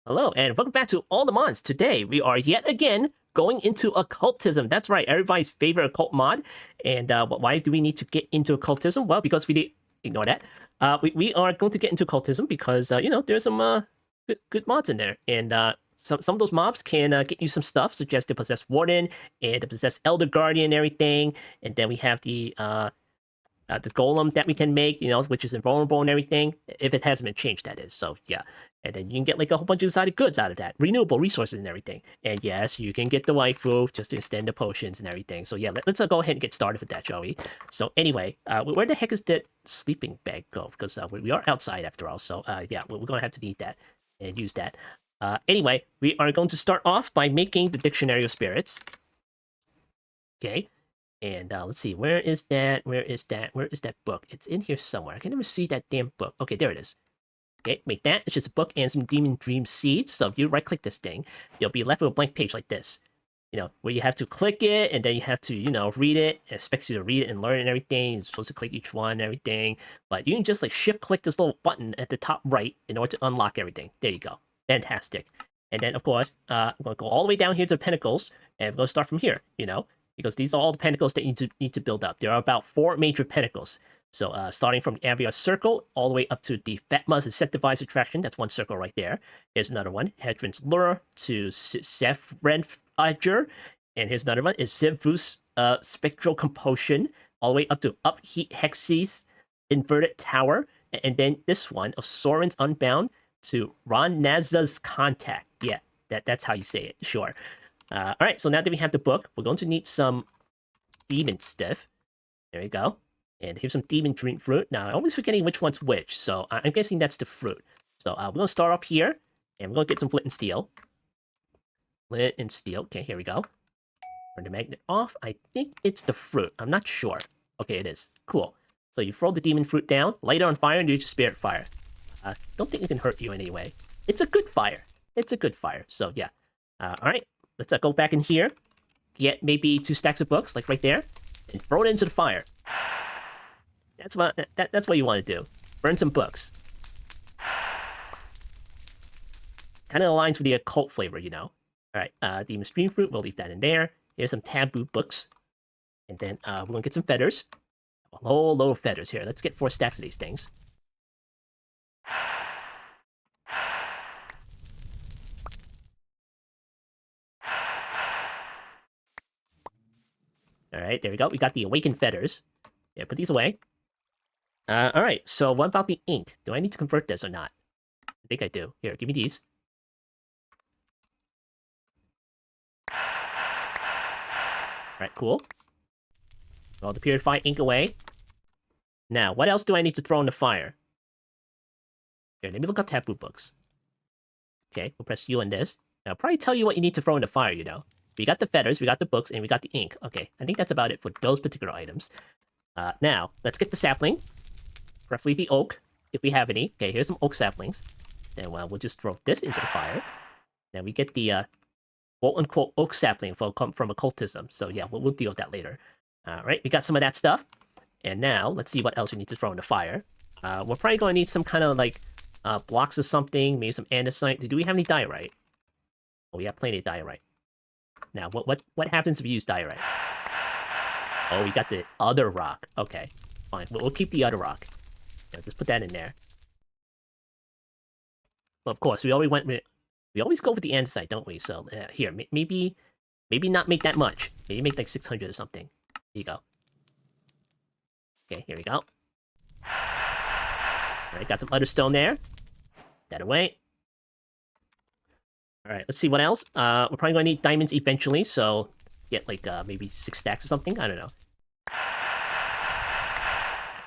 Hello, and welcome back to All the Mons. Today, we are yet again going into occultism. That's right, everybody's favorite occult mod. And why do we need to get into occultism? Well, because we did ignore that. We are going to get into occultism because there's some good mods in there, and some of those mobs can get you some stuff, such as the possessed warden and the possessed elder guardian and everything. And then we have the golem that we can make, which is invulnerable and everything, if it hasn't been changed, that is. So yeah, and then you can get like a whole bunch of exotic goods out of that, renewable resources and everything. And yes, you can get the waifu just to extend the potions and everything. So yeah, let's go ahead and get started with that, shall we? So anyway, where the heck is that sleeping bag go? Because we are outside after all. So yeah, we're gonna have to need that and use that. Anyway, we are going to start off by making the dictionary of spirits. Okay. And let's see, where is that? Where is that book? It's in here somewhere. I can never see that damn book. Okay, there it is. Okay, make that. It's just a book and some demon dream seeds. So if you right-click this thing, you'll be left with a blank page like this. Where you have to click it, and then you have to, read it. It expects you to read it and learn and everything. You're supposed to click each one and everything. But you can just, like, shift-click this little button at the top right in order to unlock everything. There you go. Fantastic. And then, of course, I'm going to go all the way down here to the pentacles, and we're going to start from here, because these are all the pentacles that you need to build up. There are about 4 major pentacles. So starting from the Avia Circle all the way up to the Fatma's Incentivized Attraction. That's one circle right there. Here's another one. Hedron's Lure to Zefrenfager. And here's another one. Is Zevus Spectral Compulsion all the way up to Upheat Hexes Inverted Tower. And then this one of Soren's Unbound to Ron-Naza's Contact. Yeah, that's how you say it. Sure. All right, so now that we have the book, we're going to need some demon stuff. There we go. And here's some demon dream fruit. Now, I'm always forgetting which one's which, so I'm guessing that's the fruit. So we're going to start off here, and we're going to get some flint and steel. Flint and steel. Okay, here we go. Turn the magnet off. I think it's the fruit. I'm not sure. Okay, it is. Cool. So you throw the demon fruit down, light it on fire, and use your spirit fire. Don't think it can hurt you in any way. It's a good fire. It's a good fire. So, yeah. All right. Let's go back in here. Get maybe 2 stacks of books, like right there, and throw it into the fire. That's what you want to do. Burn some books. Kind of aligns with the occult flavor, All right, Demon Stream Fruit, we'll leave that in there. Here's some taboo books. And then we're going to get some feathers. A whole load of feathers here. Let's get 4 stacks of these things. All right, there we go. We got the awakened feathers. Yeah, put these away. All right, so what about the ink? Do I need to convert this or not? I think I do. Here, give me these. All right, cool. All the purified ink away. Now, what else do I need to throw in the fire? Here, let me look up taboo books. Okay, we'll press U on this. Now, I'll probably tell you what you need to throw in the fire, We got the feathers, we got the books, and we got the ink. Okay, I think that's about it for those particular items. Now, let's get the sapling. Preferably the oak, if we have any. Okay, here's some oak saplings. Then we'll just throw this into the fire. Then we get the quote-unquote oak sapling from occultism. So yeah, we'll deal with that later. Alright, we got some of that stuff. And now, let's see what else we need to throw in the fire. We're probably going to need some kind of like blocks of something, maybe some andesite. Do we have any diorite? Oh, we have plenty of diorite. Now, what happens if we use diorite? Oh, we got the other rock. Okay, fine. We'll keep the other rock. Yeah, just put that in there. Well, of course, we always go with the andesite, don't we? So here, maybe not make that much. Maybe make like 600 or something. Here you go. Okay, here we go. All right, got some other stone there. That away. All right, let's see what else. We're probably going to need diamonds eventually, so get like maybe 6 stacks or something. I don't know.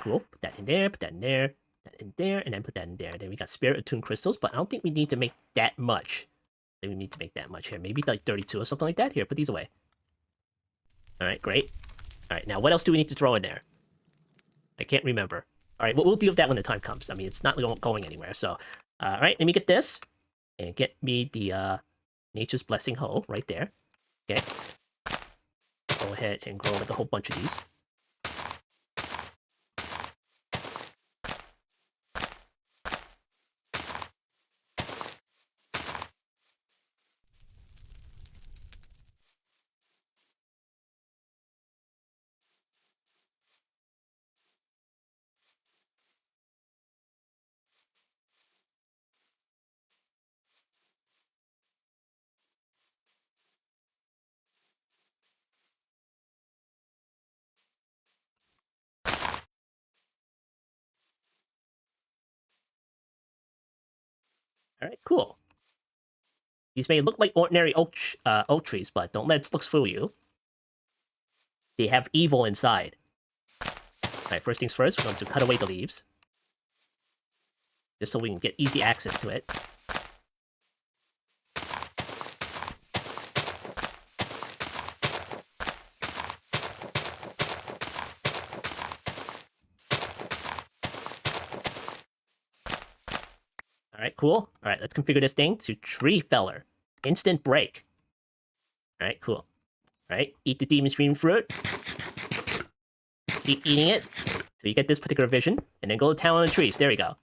Cool. Put that in there, put that in there, put that in there, and then put that in there. Then we got spirit attuned crystals, but I don't think we need to make that much. I think we need to make that much here. Maybe like 32 or something like that. Here, put these away. All right, great. All right, now what else do we need to throw in there? I can't remember. All right, we'll deal with that when the time comes. I mean, it's not going anywhere. So, all right, let me get this. And get me the Nature's Blessing hoe right there. Okay. Go ahead and grow like a whole bunch of these. All right, cool. These may look like ordinary oak trees, but don't let looks fool you. They have evil inside. All right, first things first, we're going to cut away the leaves. Just so we can get easy access to it. Alright, cool. Alright, let's configure this thing to Tree Feller. Instant break. Alright, cool. Alright, eat the Demon Stream Fruit. Keep eating it till you get this particular vision, and then go to town on the trees. There we go.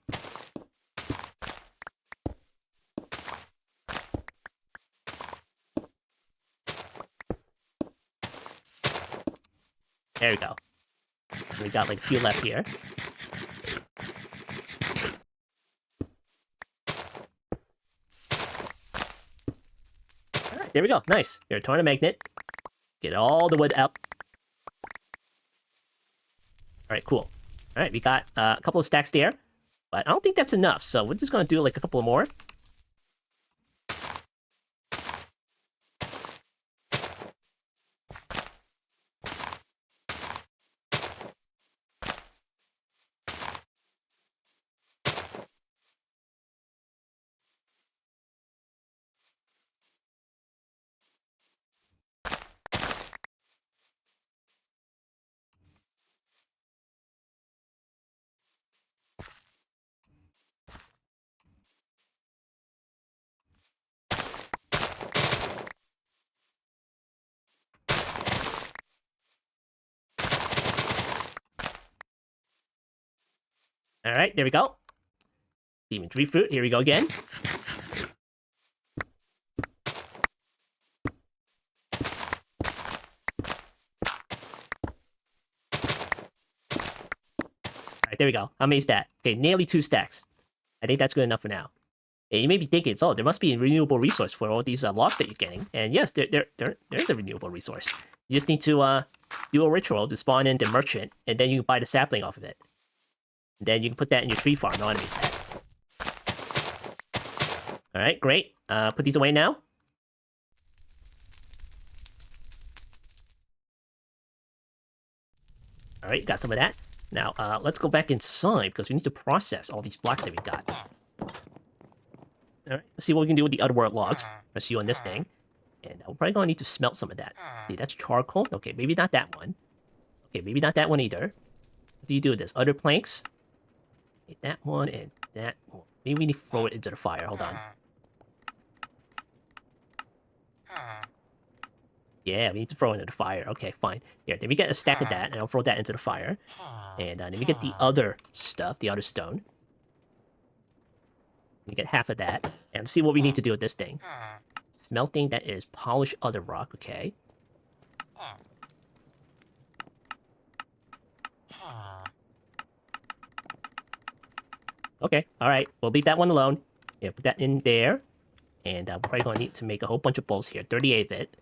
There we go. We got like a few left here. Alright, there we go. Nice. Here, turn a magnet. Get all the wood out. Alright, cool. Alright, we got a couple of stacks there. But I don't think that's enough, so we're just gonna do like a couple more. Alright, there we go. Demon Tree Fruit, here we go again. Alright, there we go. How many is that? Okay, nearly 2 stacks. I think that's good enough for now. And you may be thinking, oh, there must be a renewable resource for all these logs that you're getting. And yes, there is a renewable resource. You just need to do a ritual to spawn in the merchant, and then you can buy the sapling off of it. And then you can put that in your tree farm, automate that. Alright, great. Put these away now. Alright, got some of that. Now, let's go back inside, because we need to process all these blocks that we got. Alright, let's see what we can do with the otherworld logs. Press U on this thing. And we're probably going to need to smelt some of that. See, that's charcoal. Okay, maybe not that one. Okay, maybe not that one either. What do you do with this? Other planks? Okay, that one and that one. Maybe we need to throw it into the fire. Hold on. Yeah, we need to throw it into the fire. Okay, fine. Here, let me get a stack of that, and I'll throw that into the fire. And let me get the other stuff, the other stone. Let me get half of that. And see what we need to do with this thing. Smelting, that is polish other rock, okay. Okay, alright. We'll leave that one alone. Yeah, put that in there. And we're probably going to need to make a whole bunch of bowls here. 38 of it.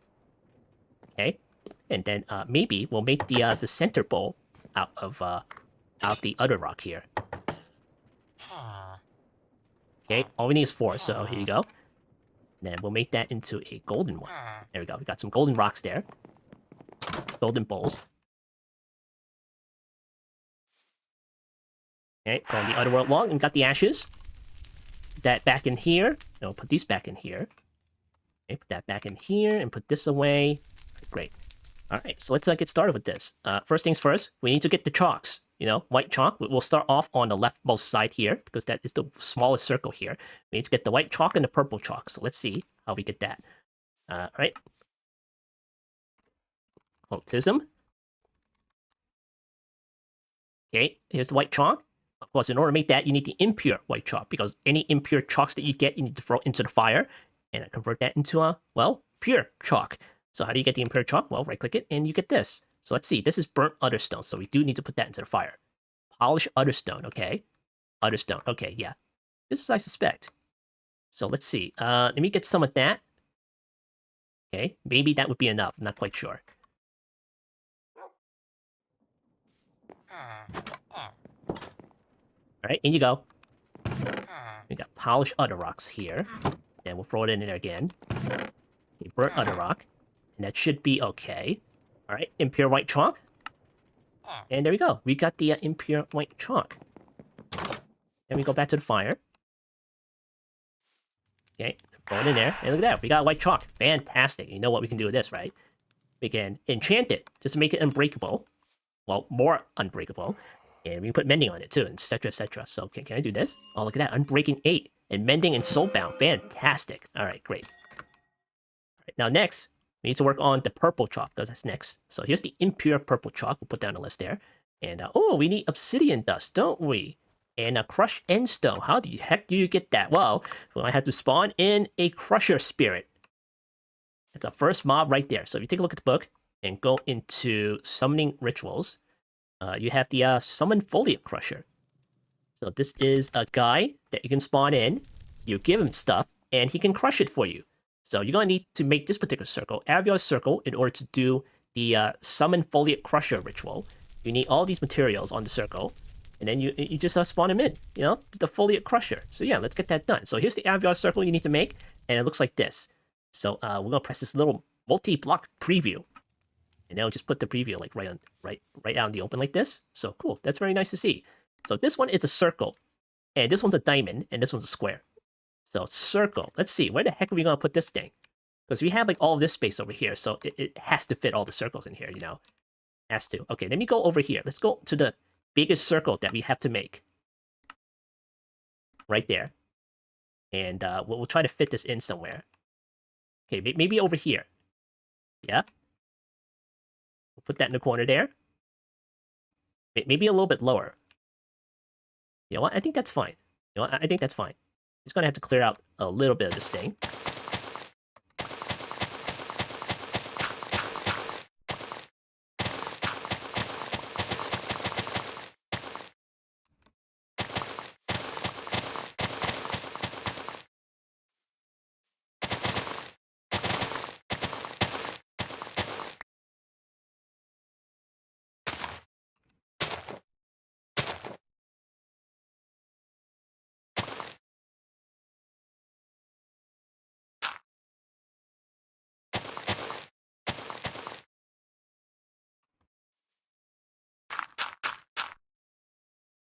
Okay. And then maybe we'll make the center bowl out of the other rock here. Okay, all we need is 4, so here you go. And then we'll make that into a golden one. There we go. We got some golden rocks there. Golden bowls. Okay, go on the otherworld log and got the ashes. Put that back in here. No, put these back in here. Okay, put that back in here and put this away. Great. Alright, so let's get started with this. First things first, we need to get the chalks. You know, white chalk. We'll start off on the leftmost side here, because that is the smallest circle here. We need to get the white chalk and the purple chalk. So let's see how we get that. Alright. Occultism. Okay, here's the white chalk. Of course, in order to make that, you need the impure white chalk, because any impure chalks that you get, you need to throw into the fire, and convert that into a, well, pure chalk. So how do you get the impure chalk? Well, right-click it, and you get this. So let's see. This is burnt otherstone, so we do need to put that into the fire. Polish otherstone, okay. Otherstone, okay, yeah. This is, I suspect. So let's see. Let me get some of that. Okay, maybe that would be enough. I'm not quite sure. Alright, in you go. We got polished other rocks here. Then we'll throw it in there again. Okay, burnt other rock. And that should be okay. Alright, impure white chalk. And there we go. We got the impure white chalk. Then we go back to the fire. Okay, throw it in there. And look at that. We got white chalk. Fantastic. You know what we can do with this, right? We can enchant it just to make it unbreakable. Well, more unbreakable. And we can put mending on it too, etc, etc. So, okay, can I do this? Oh, look at that. Unbreaking 8. And mending and soulbound. Fantastic. Alright, great. Alright, now next, we need to work on the purple chalk, because that's next. So here's the impure purple chalk. We'll put down the list there. And, oh, we need obsidian dust, don't we? And a crushed endstone. How the heck do you get that? Well, I have to spawn in a crusher spirit. That's our first mob right there. So if you take a look at the book and go into summoning rituals, you have the summon foliate crusher. So this is a guy that you can spawn in. You give him stuff, and he can crush it for you. So you're going to need to make this particular circle, Aviar's circle, in order to do the summon foliate crusher ritual. You need all these materials on the circle, and then you just spawn him in, you know, the foliate crusher. So yeah, let's get that done. So here's the Aviar circle you need to make, and it looks like this. So we're going to press this little multi-block preview, and then we'll just put the preview like right out in the open like this. So cool, that's very nice to see. So this one is a circle, and this one's a diamond, and this one's a square. So circle. Let's see, where the heck are we gonna put this thing? Because we have like all of this space over here, so it has to fit all the circles in here, you know. Has to. Okay, let me go over here. Let's go to the biggest circle that we have to make. Right there. And we'll try to fit this in somewhere. Okay, maybe over here. Yeah. We'll put that in the corner there. Maybe a little bit lower. You know what? I think that's fine. You know what? I think that's fine. Just gonna have to clear out a little bit of this thing.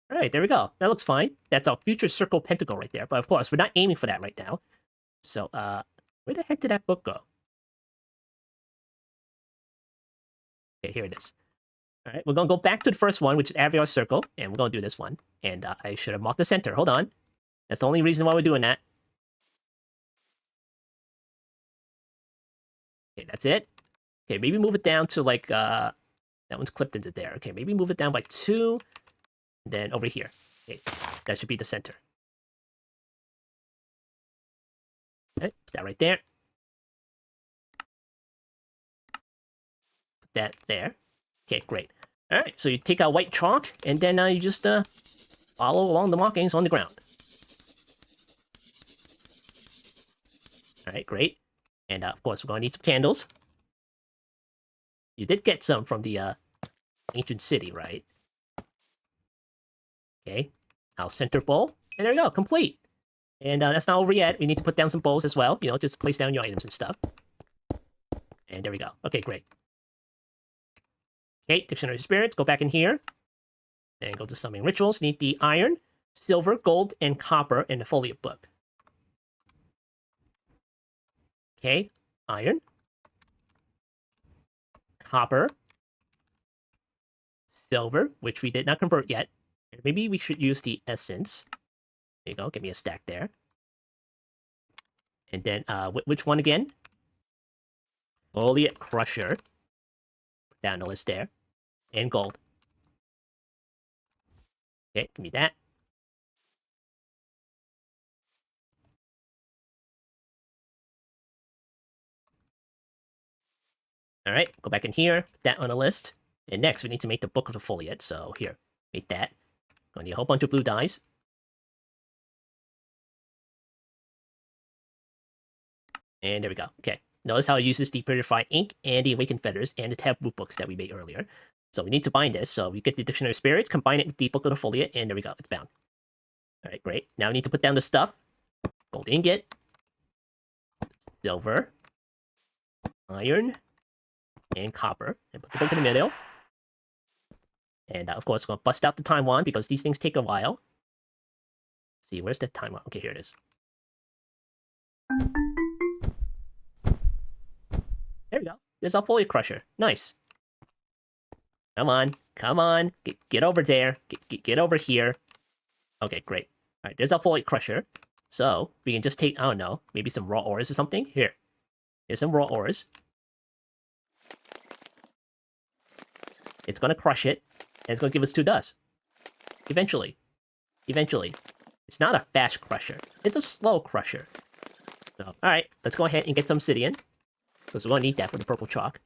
All right, there we go. That looks fine. That's our future circle pentacle right there. But of course, we're not aiming for that right now. So, where the heck did that book go? Okay, here it is. All right, we're going to go back to the first one, which is Aviar's circle, and we're going to do this one. And I should have marked the center. Hold on. That's the only reason why we're doing that. Okay, that's it. Okay, maybe move it down to like, that one's clipped into there. Okay, maybe move it down by 2. And then over here. Okay, that should be the center. Okay, put that right there. Put that there. Okay, great. All right, so you take out white chalk, and then you just follow along the markings on the ground. All right, great. And of course, we're going to need some candles. You did get some from the ancient city, right? Okay, our center bowl. And there we go, complete. And that's not over yet. We need to put down some bowls as well. You know, just place down your items and stuff. And there we go. Okay, great. Okay, Dictionary of Spirits. Go back in here. And go to Summoning Rituals. Need the iron, silver, gold, and copper in the foliate book. Okay, iron, copper, silver, which we did not convert yet. Maybe we should use the essence. There you go, give me a stack there. And then, which one again? Foliate Crusher. Put down the list there. And gold. Okay, give me that. Alright, go back in here, put that on the list. And next, we need to make the Book of the Foliate, so here, make that. Gonna need a whole bunch of blue dyes. And there we go. Okay. Notice how it uses the purified ink and the awakened feathers and the taboo books that we made earlier. So we need to bind this. So we get the Dictionary of Spirits, combine it with the Book of the Foliate, and there we go. It's bound. All right, great. Now we need to put down the stuff. Gold ingot, silver, iron, and copper. And put the book in the middle. And of course, we're going to bust out the time wand because these things take a while. Let's see, where's the time wand? Okay, here it is. There we go. There's our foliage crusher. Nice. Come on. Come on. Get over there. Get over here. Okay, great. All right, there's our foliage crusher. So we can just take, I don't know, maybe some raw ores or something. Here. Here's some raw ores. It's going to crush it, and it's going to give us 2 dust. Eventually. Eventually. It's not a fast crusher. It's a slow crusher. So, alright, let's go ahead and get some obsidian. Because we're going to need that for the purple chalk.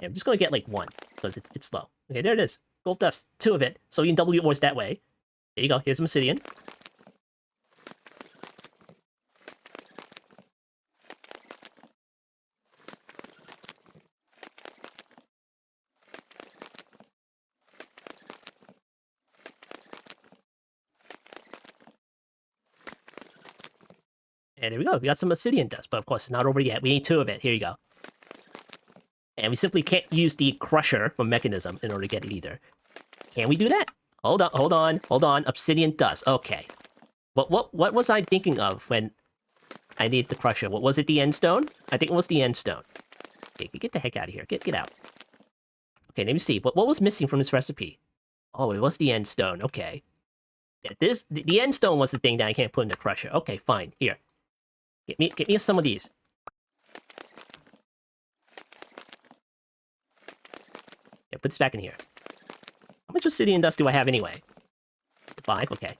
And I'm just going to get like 1, because it's slow. Okay, there it is. Gold dust. 2 of it. So you can double your ores that way. There you go. Here's some obsidian. And there we go. We got some obsidian dust, but of course it's not over yet. We need 2 of it. Here you go. And we simply can't use the crusher from Mechanism in order to get it either. Can we do that? Hold on, hold on, hold on. Obsidian dust. Okay. What was I thinking of when I needed the crusher? What was it? The end stone? I think it was the end stone. Okay, get the heck out of here. Get out. Okay, let me see. What was missing from this recipe? Oh, it was the end stone. Okay. Yeah, the end stone was the thing that I can't put in the crusher. Okay, fine. Here. Get me some of these. Yeah, put this back in here. How much obsidian dust do I have anyway? It's 5, okay.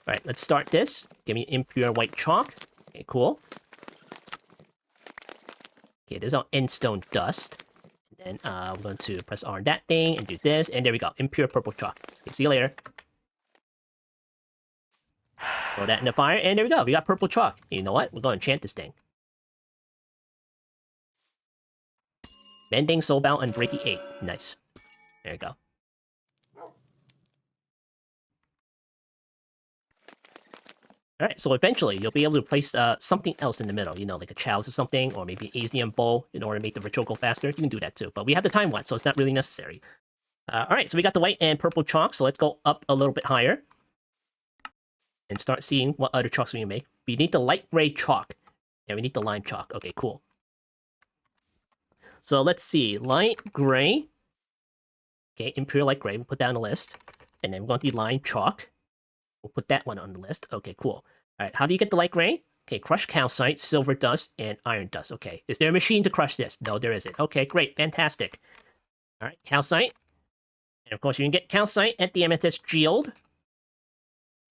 Alright, let's start this. Give me impure white chalk. Okay, cool. Okay, there's our end stone dust. And then we're going to press R on that thing and do this. And there we go. Impure purple chalk. Okay, see you later. Throw that in the fire, and there we go. We got purple chalk. You know what? We're going to enchant this thing. Mending, Soulbound, and Breaking 8. Nice. There you go. Alright, so eventually you'll be able to place something else in the middle. You know, like a chalice or something, or maybe an Asian bowl in order to make the ritual go faster. You can do that too. But we have the time one, so it's not really necessary. Alright, so we got the white and purple chalk, so let's go up a little bit higher. And start seeing what other chalks we can make. We need the light gray chalk. And we need the lime chalk. Okay, cool. So let's see. Light gray. Okay, impure light gray. We'll put that on the list. And then we're going to need lime chalk. We'll put that one on the list. Okay, cool. Alright, how do you get the light gray? Okay, crushed calcite, silver dust, and iron dust. Okay, is there a machine to crush this? No, there isn't. Okay, great. Fantastic. Alright, calcite. And of course, you can get calcite at the Amethyst Geode.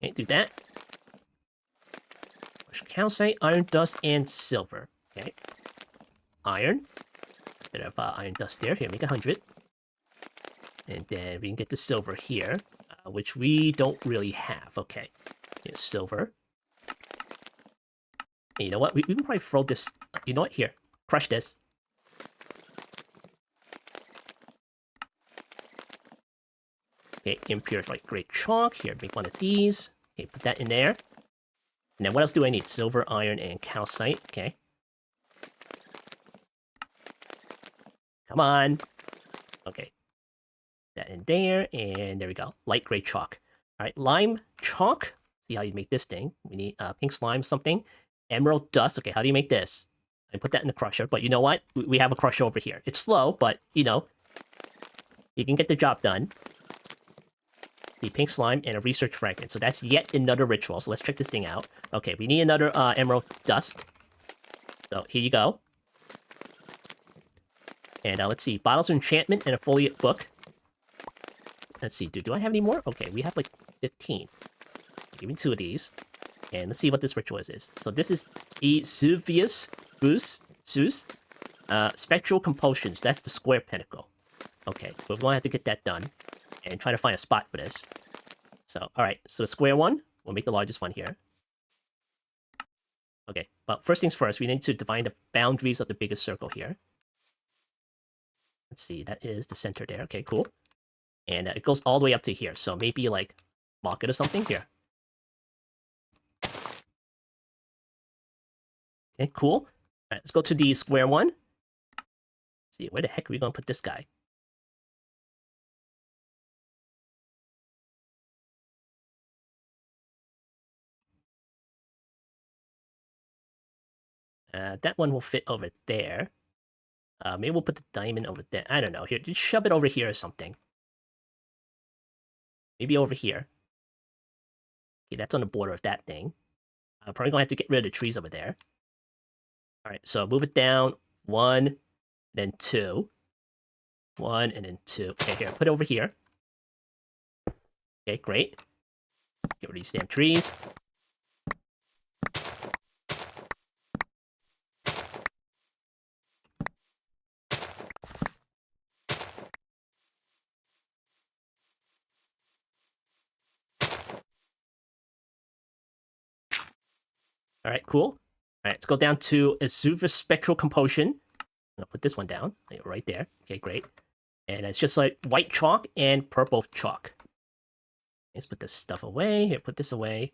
Okay, do that. Calcite, iron dust, and silver. Okay. Iron. Bit of iron dust there. Here, make 100. And then we can get the silver here, which we don't really have. Okay. Here's silver. And you know what? We can probably throw this. You know what? Here. Crush this. Okay, impure like gray chalk. Here, make 1 of these. Okay, put that in there. And then what else do I need? Silver, iron, and calcite. Okay. Come on. Okay. That in there, and there we go. Light gray chalk. Alright, lime chalk. See how you make this thing. We need pink slime something. Emerald dust. Okay, how do you make this? I put that in the crusher, but you know what? We have a crusher over here. It's slow, but, you know, you can get the job done. The pink slime and a research fragment. So that's yet another ritual. So let's check this thing out. Okay, we need another emerald dust. So here you go. And let's see. Bottles of enchantment and a foliate book. Let's see. Do I have any more? Okay, we have like 15. Give me 2 of these. And let's see what this ritual is. So this is Esuvius Zeus. Spectral compulsions. That's the square pentacle. Okay, we're going to have to get that done. And try to find a spot for this. So, alright. So the square one, we'll make the largest one here. Okay, but first things first, we need to define the boundaries of the biggest circle here. Let's see, that is the center there. Okay, cool. And it goes all the way up to here. So maybe like block it or something here. Okay, cool. All right, let's go to the square one. Let's see, where the heck are we going to put this guy? That one will fit over there. Maybe we'll put the diamond over there. I don't know. Here, just shove it over here or something. Maybe over here. Okay, that's on the border of that thing. I'm probably gonna have to get rid of the trees over there. All right, so move it down. 1, then 2. 1, and then 2. Okay, here, put it over here. Okay, great. Get rid of these damn trees. All right, cool. All right, let's go down to Azure Spectral Composition. I'm gonna put this one down right there. Okay, great. And it's just like white chalk and purple chalk. Let's put this stuff away. Here, put this away.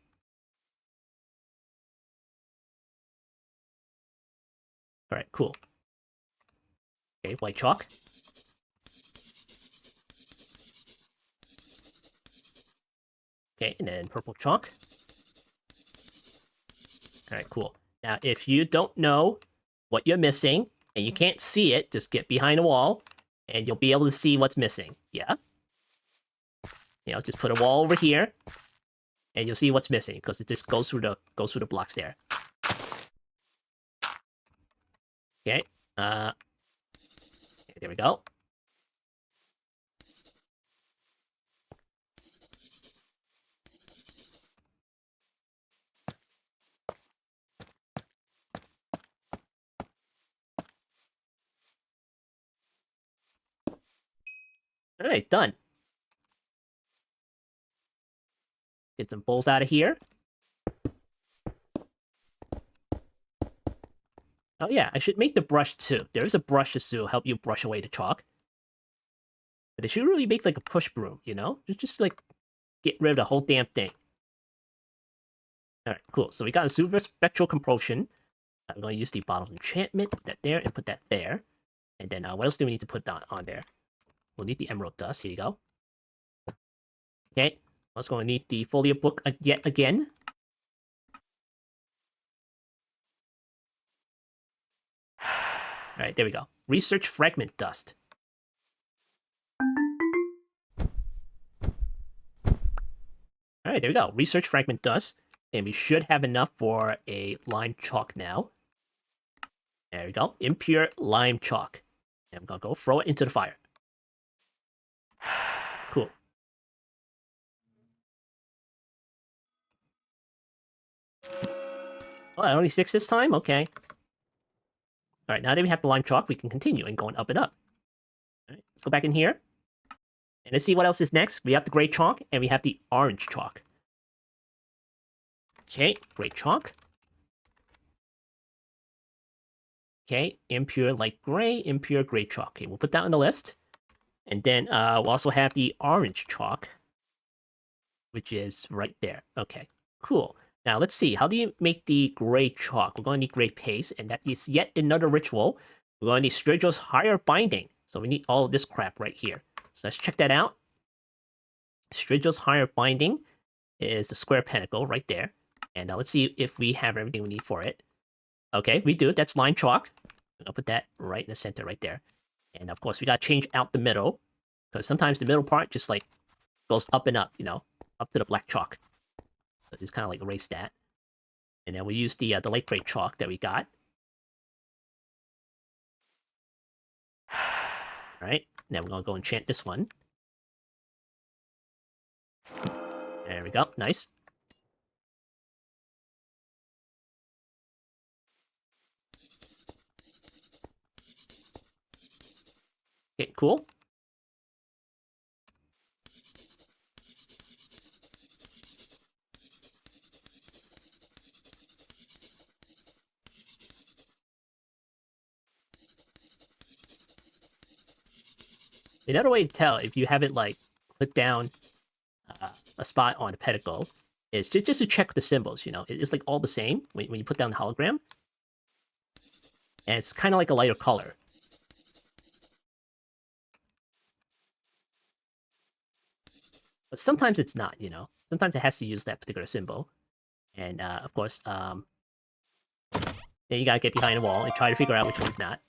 All right, cool. Okay, white chalk. Okay, and then purple chalk. All right, cool. Now, if you don't know what you're missing and you can't see it, just get behind a wall and you'll be able to see what's missing. Yeah? You know, just put a wall over here and you'll see what's missing because it just goes through the blocks there. Okay. There we go. All right, done. Get some bowls out of here. Oh yeah, I should make the brush too. There is a brush to help you brush away the chalk. But it should really make like a push broom, you know? Just like get rid of the whole damn thing. Alright, cool. So we got a Silver Spectral Composition. I'm going to use the Bottle of Enchantment, put that there, and put that there. And then what else do we need to put on there? We'll need the Emerald Dust. Here you go. Okay. Also going to need the Folio Book yet again. Alright, there we go. Research Fragment Dust. Alright, there we go. Research Fragment Dust. And we should have enough for a lime chalk now. There we go. Impure lime chalk. And I'm gonna go throw it into the fire. Cool. Oh, only 6 this time? Okay. Alright, now that we have the lime chalk, we can continue and going up and up. Alright, let's go back in here. And let's see what else is next. We have the gray chalk, and we have the orange chalk. Okay, gray chalk. Okay, impure light gray, impure gray chalk. Okay, we'll put that on the list. And then we'll also have the orange chalk, which is right there. Okay, cool. Now let's see, how do you make the gray chalk? We're going to need gray paste, and that is yet another ritual. We're going to need Strigil's higher binding. So we need all of this crap right here. So let's check that out. Strigil's higher binding is the square pentacle right there. And now let's see if we have everything we need for it. Okay, we do. That's lime chalk. I'll put that right in the center right there. And of course, we got to change out the middle. Because sometimes the middle part just like goes up and up, you know, up to the black chalk. So just kind of like erase that. And then we use the light gray chalk that we got. Alright, now we're going to go enchant this one. There we go, nice. Okay, cool. Another way to tell if you haven't like put down a spot on a pedicle is just to check the symbols, you know. It's like all the same when you put down the hologram. And it's kind of like a lighter color. But sometimes it's not, you know? Sometimes it has to use that particular symbol. And, of course, then you gotta get behind the wall and try to figure out which one's not.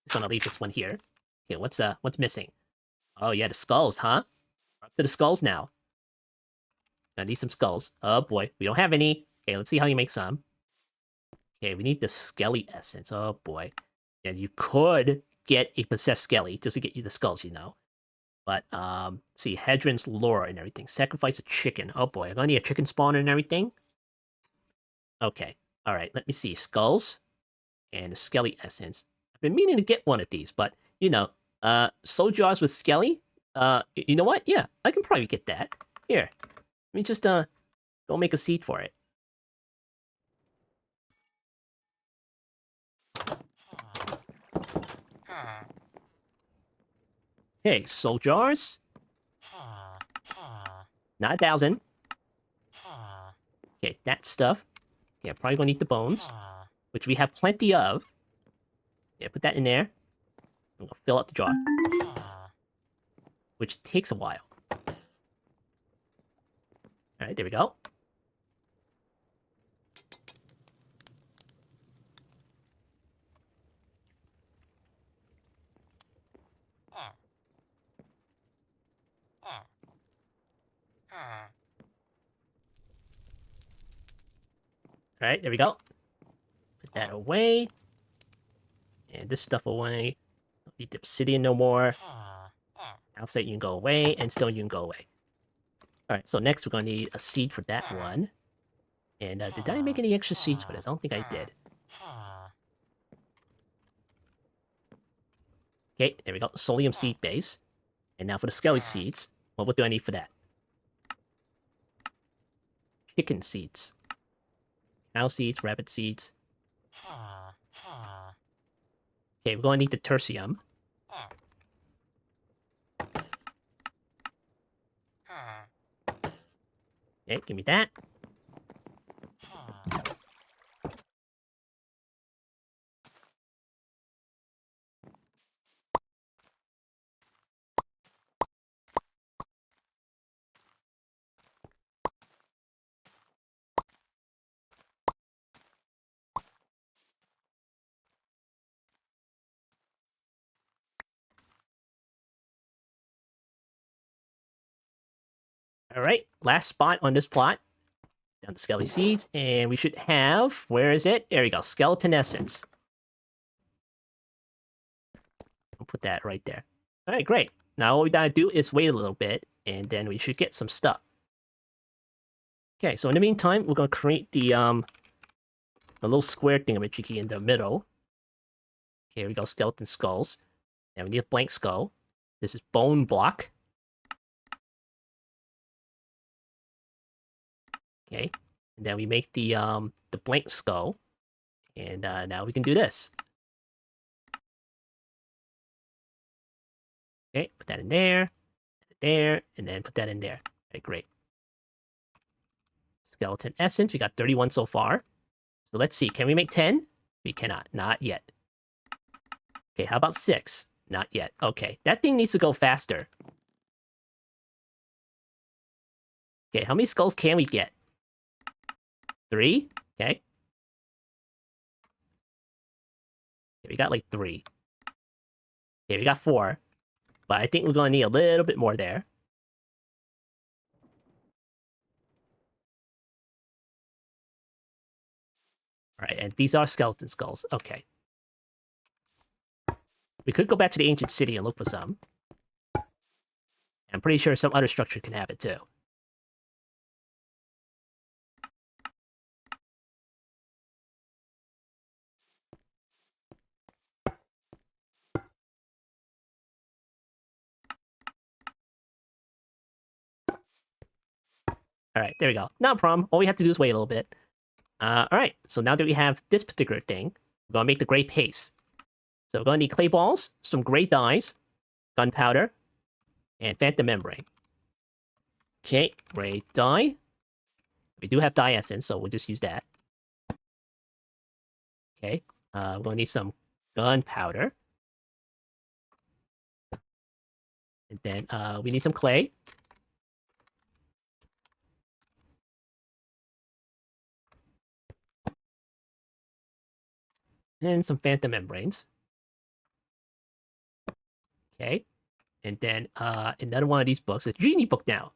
Just gonna leave this one here. Okay, what's missing? Oh, yeah, the skulls, huh? We're up to the skulls now. I need some skulls. Oh, boy. We don't have any. Okay, let's see how you make some. Okay, we need the Skelly Essence. Oh, boy. And you could get a possessed Skelly just to get you the skulls, you know. But, see, Hedron's lore and everything. Sacrifice a chicken. Oh, boy. I'm gonna need a chicken spawner and everything. Okay. Alright, let me see. Skulls and a Skelly Essence. I've been meaning to get one of these, but, you know, soul jars with Skelly? You know what? Yeah, I can probably get that. Here. Let me just, go make a seed for it. Okay, soul jars. Not 1,000. Okay, that stuff. Okay, I'm probably gonna need the bones, which we have plenty of. Yeah, put that in there. I'm gonna fill up the jar. Which takes a while. Alright, there we go. Alright, there we go. Put that away. And this stuff away. Don't need the obsidian no more. Calcite, you can go away, and stone, you can go away. Alright, so next we're gonna need a seed for that one. And did I make any extra seeds for this? I don't think I did. Okay, there we go. Solium seed base. And now for the Skelly seeds. Well, what do I need for that? Chicken seeds. Cow seeds, rabbit seeds. Okay, we're going to need the tertium. Okay, give me that. Alright, last spot on this plot. Down to Skelly Seeds, and we should have... Where is it? There we go, Skeleton Essence. I'll put that right there. Alright, great. Now all we gotta do is wait a little bit, and then we should get some stuff. Okay, so in the meantime, we're gonna create the little square thingamajiggy in the middle. Okay, here we go, skeleton skulls. And we need a blank skull. This is bone block. Okay, and then we make the blank skull. And now we can do this. Okay, put that in there, and then put that in there. Okay, great. Skeleton essence, we got 31 so far. So let's see, can we make 10? We cannot, not yet. Okay, how about 6? Not yet. Okay, that thing needs to go faster. Okay, how many skulls can we get? 3? Okay. Okay, we got like 3. Okay, we got 4. But I think we're gonna need a little bit more there. Alright, and these are skeleton skulls. Okay. We could go back to the ancient city and look for some. I'm pretty sure some other structure can have it too. Alright, there we go. Not a problem. All we have to do is wait a little bit. Alright, so now that we have this particular thing, we're gonna make the gray paste. So we're gonna need clay balls, some gray dyes, gunpowder, and phantom membrane. Okay, gray dye. We do have dye essence, so we'll just use that. Okay, we're gonna need some gunpowder. And then we need some clay. And some phantom membranes. Okay. And then another one of these books, a genie book now.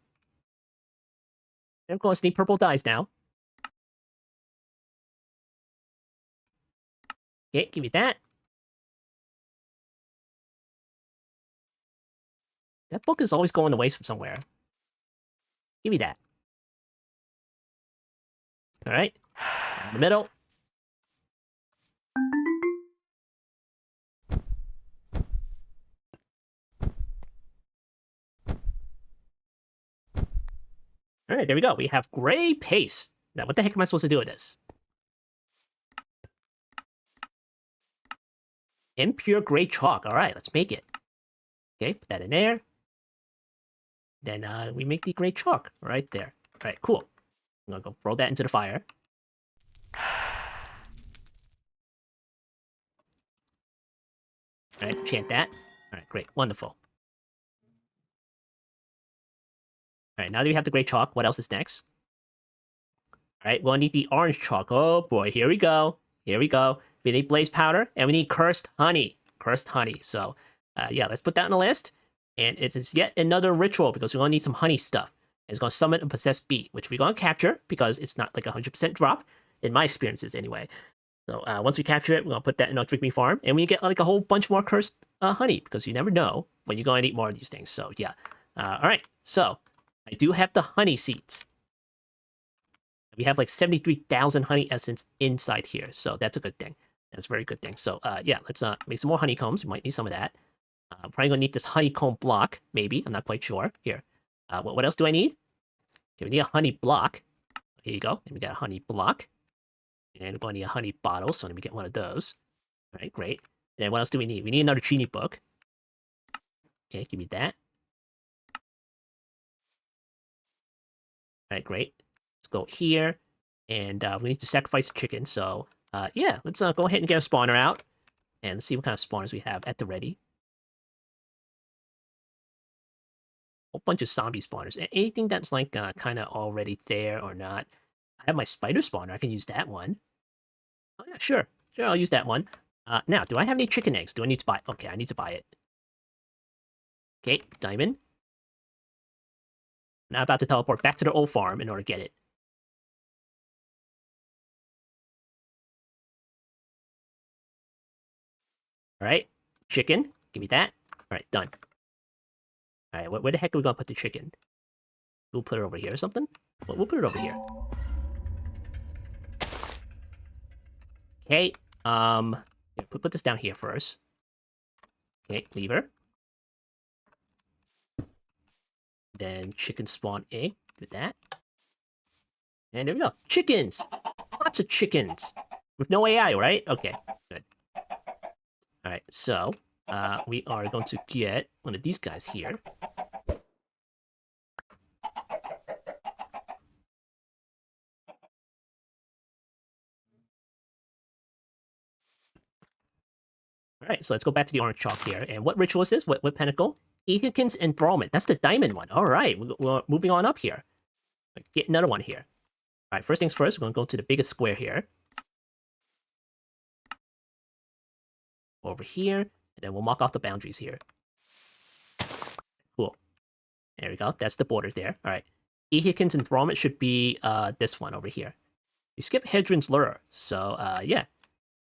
And of course, need purple dyes now. Okay, give me that. That book is always going to waste from somewhere. Give me that. All right. In the middle. All right, there we go. We have gray paste. Now, what the heck am I supposed to do with this? Impure gray chalk. All right, let's make it. Okay, put that in there. Then we make the gray chalk right there. All right, cool. I'm gonna go throw that into the fire. All right, chant that. All right, great, wonderful. All right, now that we have the gray chalk, what else is next? All right, we'll need the orange chalk. Oh boy, here we go. Here we go. We need blaze powder, and we need cursed honey. Cursed honey. So, yeah, let's put that on the list. And it's yet another ritual because we're gonna need some honey stuff. And it's gonna summon a possessed bee, which we're gonna capture because it's not like a 100% drop, in my experiences anyway. So once we capture it, we're gonna put that in our drink me farm, and we get like a whole bunch more cursed honey because you never know when you're gonna need more of these things. So yeah. All right. So I do have the honey seeds. We have like 73,000 honey essence inside here, so that's a good thing. That's a very good thing. So yeah, let's make some more honeycombs. We might need some of that. Probably gonna need this honeycomb block, maybe. I'm not quite sure. Here. What else do I need? Okay, we need a honey block. Here you go. And we got a honey block. And we're gonna need a honey bottle, so let me get one of those. All right, great. And then what else do we need? We need another genie book. Okay, give me that. All right, great. Let's go here. And we need to sacrifice a chicken, so yeah, let's go ahead and get a spawner out. And let's see what kind of spawners we have at the ready. A whole bunch of zombie spawners. Anything that's like kind of already there or not. I have my spider spawner. I can use that one. Oh yeah, sure. Sure, I'll use that one. Now, do I have any chicken eggs? Do I need to buy? Okay, I need to buy it. Okay, diamond. Now I'm about to teleport back to the old farm in order to get it. All right, chicken. Give me that. All right, done. All right, where the heck are we gonna put the chicken? We'll put it over here or something? We'll put it over here. Okay, yeah, put this down here first. Okay, lever. Then chicken spawn egg. Do that. And there we go. Chickens! Lots of chickens. With no AI, right? Okay, good. Alright, so we are going to get one of these guys here. Alright, so let's go back to the orange chalk here. And what ritual is this? What pinnacle? Ehikin's enthrallment. That's the diamond one. Alright, we're moving on up here. Get another one here. Alright, first things first, we're going to go to the biggest square here. Over here. And then we'll mark off the boundaries here. Cool. There we go. That's the border there. Alright. Ehikin's enthrallment should be this one over here. We skip Hedron's lure. So, yeah.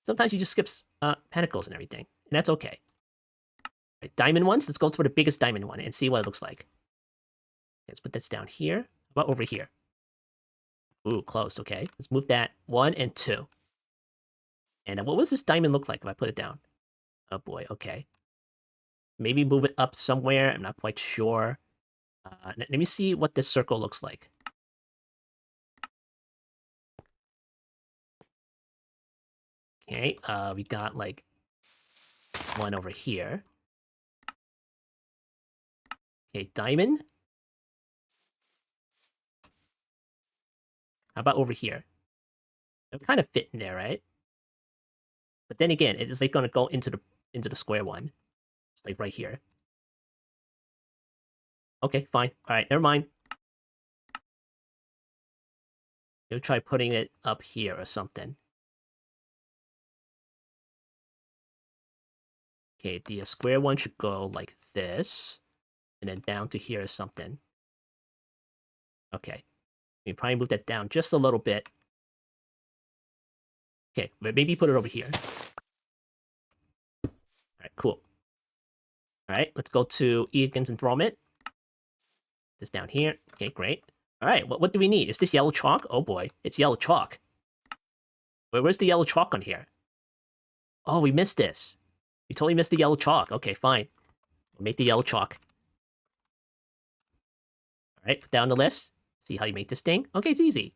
Sometimes you just skip pentacles and everything. And that's okay. Right, diamond ones. Let's go for the biggest diamond one and see what it looks like. Let's put this down here. How about over here? Ooh, close. Okay. Let's move that 1 and 2. And what does this diamond look like if I put it down? Oh boy. Okay. Maybe move it up somewhere. I'm not quite sure. Let me see what this circle looks like. Okay. We got like one over here. Okay, diamond. How about over here? It'll kind of fit in there, right? But then again, it is like gonna go into the square one. It's like right here. Okay, fine. Alright, never mind. We'll try putting it up here or something. Okay, the square one should go like this. And then down to here or something. Okay. We probably move that down just a little bit. Okay, maybe put it over here. Alright, cool. Alright, let's go to Egan's enthrallment. This down here. Okay, great. Alright, what do we need? Is this yellow chalk? Oh boy, it's yellow chalk. Where's the yellow chalk on here? Oh, we missed this. We totally missed the yellow chalk. Okay, fine. We'll make the yellow chalk. Alright, put that on the list. See how you make this thing. Okay, it's easy.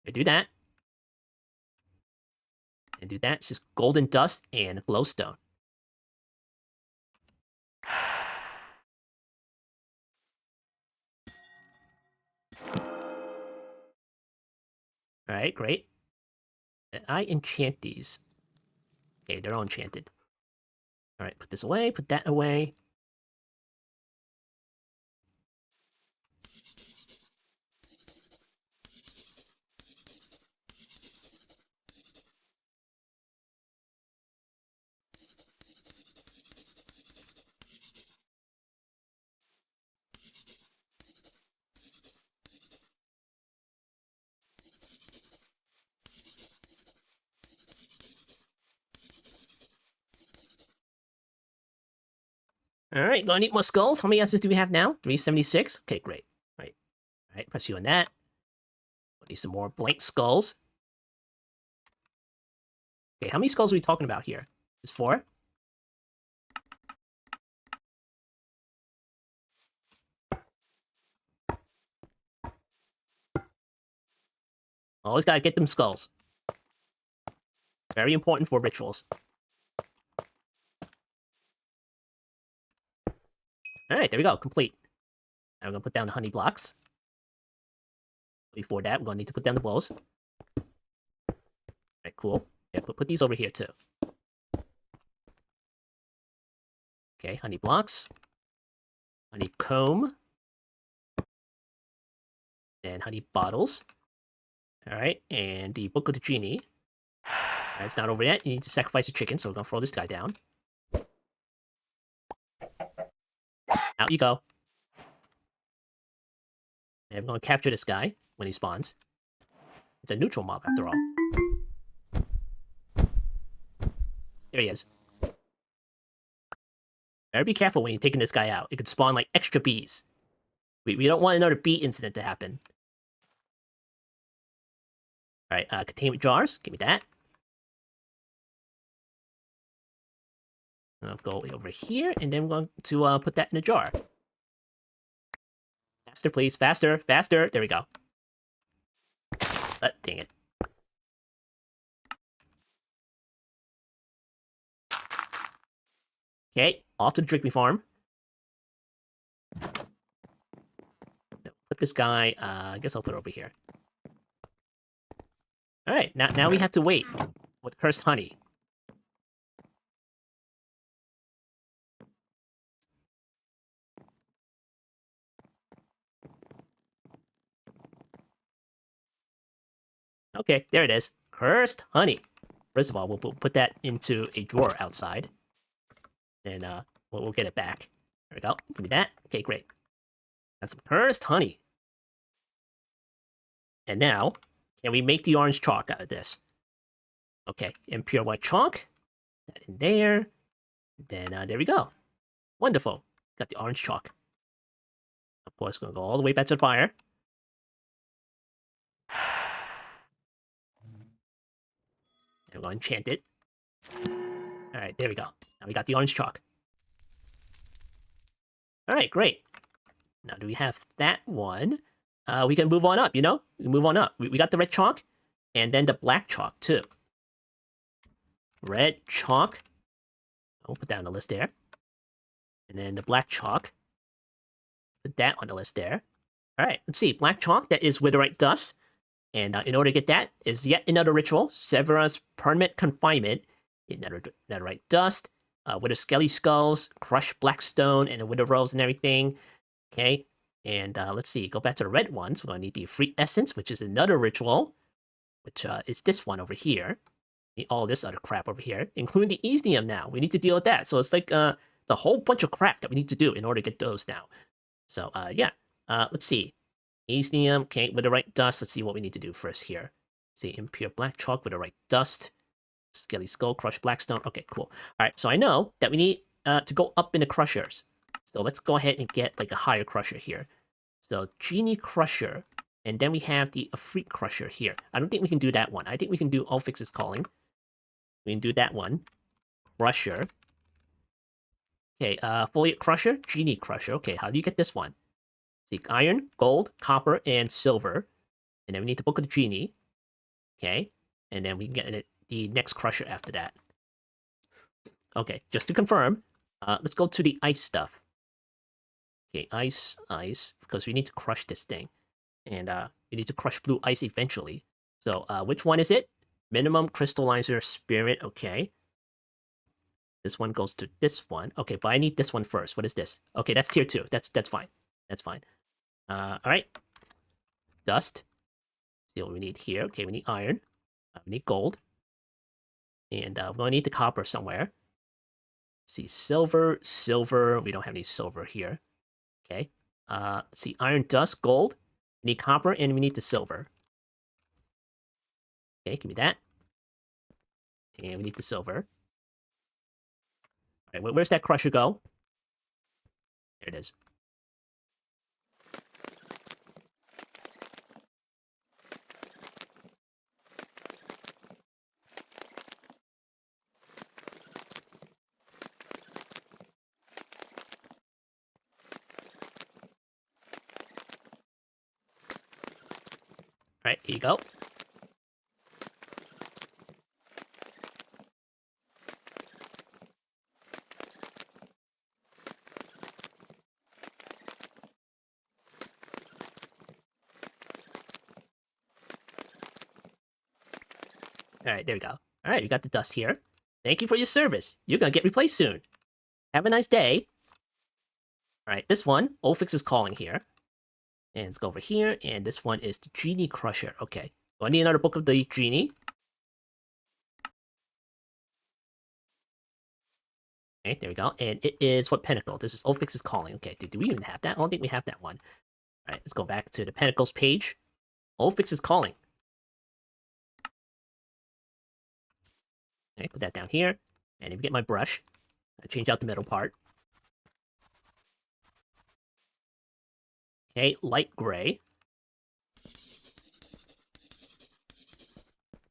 You do that. And do that. It's just golden dust and glowstone. Alright, great. I enchant these. Okay, they're all enchanted. Alright, put this away, put that away. Alright, gonna need more skulls. How many S's do we have now? 376? Okay, great. Alright, press you on that. Need some more blank skulls. Okay, how many skulls are we talking about here? Just 4? Always gotta get them skulls. Very important for rituals. Alright, there we go, complete. Now we're gonna put down the honey blocks. Before that, we're gonna need to put down the bows. Alright, cool. Yeah, put these over here too. Okay, honey blocks. Honey comb. And honey bottles. Alright, and the Book of the Genie. Alright, it's not over yet. You need to sacrifice a chicken, so we're gonna throw this guy down. Out you go. And we're gonna capture this guy when he spawns. It's a neutral mob after all. There he is. Better be careful when you're taking this guy out. It could spawn like extra bees. We don't want another bee incident to happen. Alright, containment jars. Give me that. I'll go over here, and then we're going to put that in a jar. Faster, please. Faster, faster. There we go. Dang it. Okay, off to the Drink Me farm. Put this guy, I guess I'll put it over here. Alright, now we have to wait with cursed honey. Okay, there it is. Cursed honey. First of all, we'll put that into a drawer outside. And we'll get it back. There we go. Give me that. Okay, great. That's some cursed honey. And now, can we make the orange chalk out of this? Okay, impure white chalk. That in there. Then there we go. Wonderful. Got the orange chalk. Of course, gonna go all the way back to the fire. And we're gonna enchant it. Alright, there we go. Now we got the orange chalk. Alright, great. Now, do we have that one? We can move on up, you know? We can move on up. We got the red chalk, and then the black chalk, too. Red chalk. I'll put that on the list there. And then the black chalk. Put that on the list there. Alright, let's see. Black chalk, that is witherite dust. And in order to get that, is yet another ritual. Severa's permanent confinement. netherite dust, wither skelly skulls, crushed blackstone, and the wither rolls and everything. Okay, and let's see, go back to the red ones. We're gonna need the free essence, which is another ritual, which is this one over here. Need all this other crap over here, including the Easnium now. We need to deal with that. So it's like the whole bunch of crap that we need to do in order to get those now. So yeah, let's see. Easnium, okay, with the right dust. Let's see what we need to do first here. See, impure black chalk with the right dust. Skelly skull, crushed blackstone. Okay, cool. All right, so I know that we need to go up in the crushers. So let's go ahead and get like a higher crusher here. So Genie Crusher, and then we have the Afreet Crusher here. I don't think we can do that one. I think we can do Ulfix's Calling. We can do that one. Crusher. Okay, Foliate Crusher, Genie Crusher. Okay, how do you get this one? Seek iron, gold, copper, and silver. And then we need to book the Genie. Okay, and then we can get the next crusher after that. Okay, just to confirm, let's go to the ice stuff. Okay, ice, because we need to crush this thing. And we need to crush blue ice eventually. So which one is it? Minimum crystallizer spirit, okay. This one goes to this one. Okay, but I need this one first. What is this? Okay, that's tier 2. That's fine. That's fine. Alright. Dust. See what we need here. Okay, we need iron. We need gold. And we're going to need the copper somewhere. Let's see, silver. We don't have any silver here. Okay. Let's see, iron, dust, gold. We need copper, and we need the silver. Okay, give me that. And we need the silver. All right, where's that crusher go? There it is. All right, here you go. All right, there we go. All right, we got the dust here. Thank you for your service. You're gonna get replaced soon. Have a nice day. All right, this one, Ulfix's Calling here. And let's go over here, and this one is the Genie Crusher. Okay, so I need another book of the Genie. Okay, there we go. And it is what Pinnacle? This is Ulfix's Calling. Okay, do we even have that? I don't think we have that one. All right, let's go back to the Pinnacles page. Ulfix's Calling. Okay, put that down here. And if you get my brush, I change out the middle part. Okay, light gray.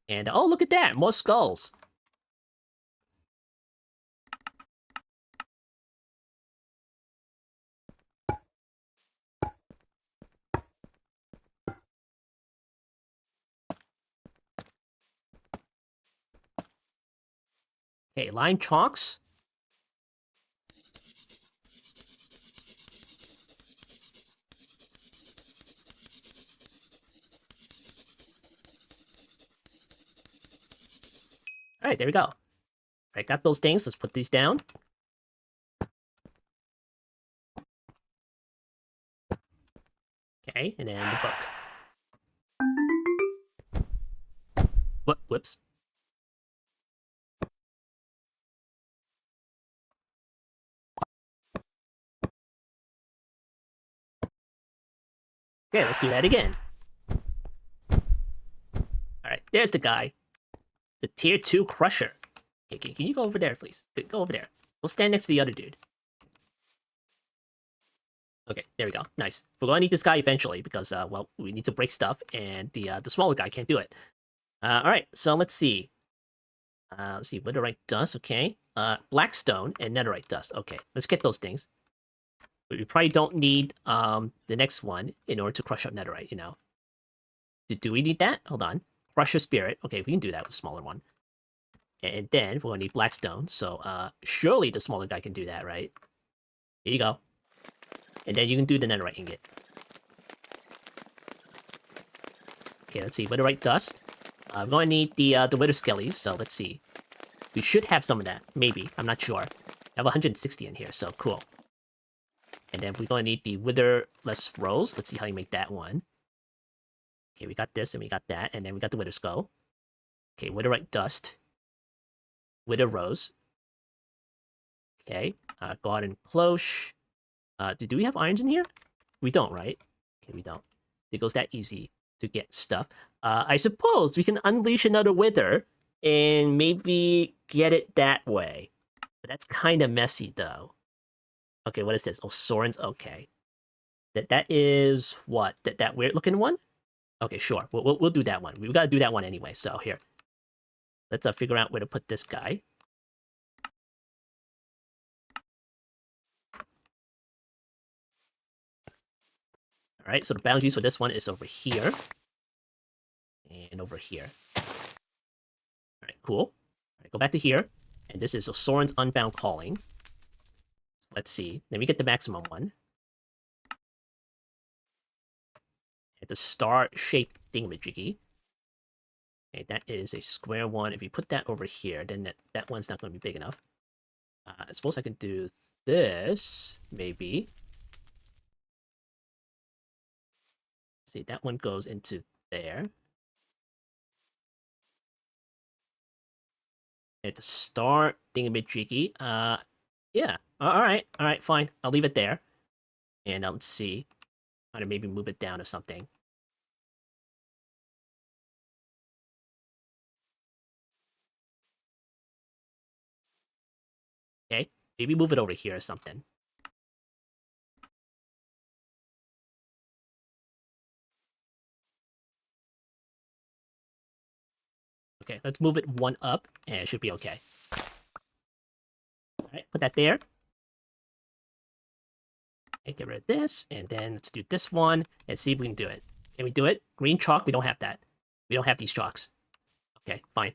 And oh, look at that, more skulls. Okay, lime chalks. All right, there we go. All right, got those things. Let's put these down. Okay, and then the book. Whoops. Okay, let's do that again. Alright, there's the guy. The tier 2 crusher. Okay, can you go over there, please? Go over there. We'll stand next to the other dude. Okay, there we go. Nice. We're going to need this guy eventually because, well, we need to break stuff, and the smaller guy can't do it. Alright, so let's see. Let's see, witherite dust, okay. Blackstone and netherite dust. Okay, let's get those things. We probably don't need the next one in order to crush up netherite, you know. Do we need that? Hold on. Crush your spirit. Okay, we can do that with a smaller one. And then we're going to need blackstone. So surely the smaller guy can do that, right? Here you go. And then you can do the netherite ingot. Okay, let's see. Witherite dust. I'm going to need the wither skellies, so let's see. We should have some of that. Maybe. I'm not sure. I have 160 in here, so cool. And then we're going to need the witherless rose. Let's see how you make that one. Okay, we got this and we got that. And then we got the wither skull. Okay, witherite dust. Wither rose. Okay, garden cloche. Do we have irons in here? We don't, right? Okay, we don't. It goes that easy to get stuff. I suppose we can unleash another wither and maybe get it that way. But that's kind of messy, though. Okay, what is this? Oh, Soren's okay. That is what? That weird looking one? Okay, sure. We'll do that one. We've got to do that one anyway. So here, let's figure out where to put this guy. All right. So the boundaries for this one is over here and over here. All right. Cool. All right, go back to here, and this is Soren's Unbound Calling. Let's see. Then we get the maximum one. The star-shaped thingamajiggy. Okay, that is a square one. If you put that over here, then that one's not going to be big enough. I suppose I can do this, maybe. See, that one goes into there. It's a star thingamajiggy. Yeah. All right, fine. I'll leave it there. And let's see. How to maybe move it down or something. Okay, maybe move it over here or something. Okay, let's move it one up, and it should be okay. All right, put that there. Okay, get rid of this, and then let's do this one, and see if we can do it. Can we do it? Green chalk, we don't have that. We don't have these chalks. Okay, fine.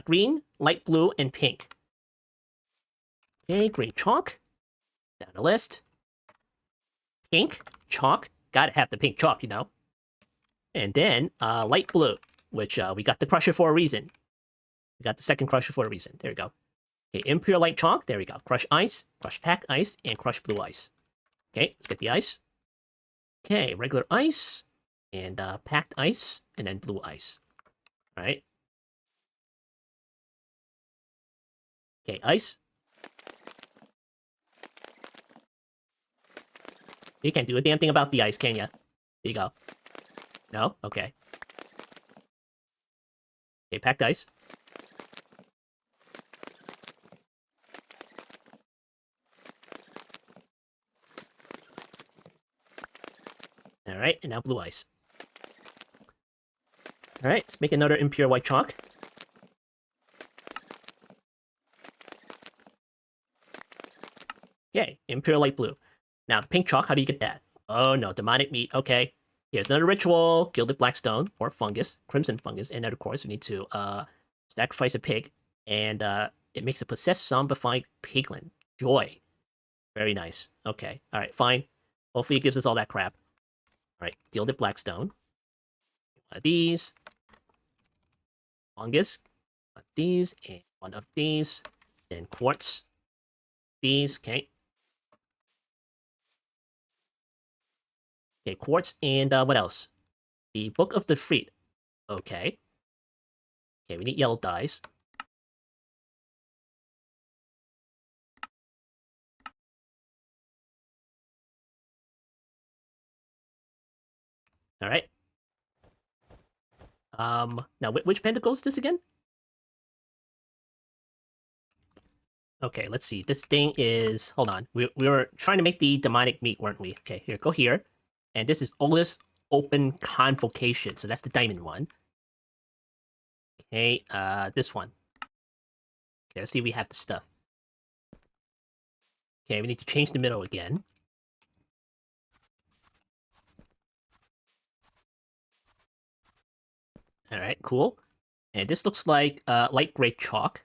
Green, light blue, and pink. Okay, green chalk. Down the list. Pink, chalk. Gotta have the pink chalk, you know. And then, light blue, which we got the crusher for a reason. We got the second crusher for a reason. There we go. Okay, impure light chalk. There we go. Crush ice, crush pack ice, and crush blue ice. Okay, let's get the ice. Okay, regular ice, and packed ice, and then blue ice. All right. Okay, ice. You can't do a damn thing about the ice, can ya? There you go. No? Okay. Okay, packed ice. Alright, and now blue ice. Alright, let's make another impure white chalk. Okay, impure light blue. Now, the pink chalk, how do you get that? Oh no, demonic meat, okay. Here's another ritual, gilded blackstone, or fungus, crimson fungus, and then of course we need to sacrifice a pig, and it makes a possessed zombified piglin. Joy. Very nice. Okay, alright, fine. Hopefully it gives us all that crap. Alright, gilded blackstone. One of these. Fungus. One of these, and one of these. Then quartz. These, okay. Okay, quartz, and what else? The Book of the Freed. Okay. Okay, we need yellow dyes. Alright. Now, which pentacle is this again? Okay, let's see. This thing is... Hold on. We were trying to make the demonic meat, weren't we? Okay, here, go here. And this is Olus Open Convocation, so that's the diamond one. Okay, this one. Okay, let's see if we have the stuff. Okay, we need to change the middle again. Alright, cool. And this looks like light gray chalk.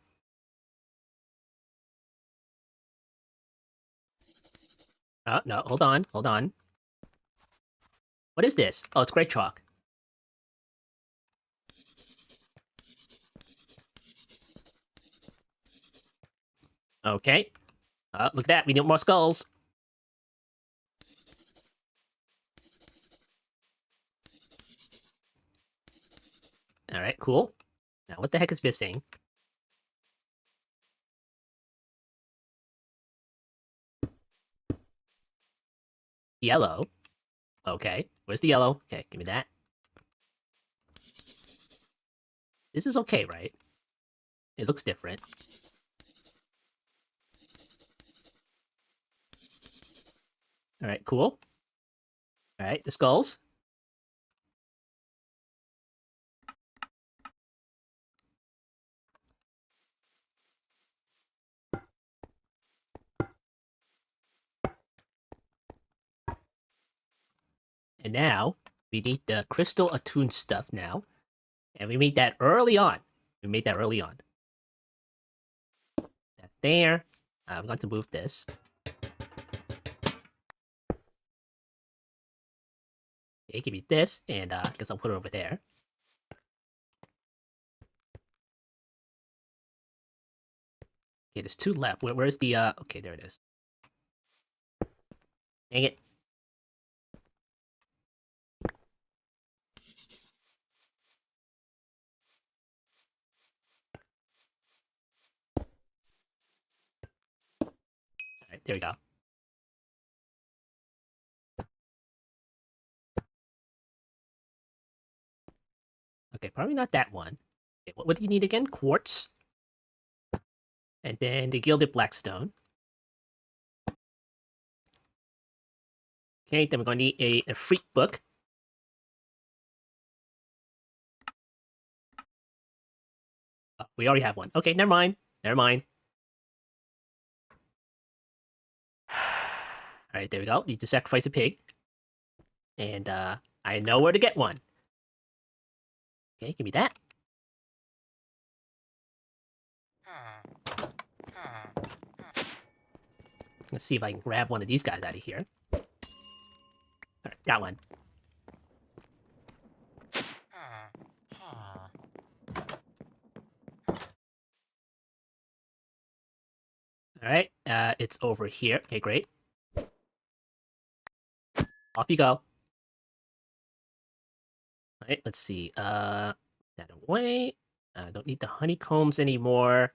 No, hold on. What is this? Oh, it's gray chalk. Okay. Look at that. We need more skulls. All right, cool. Now, what the heck is missing? Yellow. Okay. Where's the yellow? Okay, give me that. This is okay, right? It looks different. All right, cool. All right, the skulls. And now, we need the crystal attuned stuff now. And we made that early on. We made that early on. That there. I'm going to move this. Okay, give me this, and I guess I'll put it over there. Okay, there's two left. Where's the, okay, there it is. Dang it. Alright, there we go. Okay, probably not that one. Okay, what do you need again? Quartz. And then the gilded blackstone. Okay, then we're going to need a freak book. Oh, we already have one. Okay, never mind. Never mind. Alright, there we go. Need to sacrifice a pig. And I know where to get one. Okay, give me that. Let's see if I can grab one of these guys out of here. Alright, got one. Alright, it's over here. Okay, great. Off you go. Alright, let's see. That away. Don't need the honeycombs anymore.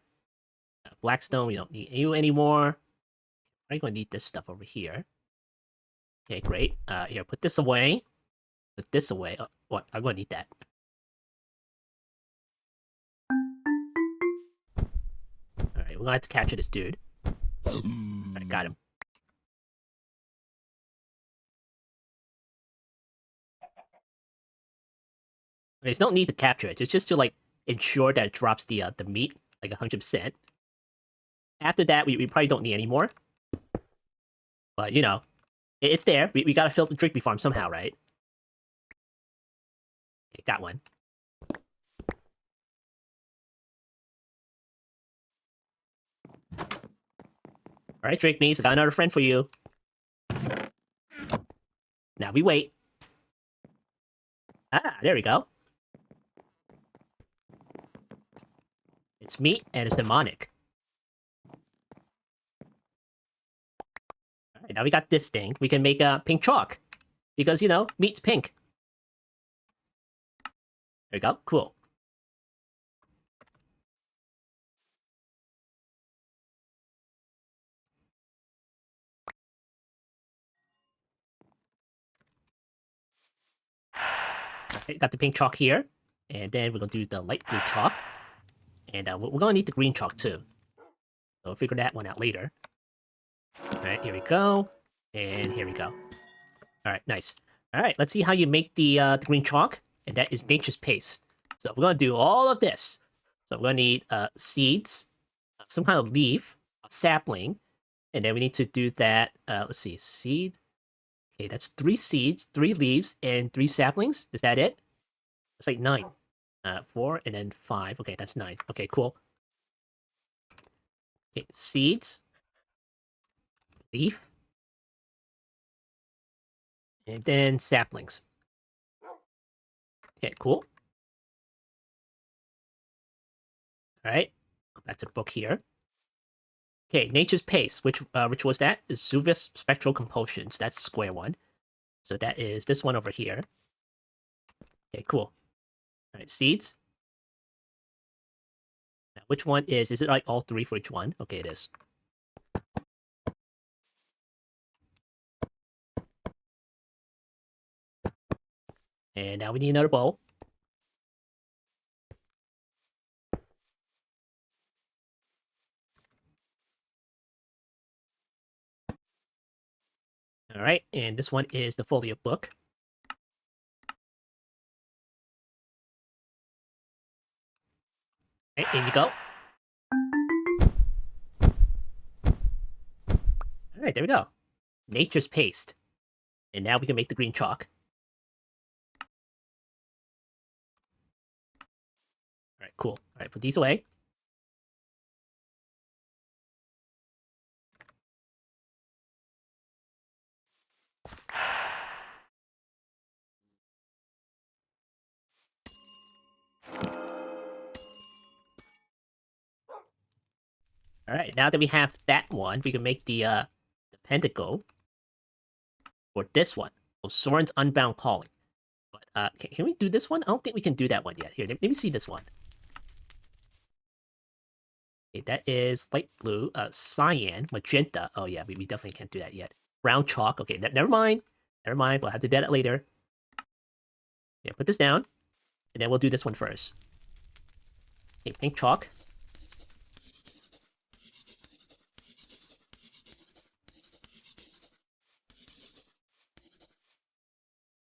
Blackstone, we don't need you anymore. I'm going to need this stuff over here. Okay, great. Here, put this away. Put this away. Oh, what? I'm going to need that. Alright, we're going to have to capture this dude. Alright, got him. There's no need to capture it. It's just to, like, ensure that it drops the meat, like, 100%. After that, we probably don't need any more. But, you know, it's there. We gotta fill the Drigby farm somehow, right? Okay, got one. Alright, Drake Meese, I got another friend for you. Now we wait. Ah, there we go. It's meat and it's demonic. Alright, now we got this thing. We can make pink chalk. Because, you know, meat's pink. There we go. Cool. Okay, got the pink chalk here. And then we're gonna do the light blue chalk. And we're gonna need the green chalk too. So we'll figure that one out later. Alright, here we go. And here we go. Alright, nice. Alright, let's see how you make the green chalk. And that is nature's paste. So we're gonna do all of this. So we're gonna need seeds, some kind of leaf, a sapling, and then we need to do that. Let's see, seed. Okay, that's 3 seeds, 3 leaves, and 3 saplings. Is that it? It's like 9. 4 and then 5. Okay, that's 9. Okay, cool. Okay, seeds, leaf, and then saplings. Okay, cool. All right, go back to the book here. Okay, Nature's Pace. Which was that? Zuvis Spectral Compulsions. That's the square one. So that is this one over here. Okay, cool. All right, Seeds. Now, which one is it like all three for each one? Okay, it is. And now we need another bowl. All right, and this one is the folio book. Okay, in you go. All right, there we go. Nature's Paste. And now we can make the green chalk. All right, cool. All right, put these away. All right, now that we have that one, we can make the pentacle for this one. Oh, Soren's Unbound Calling. But can we do this one? I don't think we can do that one yet. Here, let me see this one. Okay, that is light blue, cyan, magenta. Oh yeah, we definitely can't do that yet. Brown chalk. Okay, never mind. Never mind. We'll have to do that later. Yeah, put this down, and then we'll do this one first. Okay, pink chalk.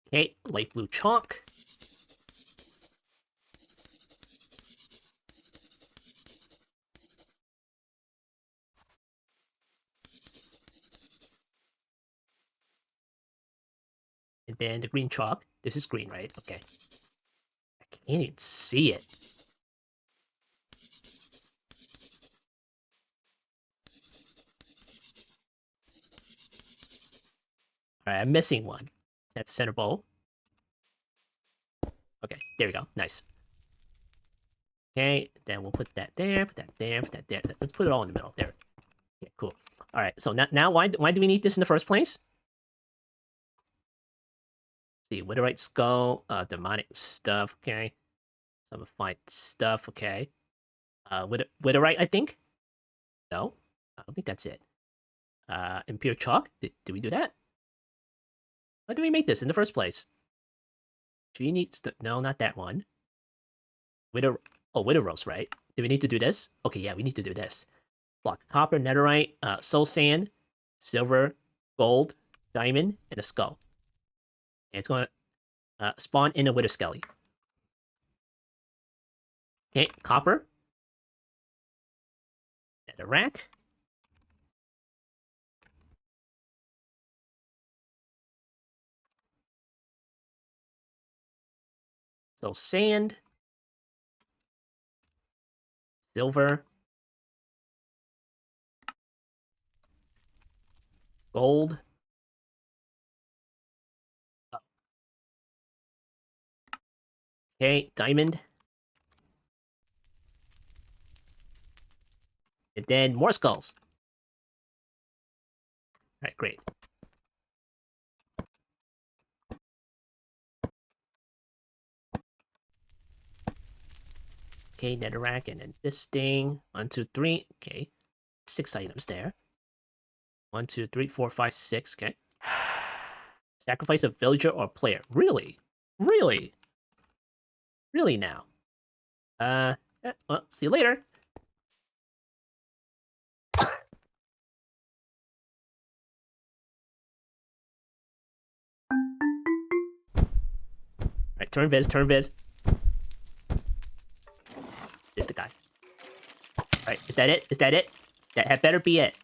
Okay, light blue chalk. And then the green chalk. This is green, right? Okay. I can't even see it. Alright, I'm missing one. That's the center bowl. Okay, there we go. Nice. Okay, then we'll put that there, put that there, put that there. Let's put it all in the middle. There. Okay, cool. Alright, so now why do we need this in the first place? Let's see, Witherite Skull, demonic stuff, okay. Some fight stuff, okay. Witherite, I think? No? I don't think that's it. Impure Chalk? Did we do that? Why did we make this in the first place? She needs to... No, not that one. Wither Rose, right? Do we need to do this? Okay, yeah, we need to do this. Block copper, netherite, soul sand, silver, gold, diamond, and a skull. And it's gonna spawn in a Wither Skelly. Okay, copper. Netherrack. So sand. Silver. Gold. Okay, diamond. And then more skulls. Alright, great. Okay, netherrack, and then this thing. 1, 2, 3. Okay. 6 items there. 1, 2, 3, 4, 5, 6. Okay. Sacrifice a villager or player. Really? Really? Really now? Well, see you later. Alright, turn Viz, turn Viz. There's the guy. Alright, is that it? Is that it? That had better be it.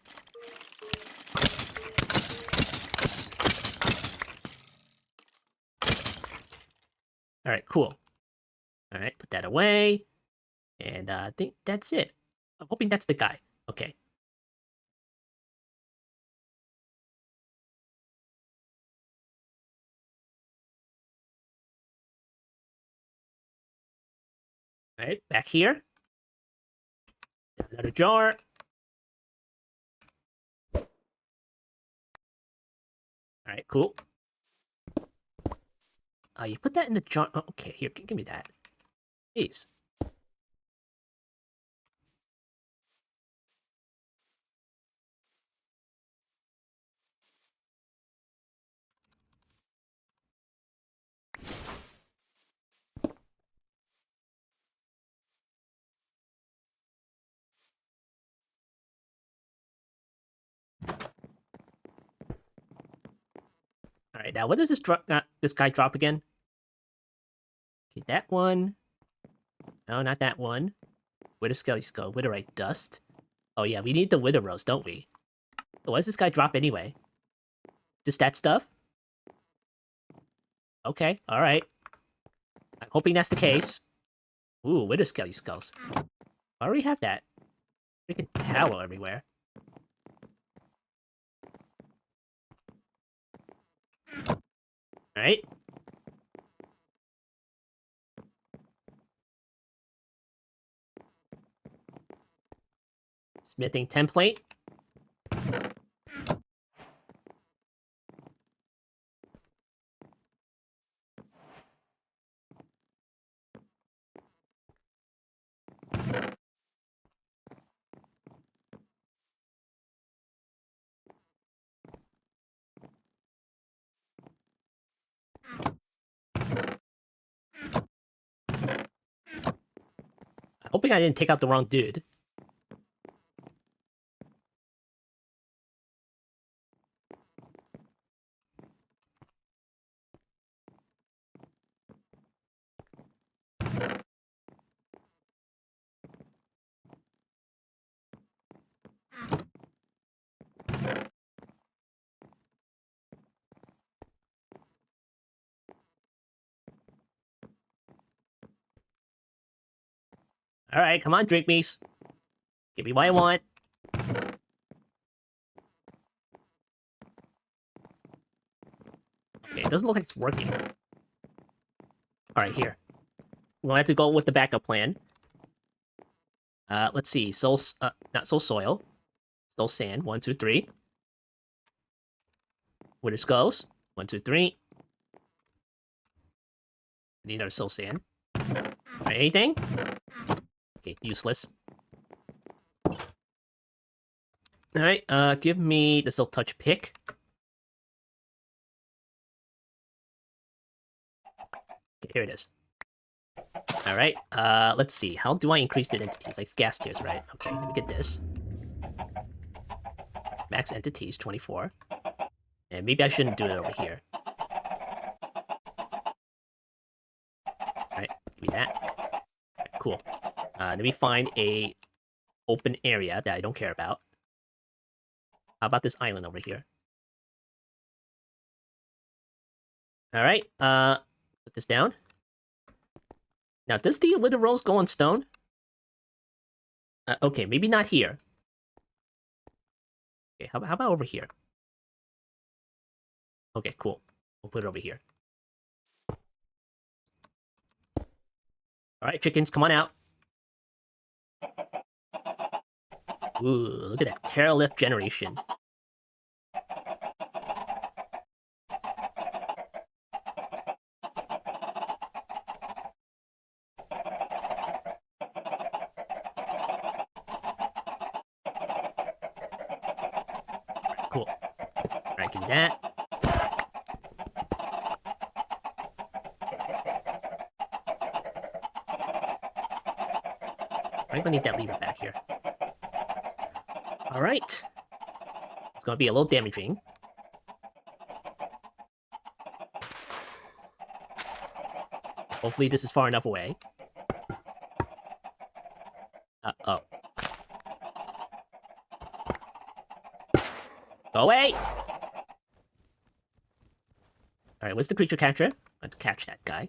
Alright, cool. Alright, put that away. And I think that's it. I'm hoping that's the guy. Okay. Alright, back here. Another jar. Alright, cool. You put that in the jar. Oh, okay, here, give me that. Please. Alright, now what does this drop? This guy drop again? Okay, that one. No, not that one. Wither Skelly Skull, Witherite Dust. Oh yeah, we need the Wither Rose, don't we? What does this guy drop anyway? Just that stuff? Okay, alright. I'm hoping that's the case. Ooh, Wither Skelly Skulls. I already have that. Freaking tallow everywhere. Alright. Smithing template. Hoping I didn't take out the wrong dude. Alright, come on, drink me's. Give me what I want. Okay, it doesn't look like it's working. Alright, here. We'll have to go with the backup plan. Let's see. Soul, not soul soil. Soul sand. 1, 2, 3. Wither skulls. 1, 2, 3. Need another soul sand. Alright, anything? Okay, useless. Alright, give me the Silk Touch pick. Okay, here it is. Alright, let's see. How do I increase the entities? Like gas tiers, right? Okay, let me get this. Max entities, 24. And maybe I shouldn't do it over here. Alright, give me that. Alright, cool. Let me find a open area that I don't care about. How about this island over here? Alright, put this down. Now, does the Wither Rose go on stone? Okay, maybe not here. Okay, how about over here? Okay, cool. We'll put it over here. Alright, chickens, come on out. Ooh, look at that Terra Lift generation. Alright, cool. Alright, give me that. I'm gonna need that lever back here. Alright. It's gonna be a little damaging. Hopefully this is far enough away. Oh. Go away! Alright, where's the creature catcher? I'm going to catch that guy.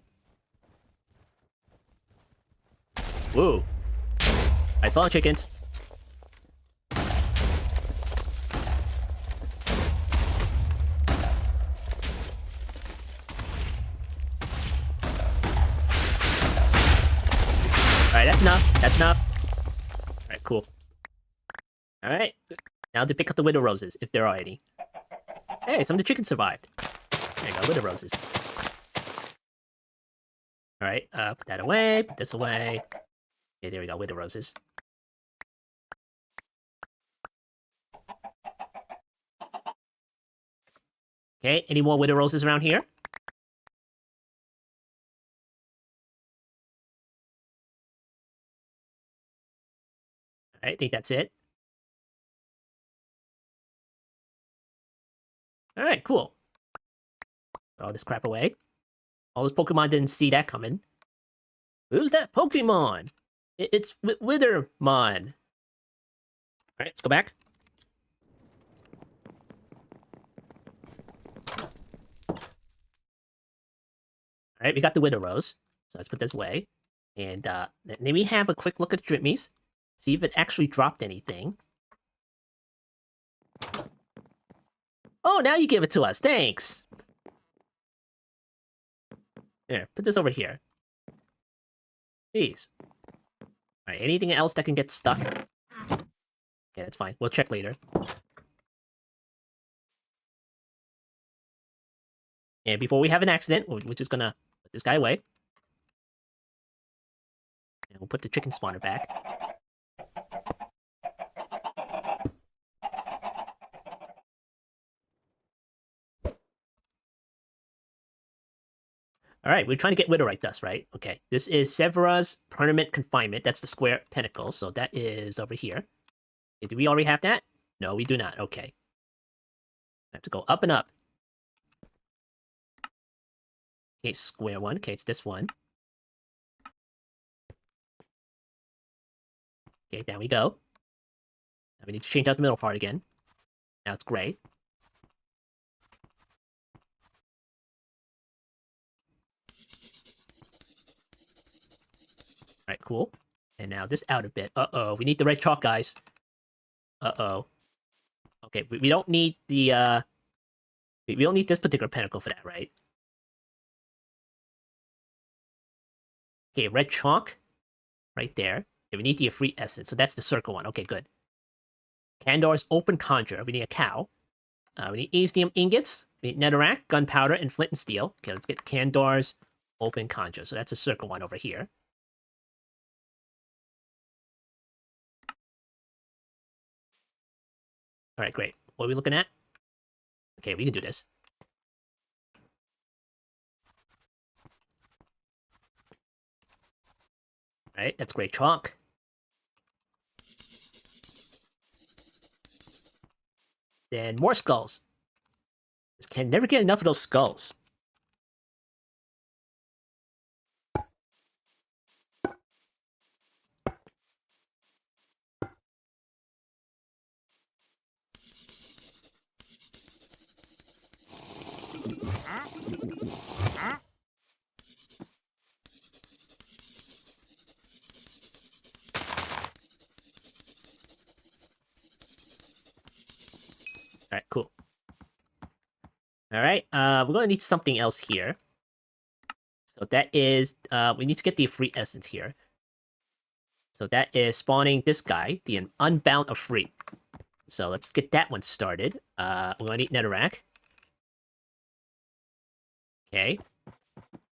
Woo! I saw chickens. Alright, that's enough. That's enough. Alright, cool. Alright. Now to pick up the Widow Roses, if there are any. Hey, some of the chickens survived. There you go, with the roses. Alright, put that away, put this away. Okay, there we go, with the roses. Okay, any more widow roses around here? Alright, I think that's it. Alright, cool. Throw all this crap away. All those Pokemon didn't see that coming. Who's that Pokemon? It's Withermon. Alright, let's go back. Alright, we got the Widow Rose. So let's put this away. And then we have a quick look at the Dripmies. See if it actually dropped anything. Oh, now you give it to us. Thanks. Here, put this over here. Jeez. Alright, anything else that can get stuck? Okay, that's fine. We'll check later. And before we have an accident, we're just gonna put this guy away. And we'll put the chicken spawner back. Alright, we're trying to get Witherite Dust, right? Okay, this is Severa's Permanent Confinement. That's the square pentacle, so that is over here. Okay, do we already have that? No, we do not. Okay. I have to go up and up. Okay, square one. Okay, it's this one. Okay, down we go. Now we need to change out the middle part again. Now it's gray. Alright, cool. And now this outer bit. Uh-oh, we need the red chalk, guys. Uh-oh. Okay, we don't need the, we don't need this particular pentacle for that, right? Okay, red chalk. Right there. Okay, we need the Efreet Essence, so that's the circle one. Okay, good. Kandor's Open Conjure. We need a cow. We need Aesnium Ingots. We need Netherrack, Gunpowder, and Flint and Steel. Okay, let's get Kandor's Open Conjure. So that's a circle one over here. Alright, great. What are we looking at? Okay, we can do this. Alright, that's great chalk. Then more skulls. Just can never get enough of those skulls. Alright, cool. Alright, we're gonna need something else here. So that is, we need to get the Efreet Essence here. So that is spawning this guy, the Unbound Efreet. So let's get that one started. We're gonna need Netherrack. Okay.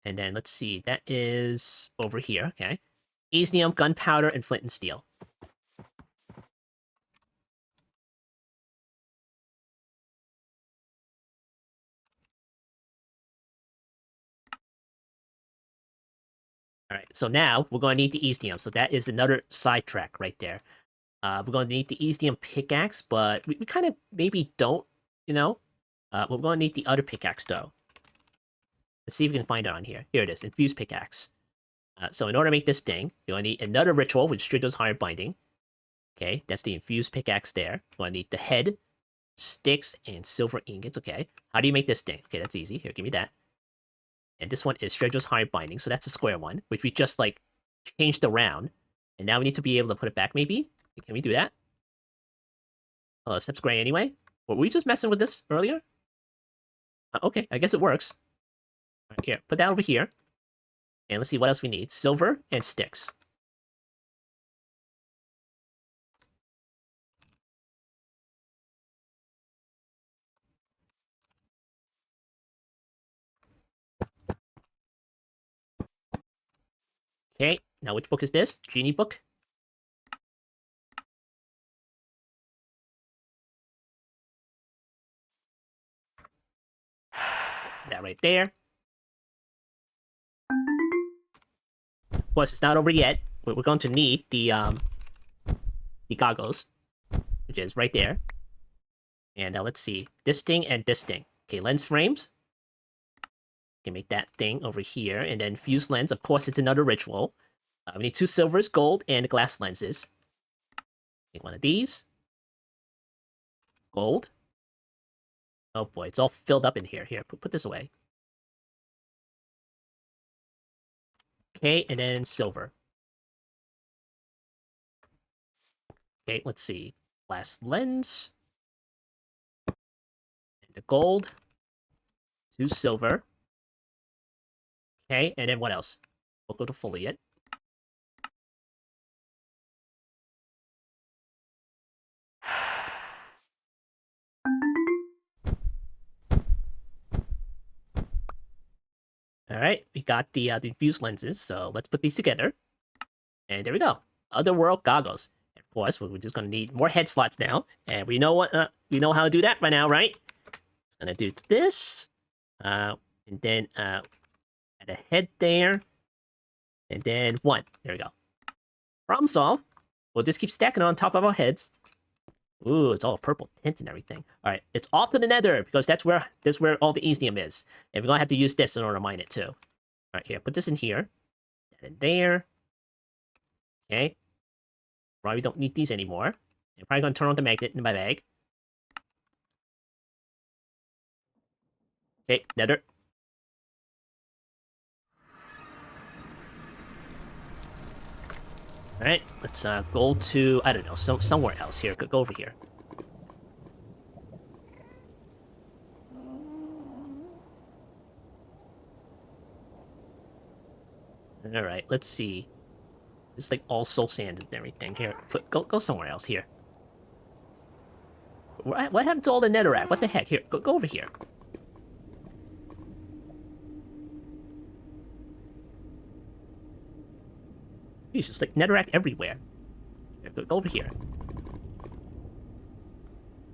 And then let's see, that is over here, okay. Aesnium, Gunpowder, and Flint and Steel. Alright, so now we're going to need the Aesnium, so that is another sidetrack right there. We're going to need the Aesnium pickaxe, but we kind of maybe don't, you know? We're going to need the other pickaxe, though. Let's see if we can find it on here. Here it is, Infused Pickaxe. So in order to make this thing, you're going to need another ritual with Strigel's Higher Binding. Okay, that's the Infused Pickaxe there. We're going to need the head, sticks, and silver ingots. Okay, how do you make this thing? Okay, that's easy. Here, give me that. And this one is Strigel's Higher Binding, so that's a square one, which we just, like, changed around. And now we need to be able to put it back, maybe? Can we do that? Oh, steps gray anyway? Were we just messing with this earlier? Okay, I guess it works. Right, here, put that over here. And let's see what else we need. Silver and sticks. Okay, now which book is this? Genie book? That right there. Of course, it's not over yet. We're going to need the goggles, which is right there. And let's see, this thing and this thing. Okay, lens frames. Can make that thing over here, and then fused lens. Of course, it's another ritual. We need 2 silvers, gold, and glass lenses. Make one of these. Gold. Oh boy, it's all filled up in here. Here, put this away. Okay, and then silver. Okay, let's see. Glass lens. And the gold. 2 silver. Okay, and then what else? We'll go to foliate. Alright, we got the infused lenses, so let's put these together. And there we go. Otherworld goggles. And of course, we're just gonna need more head slots now. And we know we know how to do that by now, right? It's gonna do this. And then add a head there. And then 1. There we go. Problem solved. We'll just keep stacking on top of our heads. Ooh, it's all a purple tint and everything. Alright, it's off to the nether, because that's where all the Easnium is. And we're gonna have to use this in order to mine it too. Alright, here, put this in here. That in there. Okay. Probably don't need these anymore. I'm probably gonna turn on the magnet in my bag. Okay, nether. Alright, let's go to, I don't know, somewhere else here. Go over here. Alright, let's see. It's like all soul sand and everything. Here, go somewhere else here. What happened to all the netherrack? What the heck? Here, go over here. It's just like netherrack everywhere. Here, go over here.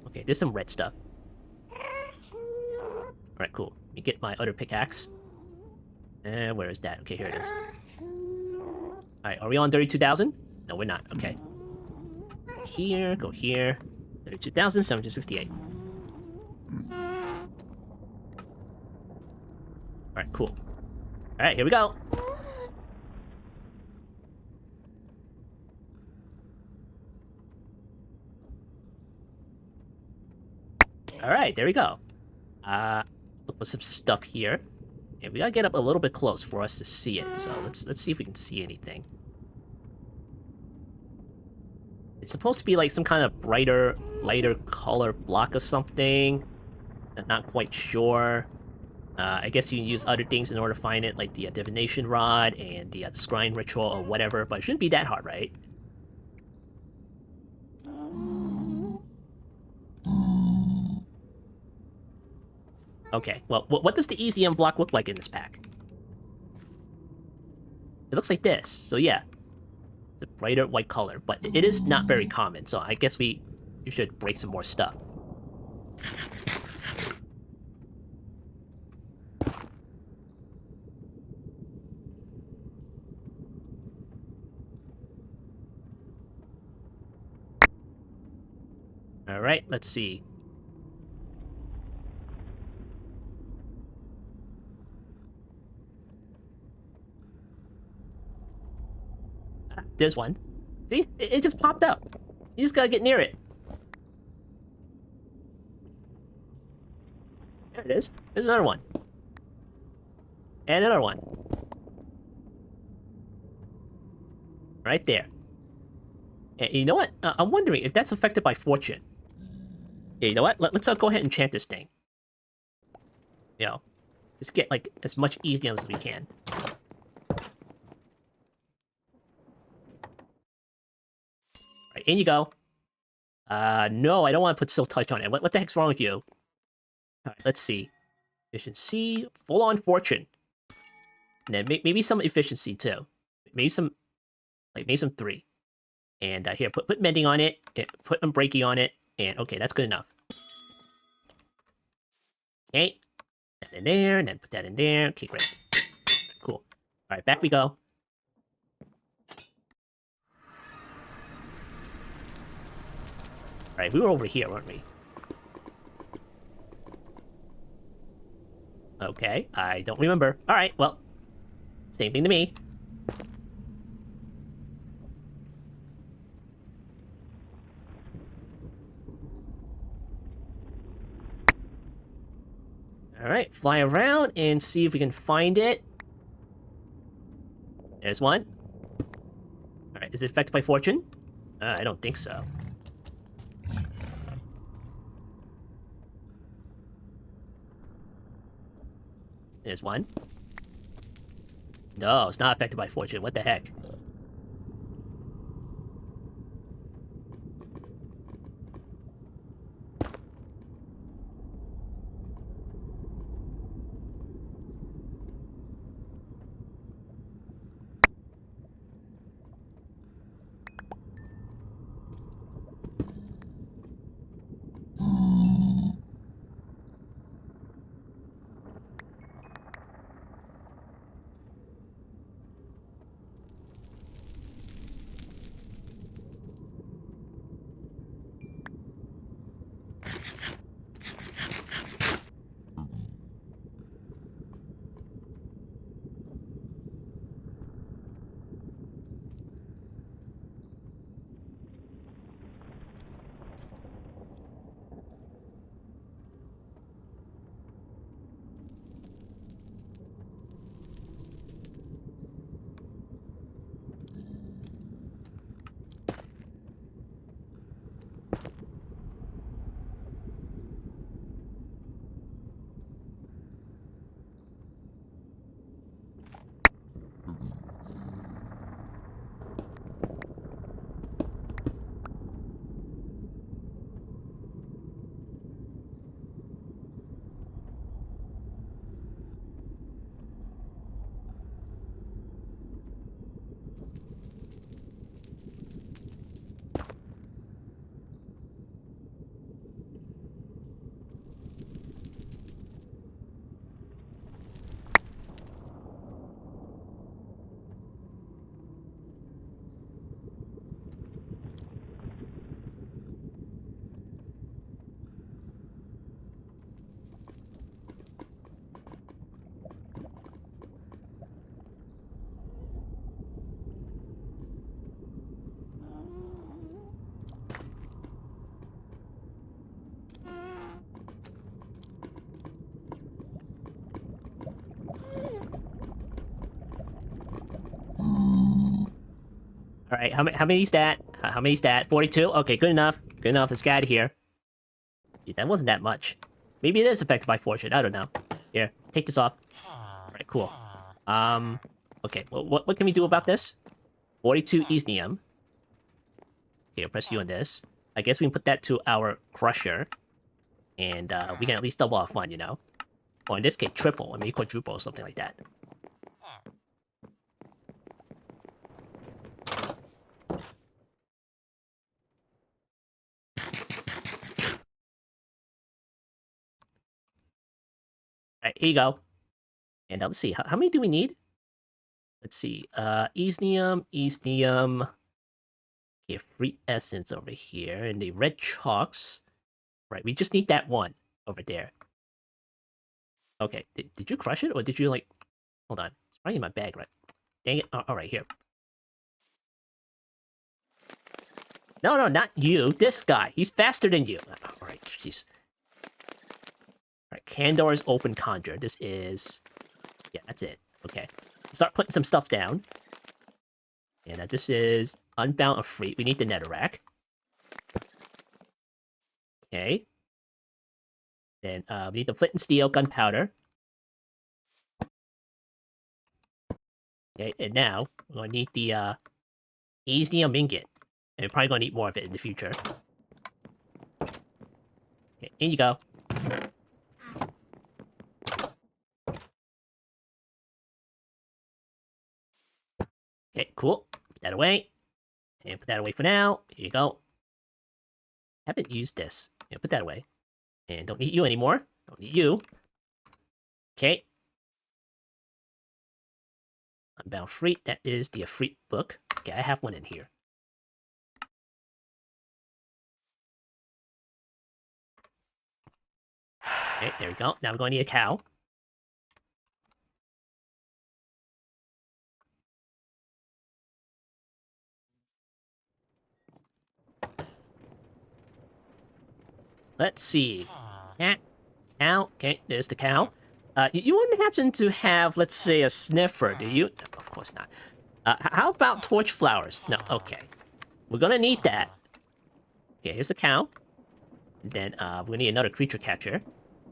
Okay, there's some red stuff. Alright, cool. Let me get my other pickaxe. Where is that? Okay, here it is. Alright, are we on 32,000? No, we're not. Okay. Here, go here. 32,768. Alright, cool. Alright, here we go. Alright, there we go. Let's look for some stuff here. Yeah, we gotta get up a little bit close for us to see it, so let's see if we can see anything. It's supposed to be like some kind of brighter, lighter color block or something. I'm not quite sure. I guess you can use other things in order to find it, like the divination rod and the scrying ritual or whatever, but it shouldn't be that hard, right? Okay, well, what does the Easnium block look like in this pack? It looks like this, so yeah. It's a brighter white color, but it is not very common, so I guess you should break some more stuff. Alright, let's see. There's one. See? It just popped up. You just gotta get near it. There it is. There's another one. And another one. Right there. And you know what? I'm wondering if that's affected by fortune. Yeah, you know what? Let's go ahead and enchant this thing. You know, just get like as much Easnium as we can. Right, in you go. No, I don't want to put Silk Touch on it. What the heck's wrong with you? Alright, let's see. Efficiency, full-on fortune. And then maybe some efficiency, too. maybe some 3. And here, put mending on it, put unbreaking on it, and okay, that's good enough. Okay, that in there, and then put that in there. Okay, great. Cool. All right, back we go. All right, we were over here, weren't we? Okay, I don't remember. All right, well, same thing to me. All right, fly around and see if we can find it. There's one. All right, is it affected by fortune? I don't think so. There's one. No, it's not affected by fortune. What the heck? All right, how many is that? How many is that? 42? Okay, good enough. Good enough. Let's get out of here. Yeah, that wasn't that much. Maybe it is affected by fortune. I don't know. Here, take this off. All right, cool. Okay, well, what can we do about this? 42 Isnium. Okay, I'll press U on this. I guess we can put that to our crusher. And we can at least double off one, you know? Or in this case, triple, or maybe quadruple, or something like that. Alright, here you go. And let's see, how many do we need? Let's see, Isnium. Okay, free essence over here, and the red chalks. Right, we just need that one over there. Okay, did you crush it, or did you, like... Hold on, it's probably in my bag, right? Dang it, alright, here. No, not you, this guy. He's faster than you. Alright, jeez. Alright, Candor's open conjure. This is... Yeah, that's it. Okay. Start putting some stuff down. And this is Unbound of Free. We need the netherrack. Okay. Then we need the flint and steel, gunpowder. Okay, and now we're gonna need the Isnium ingot. And we're probably gonna need more of it in the future. Okay, in you go. Okay, cool. Put that away. And put that away for now. Here you go. Haven't used this. Yeah, put that away. And don't need you anymore. Don't need you. Okay. Unbound Freet. That is the Freet book. Okay, I have one in here. Okay, there we go. Now we're going to need a cow. Let's see. Cat, cow. Okay, there's the cow. You wouldn't happen to have, let's say, a sniffer, do you? No, of course not. How about torch flowers? No, okay. We're gonna need that. Okay, here's the cow. And then, we're gonna need another creature catcher.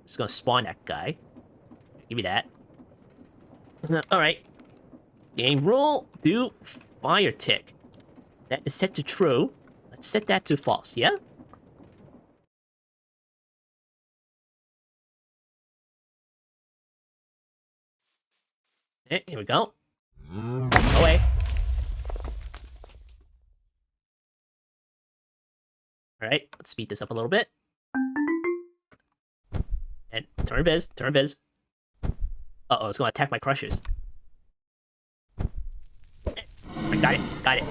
It's gonna spawn that guy. Give me that. Alright. Game rule, do fire tick. That is set to true. Let's set that to false, yeah? Okay, here we go. Away. Alright, let's speed this up a little bit. And turn viz, turn viz. Uh-oh, it's gonna attack my crushers. I got it, got it.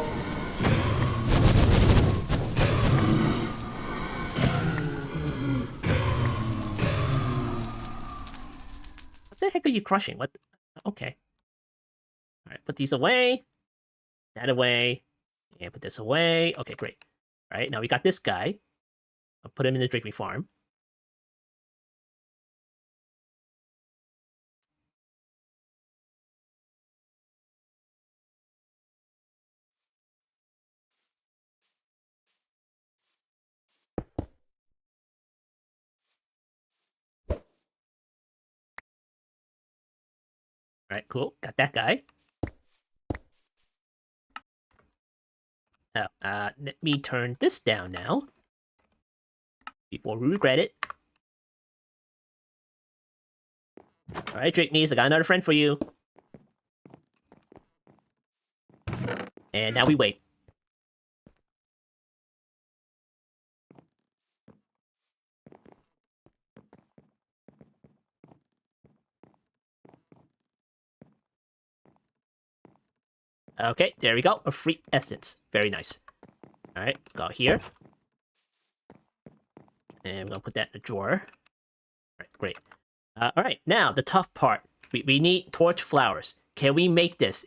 What the heck are you crushing? What? Okay. Alright, put these away. That away. And put this away. Okay, great. Alright, now we got this guy. I'll put him in the Drake Me farm. Alright, cool. Got that guy. Now, let me turn this down now. Before we regret it. Alright, Drake Me's, I got another friend for you. And now we wait. Okay, there we go. A free essence. Very nice. Alright, let's go here. And we're gonna put that in a drawer. Alright, great. Alright, now the tough part. We need torch flowers. Can we make this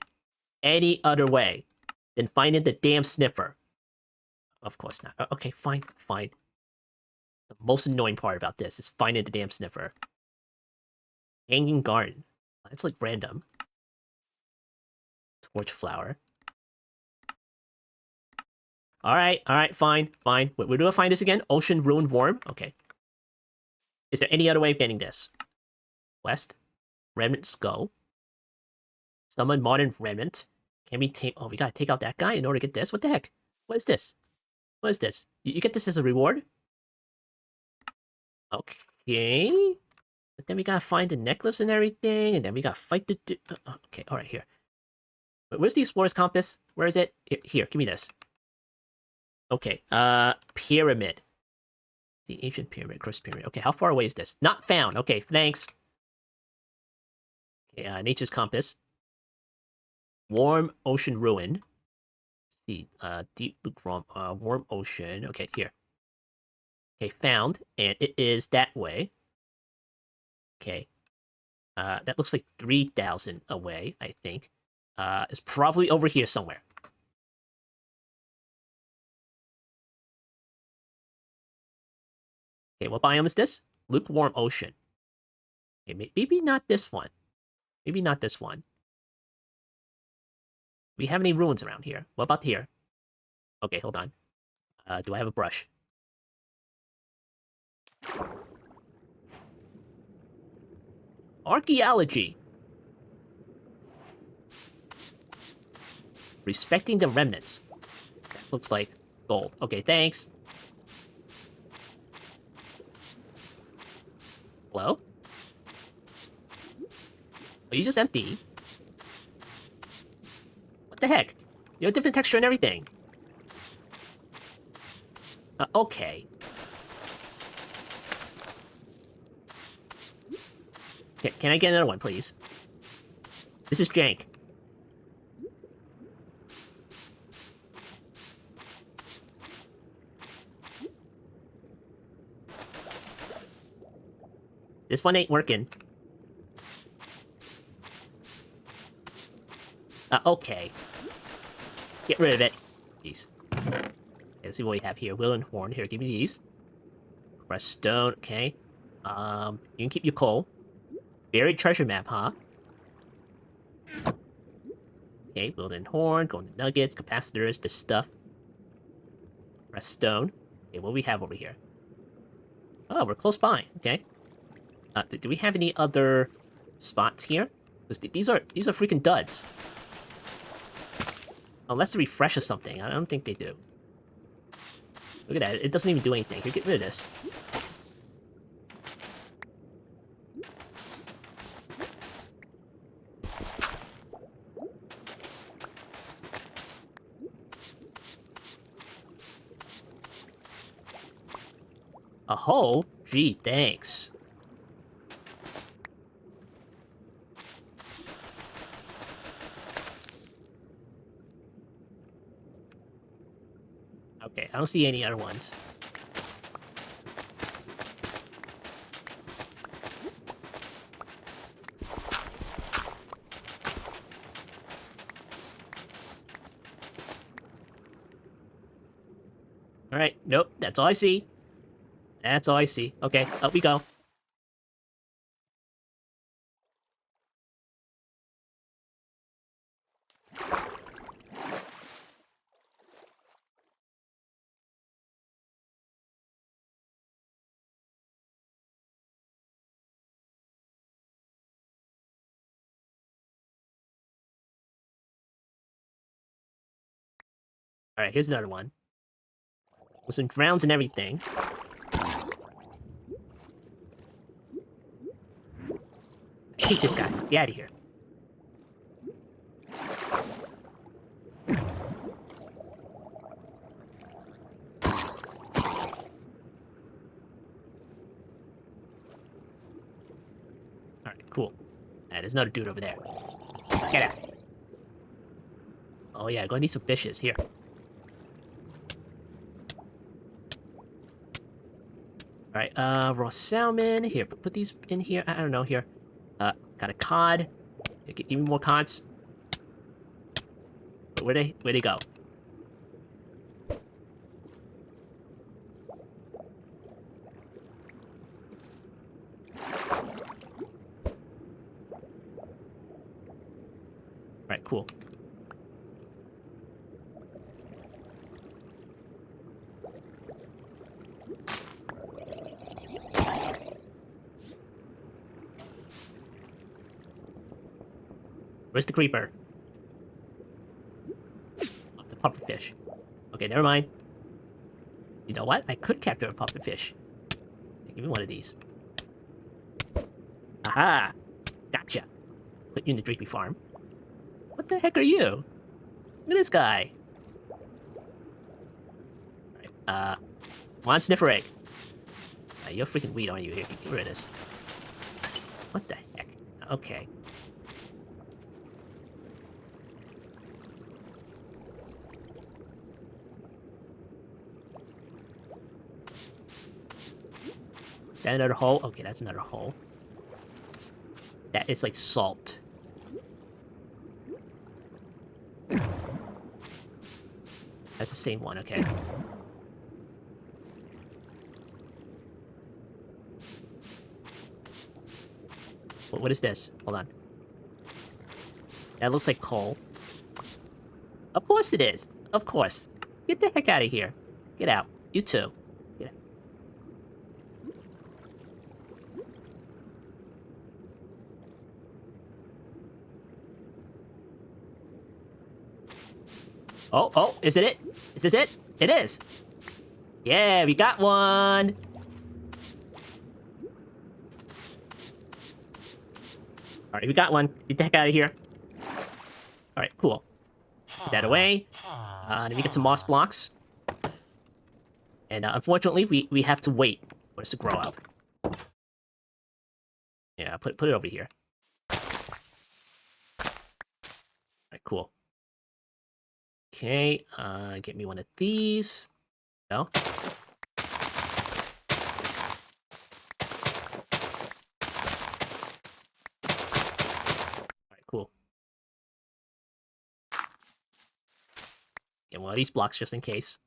any other way than finding the damn sniffer? Of course not. Okay, fine, fine. The most annoying part about this is finding the damn sniffer. Hanging garden. That's like random. Torch flower. Alright, fine, fine. Where do I find this again? Ocean Ruined Worm? Okay. Is there any other way of getting this? West. Remnant Skull. Summon Modern Remnant. Can we take... Oh, we gotta take out that guy in order to get this? What the heck? What is this? What is this? You get this as a reward? Okay. But then we gotta find the necklace and everything, and then we gotta fight the... Okay, alright, here. Where's the Explorer's Compass? Where is it? Here, give me this. Okay, pyramid. The ancient pyramid, cursed pyramid. Okay, how far away is this? Not found. Okay, thanks. Okay, nature's compass. Warm ocean ruin. Let's see, deep blue from warm ocean. Okay, here. Okay, found, and it is that way. Okay, that looks like 3,000 away, I think. It's probably over here somewhere. Okay, what biome is this? Lukewarm ocean. Okay, maybe not this one. Maybe not this one. We have any ruins around here? What about here? Okay, hold on. Do I have a brush? Archaeology. Respecting the remnants. That looks like gold. Okay, thanks. Hello? Are you just empty? What the heck? You have different texture and everything. Okay. Can I get another one, please? This is jank. This one ain't working. Okay. Get rid of it. Jeez. Okay, let's see what we have here. Will and horn. Here, give me these. Press stone. Okay. You can keep your coal. Buried treasure map, huh? Okay, will and horn. Golden nuggets, capacitors, this stuff. Press stone. Okay, what do we have over here? Oh, we're close by. Okay. Do we have any other spots here? Because these are freaking duds. Unless they refresh or something. I don't think they do. Look at that. It doesn't even do anything. Here, get rid of this. A hole? Gee, thanks. Okay, I don't see any other ones. Alright, nope, that's all I see. That's all I see. Okay, up we go. Alright, here's another one. With some drowns and everything. I hate this guy. Get out of here. Alright, cool. There's another dude over there. Get out. Oh yeah, gonna need some fishes. Here. Alright, raw salmon. Here, put these in here. I don't know, here. Got a cod. Give me more cods. Where'd they go? Alright, cool. Where's the creeper? Oh, it's a pufferfish. Okay, never mind. You know what? I could capture a pufferfish. Give me one of these. Aha! Gotcha. Put you in the Drapey farm. What the heck are you? Look at this guy. Alright, one sniffer egg. You're freaking weed, aren't you? Here, get rid of this. What the heck? Okay. Is that another hole? Okay, that's another hole. That is like salt. That's the same one, okay. What is this? Hold on. That looks like coal. Of course it is. Of course. Get the heck out of here. Get out. You too. Get out. Oh, is it? Is this it? It is. Yeah, we got one. Alright, we got one. Get the heck out of here. Alright, cool. Put that away. Then we get some moss blocks. And unfortunately, we have to wait for this to grow up. Yeah, put it over here. Alright, cool. Okay, get me one of these. No. Alright, cool. Get one of these blocks just in case.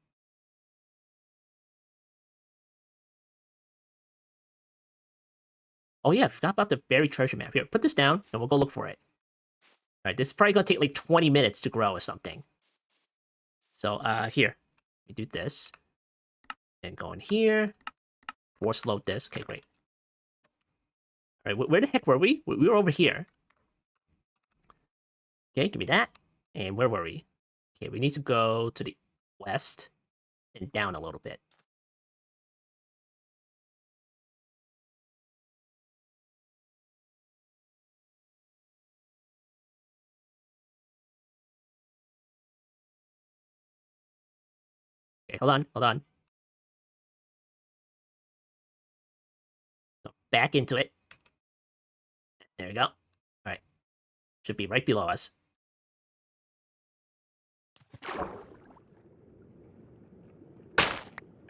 Oh yeah, I forgot about the buried treasure map. Here, put this down, and we'll go look for it. Alright, this is probably gonna take like 20 minutes to grow or something. So, here. We do this. And go in here. Force load this. Okay, great. Alright, where the heck were we? We were over here. Okay, give me that. And where were we? Okay, we need to go to the west and down a little bit. Okay, hold on. So back into it. There we go. Alright. Should be right below us. Alright,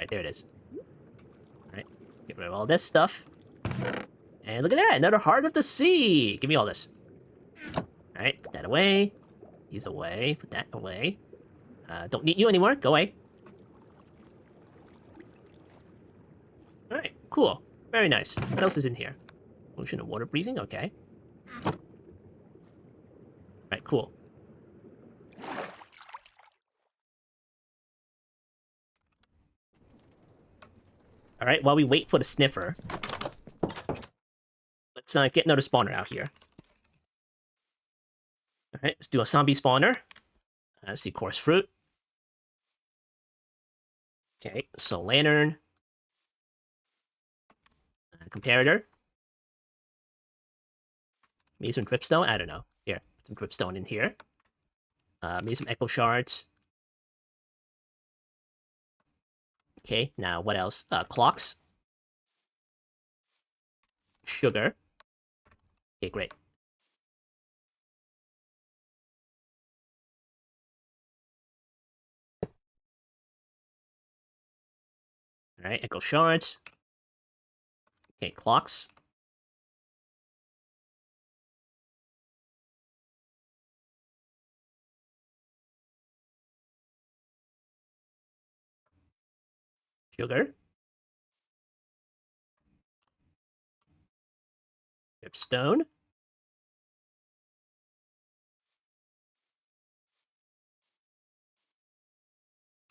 there it is. Alright, get rid of all this stuff. And look at that, another Heart of the Sea! Give me all this. Alright, put that away. These away, put that away. Don't need you anymore, go away. Alright, cool. Very nice. What else is in here? Motion of water breathing, okay. Alright, cool. Alright, while we wait for the sniffer, let's get another spawner out here. Alright, let's do a zombie spawner. Let's see, coarse fruit. Okay, so lantern. Comparator. Maybe some dripstone? I don't know. Here, put some dripstone in here. Maybe some echo shards. Okay, now what else? Clocks. Sugar. Okay, great. Alright, echo shards. Okay, clocks. Sugar. Dripstone.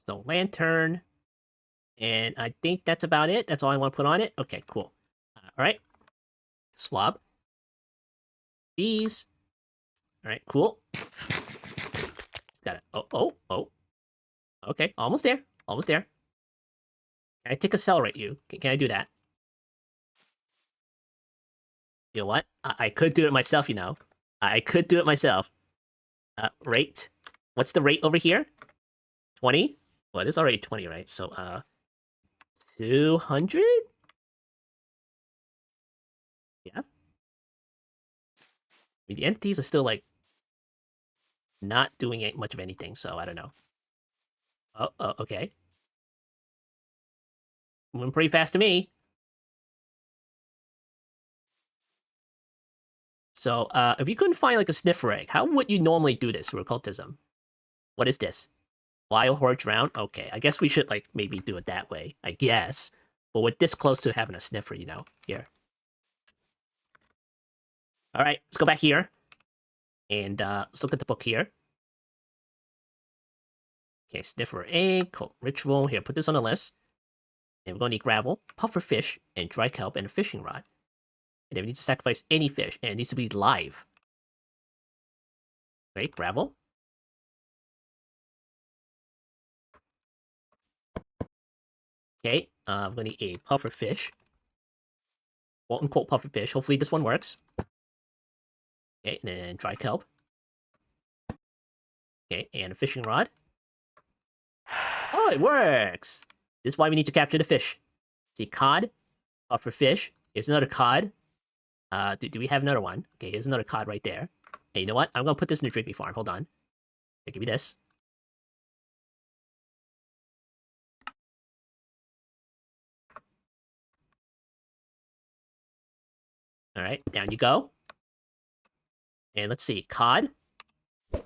So lantern. And I think that's about it. That's all I want to put on it. Okay, cool. Alright. Swab. These. Alright, cool. Just gotta... Oh. Okay, almost there. Almost there. Can I tick accelerate you? Can I do that? You know what? I could do it myself, you know. I could do it myself. Rate. What's the rate over here? 20? Well, it is already 20, right? So, 200? Yeah. I mean, the entities are still, like, not doing much of anything, so I don't know. Oh, okay. Moving pretty fast to me. So, if you couldn't find, like, a sniffer egg, how would you normally do this for occultism? What is this? Wild Horde Drown? Okay, I guess we should, like, maybe do it that way. I guess. But we're this close to having a sniffer, you know? Here. Alright, let's go back here. And, let's look at the book here. Okay, sniffer egg, cult ritual. Here, put this on the list. And we're gonna need gravel, puffer fish, and dry kelp, and a fishing rod. And then we need to sacrifice any fish, and it needs to be live. Okay, gravel. Okay, I'm gonna need a puffer fish. Quote unquote puffer fish. Hopefully this one works. Okay, and then dry kelp. Okay, and a fishing rod. Oh, it works! This is why we need to capture the fish. See, cod, for fish. Here's another cod. Do we have another one? Okay, here's another cod right there. Hey, you know what? I'm gonna put this in the drinking farm. Hold on. Okay, give me this. All right, down you go. And let's see, cod. I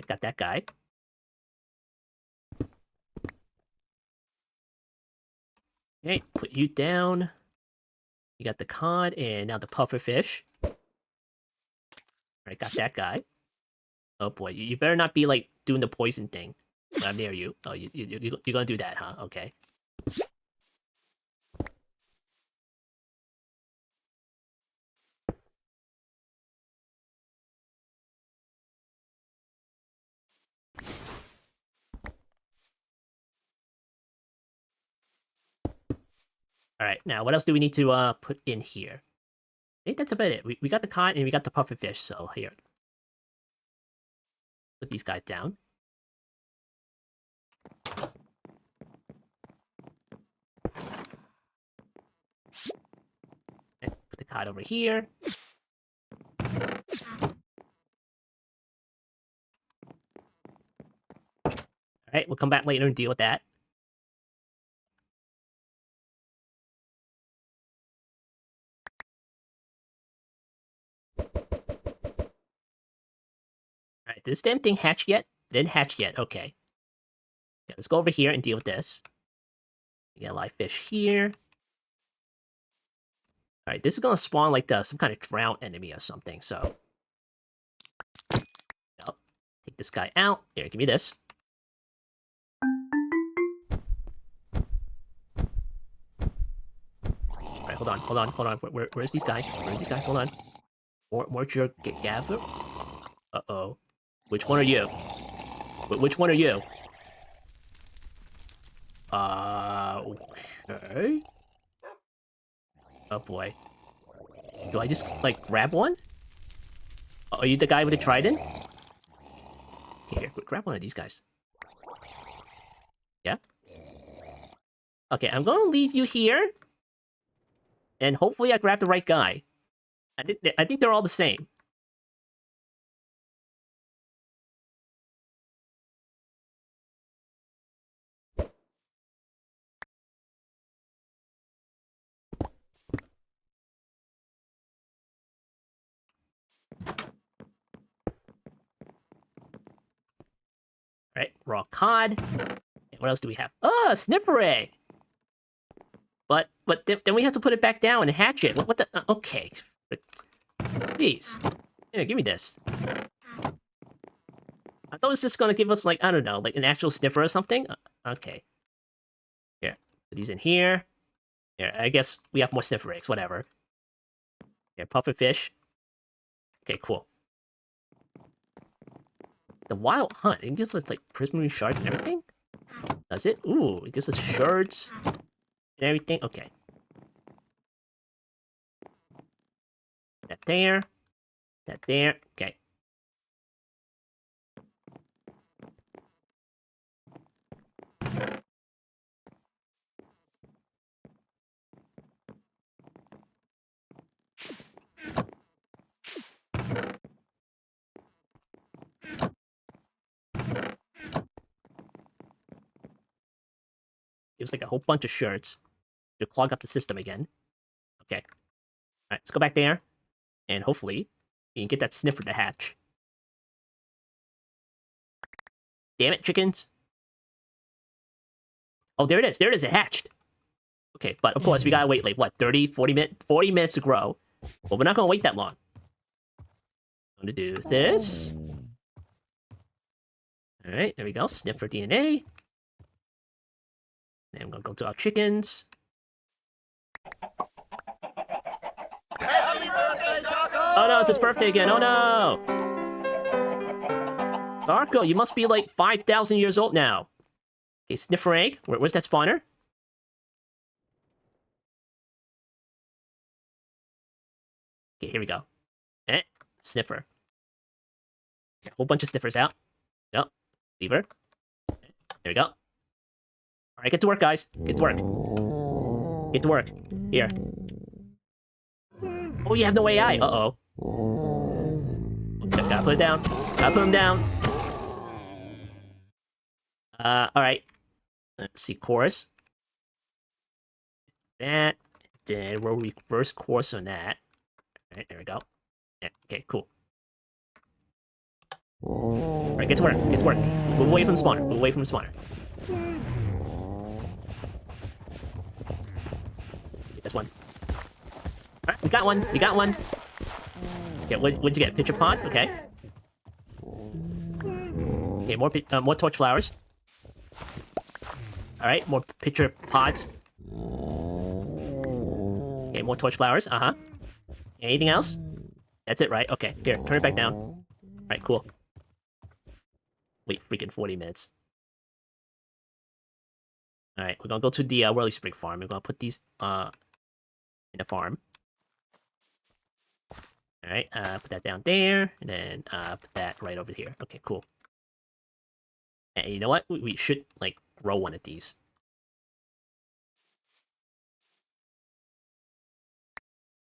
got that guy. Okay, put you down. You got the cod, and now the puffer fish. All right, got that guy. Oh boy, you better not be like doing the poison thing. I'm near you. Oh, you're gonna do that, huh? Okay. All right, now what else do we need to put in here? I think that's about it. We got the cod and we got the puffer fish. So here, put these guys down. Okay, put the cod over here. All right, we'll come back later and deal with that. All right, did this damn thing hatch yet? It didn't hatch yet. Okay. Yeah, let's go over here and deal with this. We got a live fish here. All right, this is gonna spawn like some kind of drown enemy or something. So, yep. Take this guy out. Here, give me this. All right, hold on. Where's these guys? Where's these guys? Hold on. More jerk gather. Uh-oh. Which one are you? Which one are you? Okay. Oh boy. Do I just, like, grab one? Oh, are you the guy with the trident? Okay, here, grab one of these guys. Yeah? Okay, I'm gonna leave you here. And hopefully I grab the right guy. I think they're all the same. Alright, raw cod. What else do we have? Oh, a sniffer egg! But then we have to put it back down and hatch it. What the? Okay. Jeez. Here, give me this. I thought it was just gonna give us, like, I don't know, like an actual sniffer or something. Okay. Here, put these in here. Here, I guess we have more sniffer eggs, whatever. Here, puffer fish. Okay, cool. The wild hunt, it gives us, like, prismarine shards and everything? Does it? Ooh, it gives us shards and everything. Okay. That there. That there. Okay. Gives like a whole bunch of shards to clog up the system again. Okay. Alright, let's go back there. And hopefully, you can get that sniffer to hatch. Damn it, chickens. Oh, there it is. There it is. It hatched. Okay, but of course, we gotta wait, like, what, 30, 40 minutes to grow. Well, we're not gonna wait that long. I'm gonna do this. Alright, there we go. Sniffer DNA. And I'm gonna go to our chickens. Oh no, it's his birthday again. Oh no! Darko, you must be like 5,000 years old now. Okay, sniffer egg. Where's that spawner? Okay, here we go. Sniffer. Okay, a whole bunch of sniffers out. Yep. Lever. There we go. Alright, get to work, guys. Get to work. Get to work. Here. Oh, you have no AI. Uh-oh. Okay, gotta put it down. Gotta put him down. Alright. Let's see, chorus. That. Then we'll reverse course on that. Alright, there we go. Yeah, okay, cool. Alright, get to work. Get to work. Move away from the spawner. Move away from the spawner. This one. Alright, we got one. We got one. Okay, what'd you get? Pitcher pod? Okay. Okay, more torch flowers. Alright, more pitcher pods. Okay, more torch flowers. Uh-huh. Anything else? That's it, right? Okay, here, turn it back down. Alright, cool. Wait, freaking 40 minutes. Alright, we're gonna go to the Whirly Sprig farm. We're gonna put these in the farm. Alright, put that down there, and then put that right over here. Okay, cool. And you know what? We should, like, grow one of these.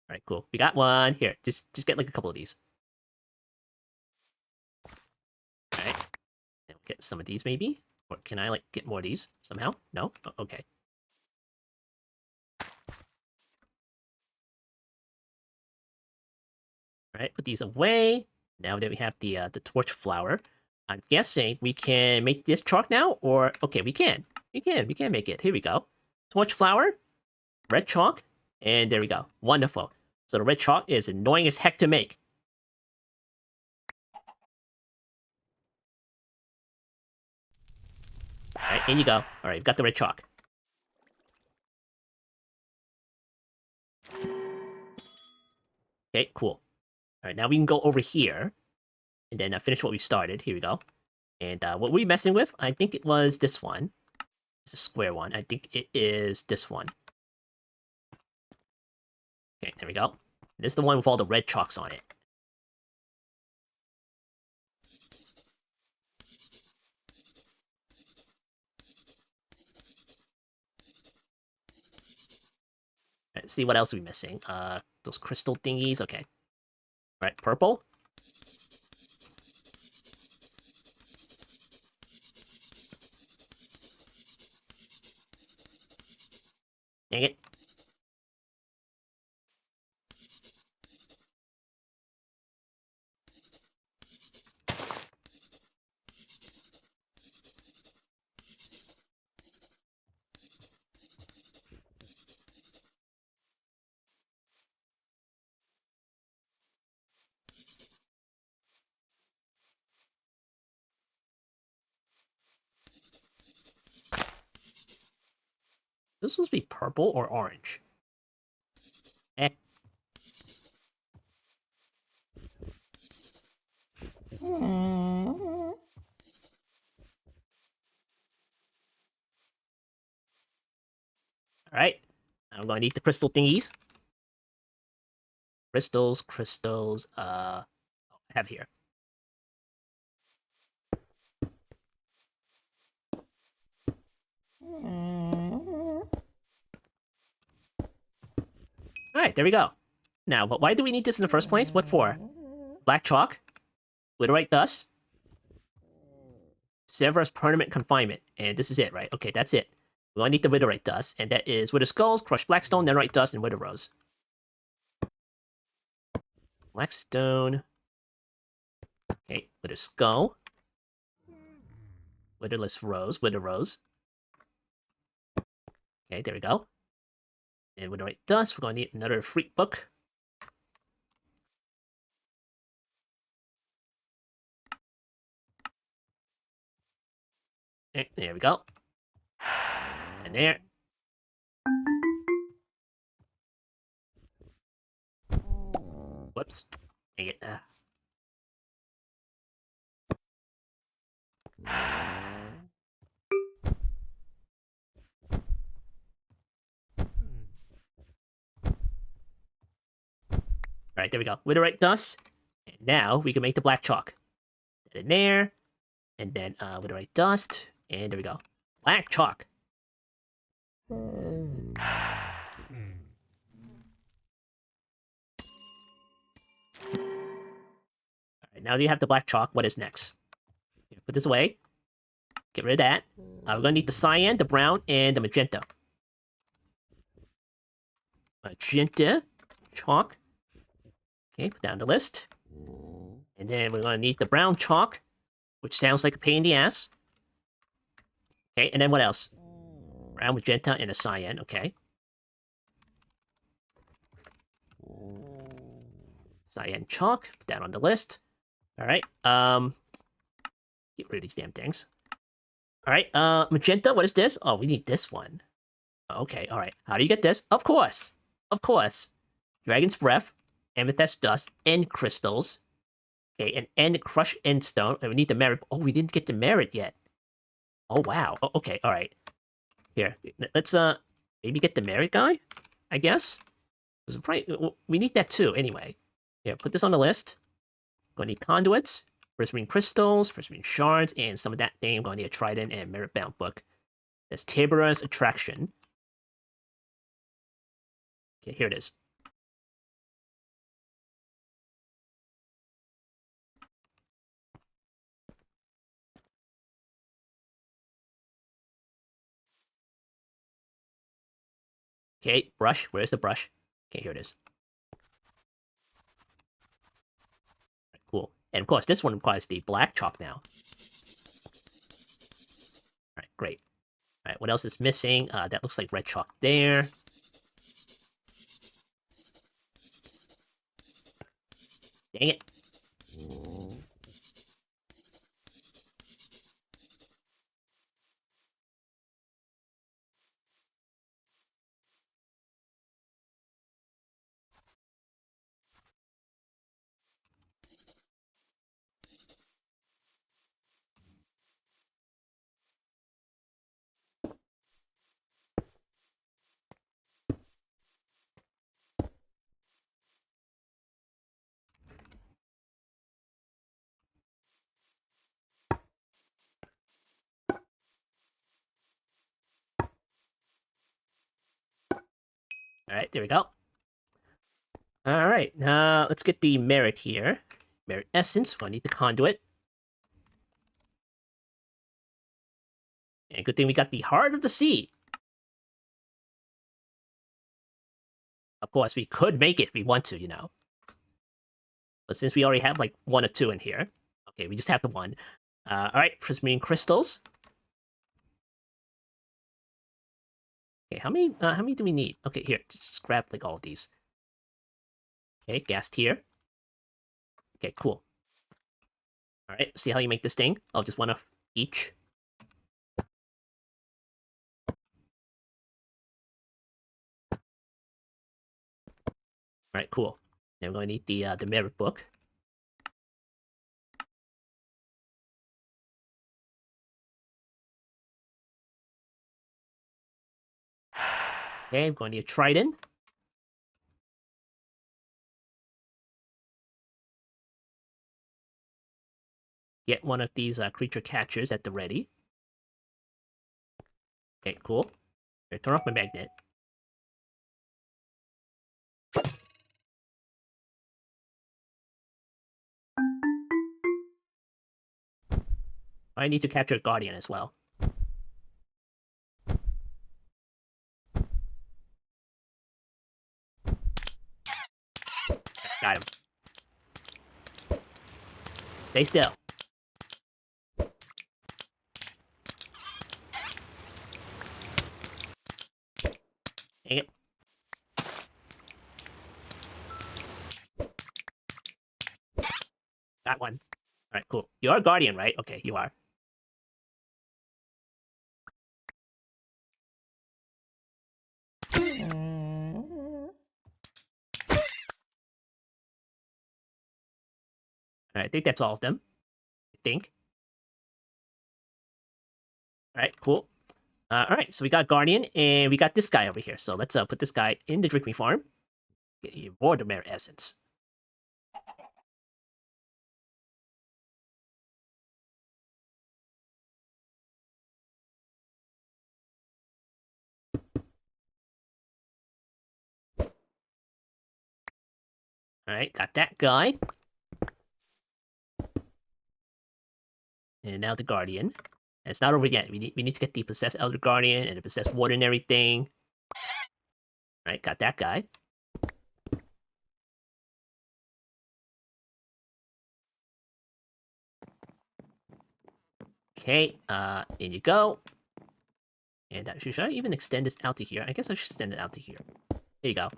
Alright, cool. We got one. Here, just get, like, a couple of these. Alright. And we'll get some of these, maybe? Or can I, like, get more of these somehow? No? Oh, okay. Alright, put these away. Now that we have the torch flower, I'm guessing we can make this chalk now, or... Okay, we can. We can make it. Here we go. Torch flower, red chalk, and there we go. Wonderful. So the red chalk is annoying as heck to make. Alright, in you go. Alright, we've got the red chalk. Okay, cool. Alright, now we can go over here, and then finish what we started. Here we go. And what were we messing with? I think it was this one. It's a square one. I think it is this one. Okay, there we go. This is the one with all the red chalks on it. Alright, let's see what else are we missing. Those crystal thingies. Okay. Alright, purple. Dang it. This is supposed to be purple or orange. Eh. Alright. I'm gonna need the crystal thingies. Crystals, I have here. Alright, there we go. Now, but why do we need this in the first place? What for? Black chalk? Glitterite dust? Severus permanent confinement. And this is it, right? Okay, that's it. We only need the Witherite dust, and that is Wither Skulls, Crushed Blackstone, Netherite dust, and Wither Rose. Blackstone. Okay, Wither Skull. Witherless Rose, Wither Rose. Okay, there we go. And Witherite dust, we're going to need another Freak Book. There we go. And there. Whoops. Dang it. Alright, there we go. Witherite dust. And now we can make the black chalk. in there, and then with the right dust, and there we go. Black chalk. Alright, now that you have the black chalk, what is next? Put this away. Get rid of that. We're gonna need the cyan, the brown, and the magenta. Magenta, chalk. Okay, put that on the list. And then we're gonna need the brown chalk, which sounds like a pain in the ass. Okay, and then what else? Brown, magenta, and a cyan, okay. Cyan chalk, put that on the list. Alright, get rid of these damn things. Alright, magenta, what is this? Oh, we need this one. Okay, alright. How do you get this? Of course! Of course! Dragon's Breath, Amethyst Dust, End Crystals. Okay, and End Crush End Stone. And we need the merit. Oh, we didn't get the merit yet. Oh, wow. Oh, okay, alright. Here, let's, maybe get the merit guy, I guess? We need that too, anyway. Yeah, put this on the list. Gonna need conduits, prismarine crystals, prismarine shards, and some of that thing. I'm gonna need a trident and merit bound book. That's Tabara's Attraction. Okay, here it is. Okay, brush. Where's the brush? Okay, here it is. Right, cool. And of course, this one requires the black chalk now. Alright, great. Alright, what else is missing? That looks like red chalk there. Dang it. Alright, there we go. Alright, let's get the merit here. Merit essence, we're gonna need the conduit. And good thing we got the Heart of the Sea. Of course, we could make it if we want to, you know. But since we already have, like, 1 or 2 in here. Okay, we just have the 1. Alright, prismarine crystals. Okay, how many do we need? Okay, here, just grab, like, all of these. Okay, gassed here. Okay, cool. Alright, see how you make this thing? Oh, just 1 of each. Alright, cool. Now we're going to need the merit book. Okay, I'm going to need a trident. Get 1 of these creature catchers at the ready. Okay, cool. Here, turn off my magnet. I need to capture a guardian as well. Got him. Stay still. Dang it. Got one. Alright, cool. You're a guardian, right? Okay, you are. Alright, I think that's all of them. I think. Alright, cool. Alright, so we got Guardian, and we got this guy over here. So let's put this guy in the Drink Me farm. Get you more the merit essence. Alright, got that guy. And now the Guardian. And it's not over yet. We need to get the Possessed Elder Guardian and the Possessed Ward and everything. Alright, got that guy. Okay, in you go. And should I even extend this out to here? I guess I should extend it out to here. There you go.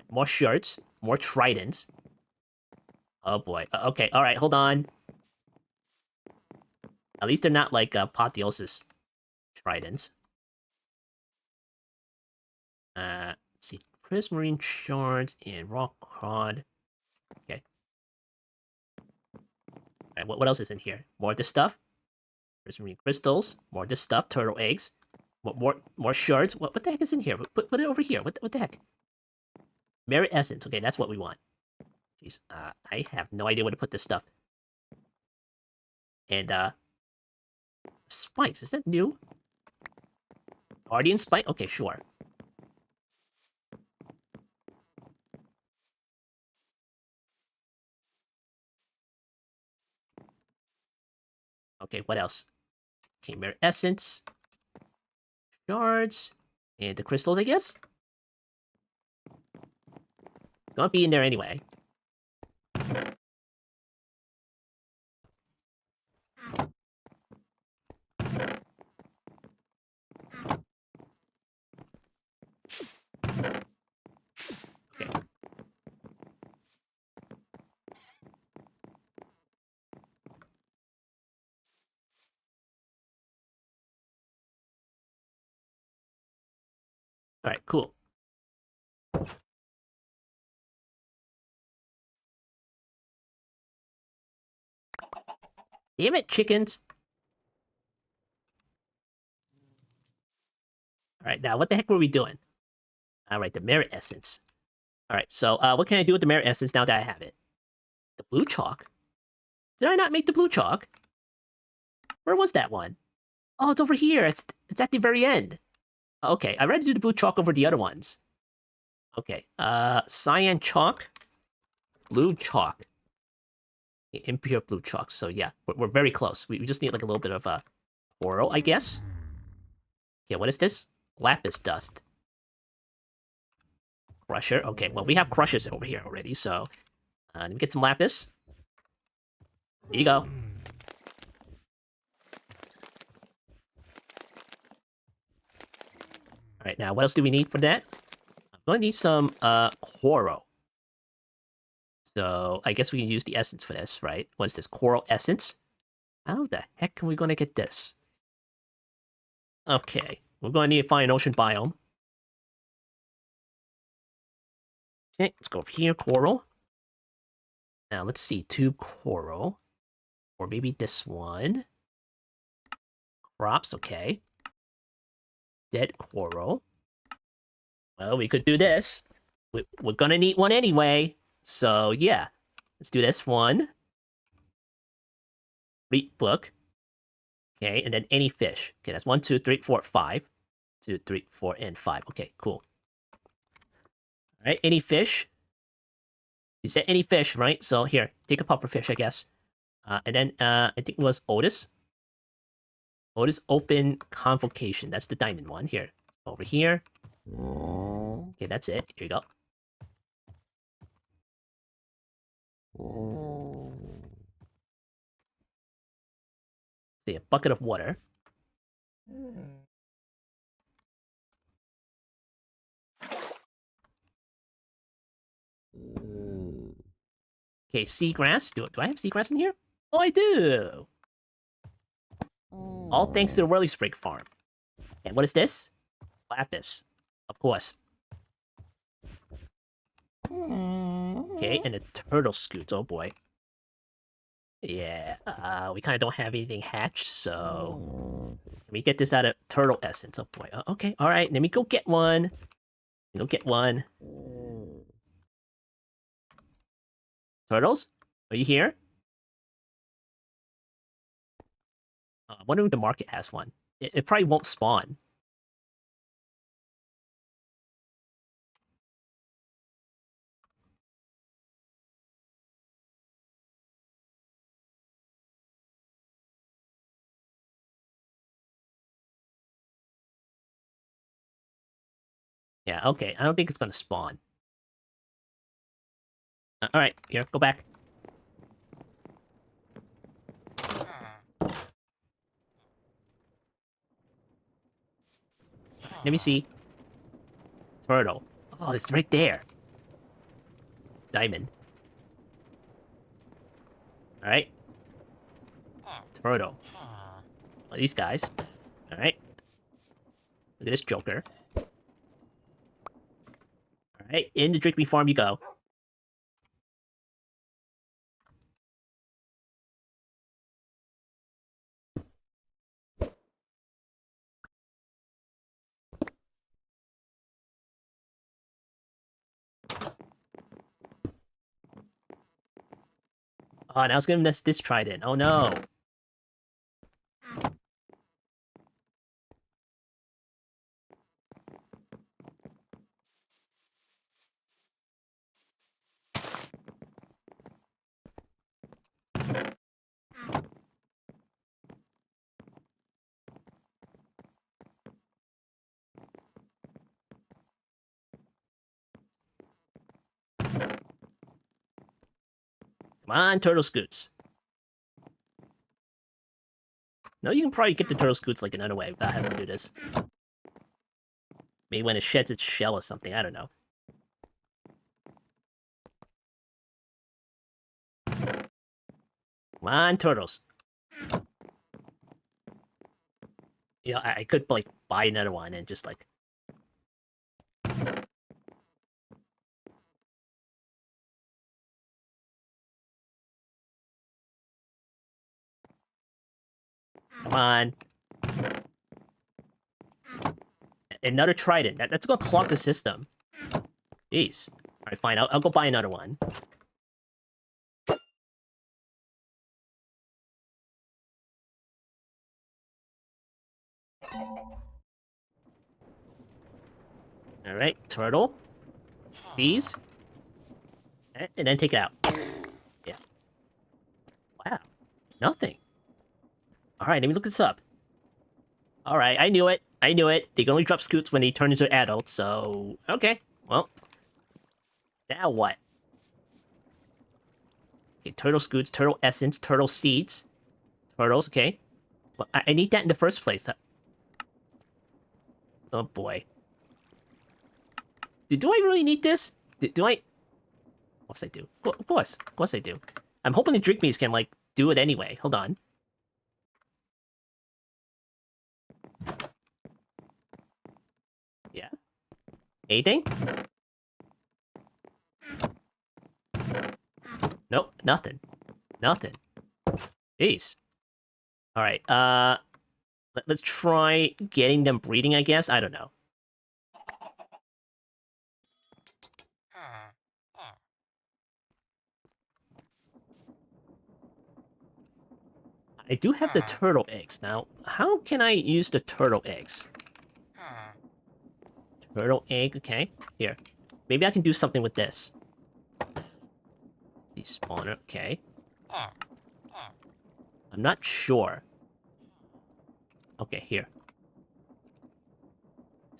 More shirts, more tridents. Oh boy. Okay, alright, hold on. At least they're not like Apotheosis tridents. Let's see. Prismarine shards and rock cod. Okay. Alright, what else is in here? More of this stuff. Prismarine crystals. More of this stuff. Turtle eggs. More shards. What the heck is in here? Put it over here. What the heck? Merit essence. Okay, that's what we want. Jeez, I have no idea where to put this stuff. And spikes. Is that new? Guardian spike. Okay, sure. Okay, what else? Okay, merit essence. Shards. And the crystals, I guess? It's gonna be in there anyway. Okay. Alright, cool. Damn it, chickens! Alright, now what the heck were we doing? Alright, the merit essence. Alright, so what can I do with the merit essence now that I have it? The blue chalk? Did I not make the blue chalk? Where was that one? Oh, it's over here. It's at the very end. Okay, I'd rather do the blue chalk over the other ones. Okay, cyan chalk, blue chalk. Impure blue chalk, so yeah, we're very close. We just need like a little bit of coral, I guess. Yeah, what is this? Lapis dust. Crusher, okay, well we have crushers over here already, so let me get some lapis. Here you go. Alright, now what else do we need for that? I'm going to need some coral. So I guess we can use the essence for this, right? What's this? Coral essence? How the heck are we going to get this? Okay, we're going to need to find an ocean biome. Okay, let's go over here, coral. Now let's see, tube coral. Or maybe this one. Crops, okay. Dead coral. Well, we could do this. We're gonna need one anyway. So yeah, let's do this one. Read book. Okay, and then any fish. Okay, that's 1, 2, 3, 4, 5. 2, 3, 4, and 5. Okay, cool. Alright, any fish. You said any fish, right? So here, take a puffer fish, I guess. And then I think it was Otis. Otis open convocation. That's the diamond one. Here. Over here. Okay, that's it. Here you go. See, a bucket of water. Okay, seagrass. Do I have seagrass in here? Oh, I do! All thanks to the Whirly Sprig farm. And what is this? Lapis. Of course. Okay, and the turtle scoots. Oh boy. Yeah, we kind of don't have anything hatched, so... Let me get this out of turtle essence. Oh boy. Okay, alright, let me go get one. Go get one. Turtles? Are you here? I wonder if the market has one. It probably won't spawn. Yeah, okay. I don't think it's gonna spawn. Alright, here, go back. Let me see. Turtle. Oh, it's right there. Diamond. Alright. Turtle. Oh, these guys. Alright. Look at this Joker. Alright, in the Drink Me farm you go. Oh, now it's gonna miss this trident. Oh no. Come on, Turtle Scoots. No, you can probably get the Turtle Scoots like another way without having to do this. Maybe when it sheds its shell or something, I don't know. Come on, Turtles. You know, I could, like, buy another one and just, like... Come on. Another trident. That's gonna clog the system. Jeez. Alright, fine. I'll go buy another one. Alright, turtle. Bees. And then take it out. Yeah. Wow. Nothing. Alright, let me look this up. Alright, I knew it. I knew it. They can only drop scoots when they turn into adults, so... Okay, well. Now what? Okay, turtle scoots, turtle essence, turtle seeds. Turtles, okay. Well, I need that in the first place. Oh boy. Do I really need this? Do I... Of course I do. Of course I do. I'm hoping the Drink Me's can, like, do it anyway. Hold on. Yeah. Anything? Nope, nothing. Nothing. Jeez. Alright, let's try getting them breeding, I guess? I don't know. I do have the turtle eggs. Now, how can I use the turtle eggs? Turtle egg, okay. Here. Maybe I can do something with this. See, spawner, okay. I'm not sure. Okay, here.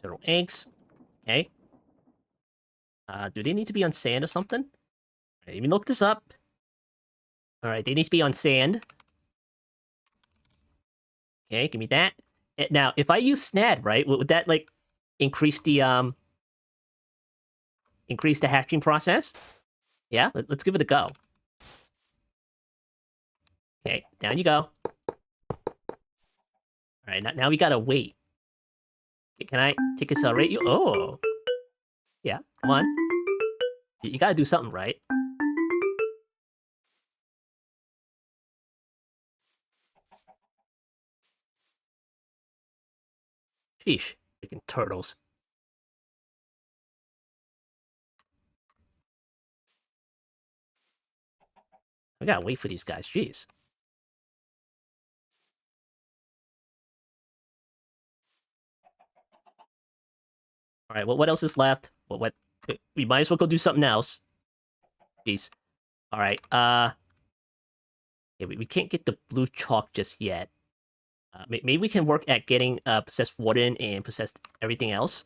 Turtle eggs. Okay. Do they need to be on sand or something? Let me look this up. Alright, they need to be on sand. Okay, give me that. Now, if I use Snad, right, would that, like, increase the hatching process? Yeah, let's give it a go. Okay, down you go. Alright, now we gotta wait. Okay, can I take accelerate you? Oh. Yeah, come on. You gotta do something, right? Sheesh, freaking turtles. I gotta wait for these guys, jeez. Alright, well, what else is left? What? We might as well go do something else. Jeez. Alright, yeah, we can't get the blue chalk just yet. Maybe we can work at getting possessed warden and possessed everything else.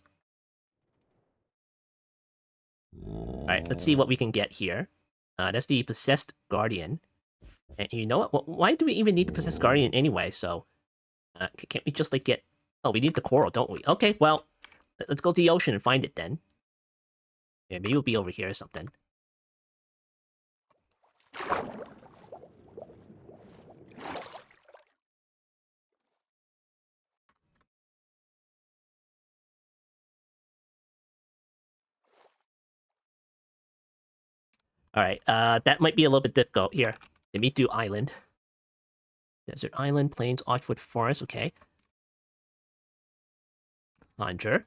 Alright, let's see what we can get here. That's the Possessed Guardian. And you know what? Why do we even need the Possessed Guardian anyway? So, can't we just, like, get... Oh, we need the coral, don't we? Okay, well, let's go to the ocean and find it then. Yeah, maybe it'll be over here or something. Alright, that might be a little bit difficult. Here, let me do island. Desert Island, Plains, Archwood Forest, okay. Conjure.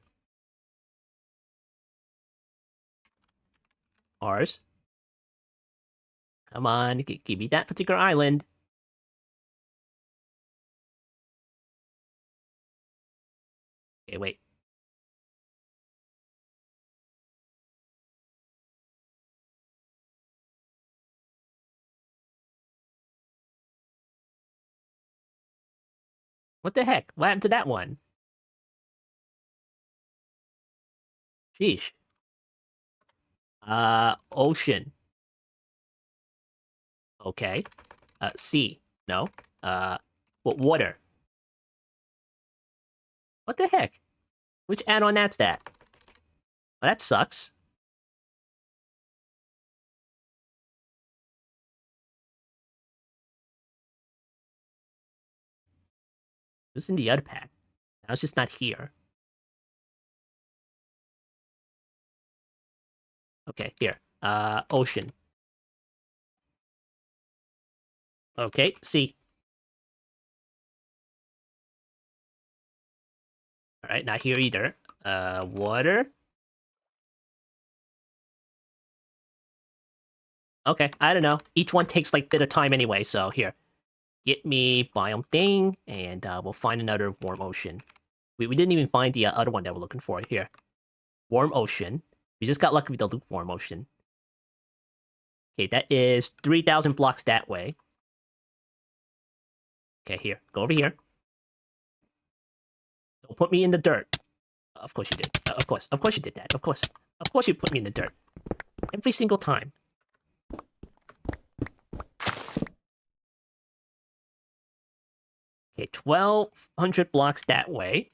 Ours. Come on, give me that particular island. Okay, wait. What the heck? What happened to that one? Sheesh. Ocean. Okay. Sea. No. What, water? What the heck? Which add-on that's that? Well, that sucks. It was in the other pack. Now it's just not here. Okay, here. Ocean. Okay, sea. Alright, not here either. Water? Okay, I don't know. Each one takes, like, a bit of time anyway, so here. Get me biome thing, and we'll find another warm ocean. We didn't even find the other one that we're looking for. Here. Warm ocean. We just got lucky with the lukewarm ocean. Okay, that is 3,000 blocks that way. Okay, here. Go over here. Don't put me in the dirt. Of course you did. Of course you did that. Of course you put me in the dirt. Every single time. Okay, 1,200 blocks that way.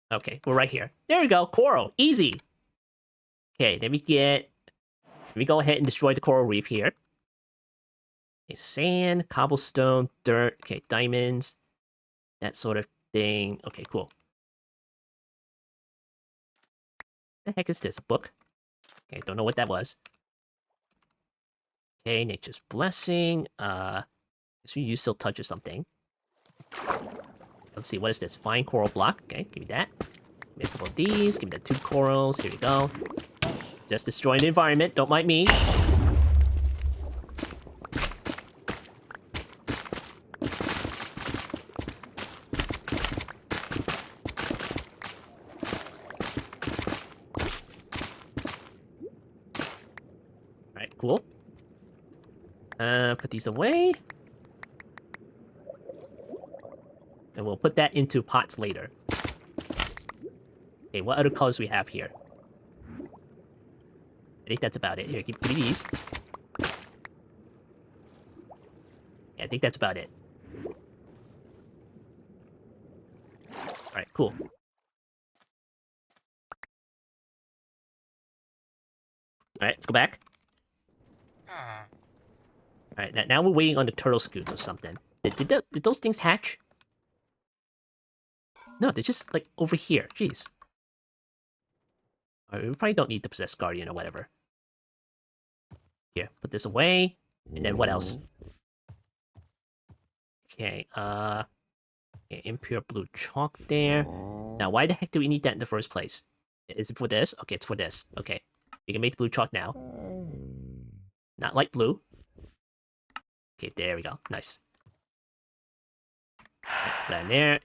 Okay, we're right here. There we go, coral, easy. Okay, let me go ahead and destroy the coral reef here. Okay, sand, cobblestone, dirt, okay, diamonds, that sort of thing. Okay, cool. The heck is this, a book? Okay, don't know what that was. Okay, nature's blessing. Guess we use silk touch or something. Let's see, what is this? Fine coral block. Okay, give me that. Give me a couple of these. Give me the 2 corals. Here we go. Just destroying the environment. Don't mind me. Alright, cool. Put these away. And we'll put that into pots later. Okay, what other colors we have here? I think that's about it. Here, give me these. Yeah, I think that's about it. Alright, cool. Alright, let's go back. Alright, now we're waiting on the turtle scoots or something. Did those things hatch? No, they're just, like, over here. Jeez. Alright, we probably don't need the Possessed Guardian or whatever. Here, put this away. And then what else? Okay, impure blue chalk there. Now, why the heck do we need that in the first place? Is it for this? Okay, it's for this. Okay, we can make blue chalk now. Not light blue. Okay, there we go. Nice. that in there.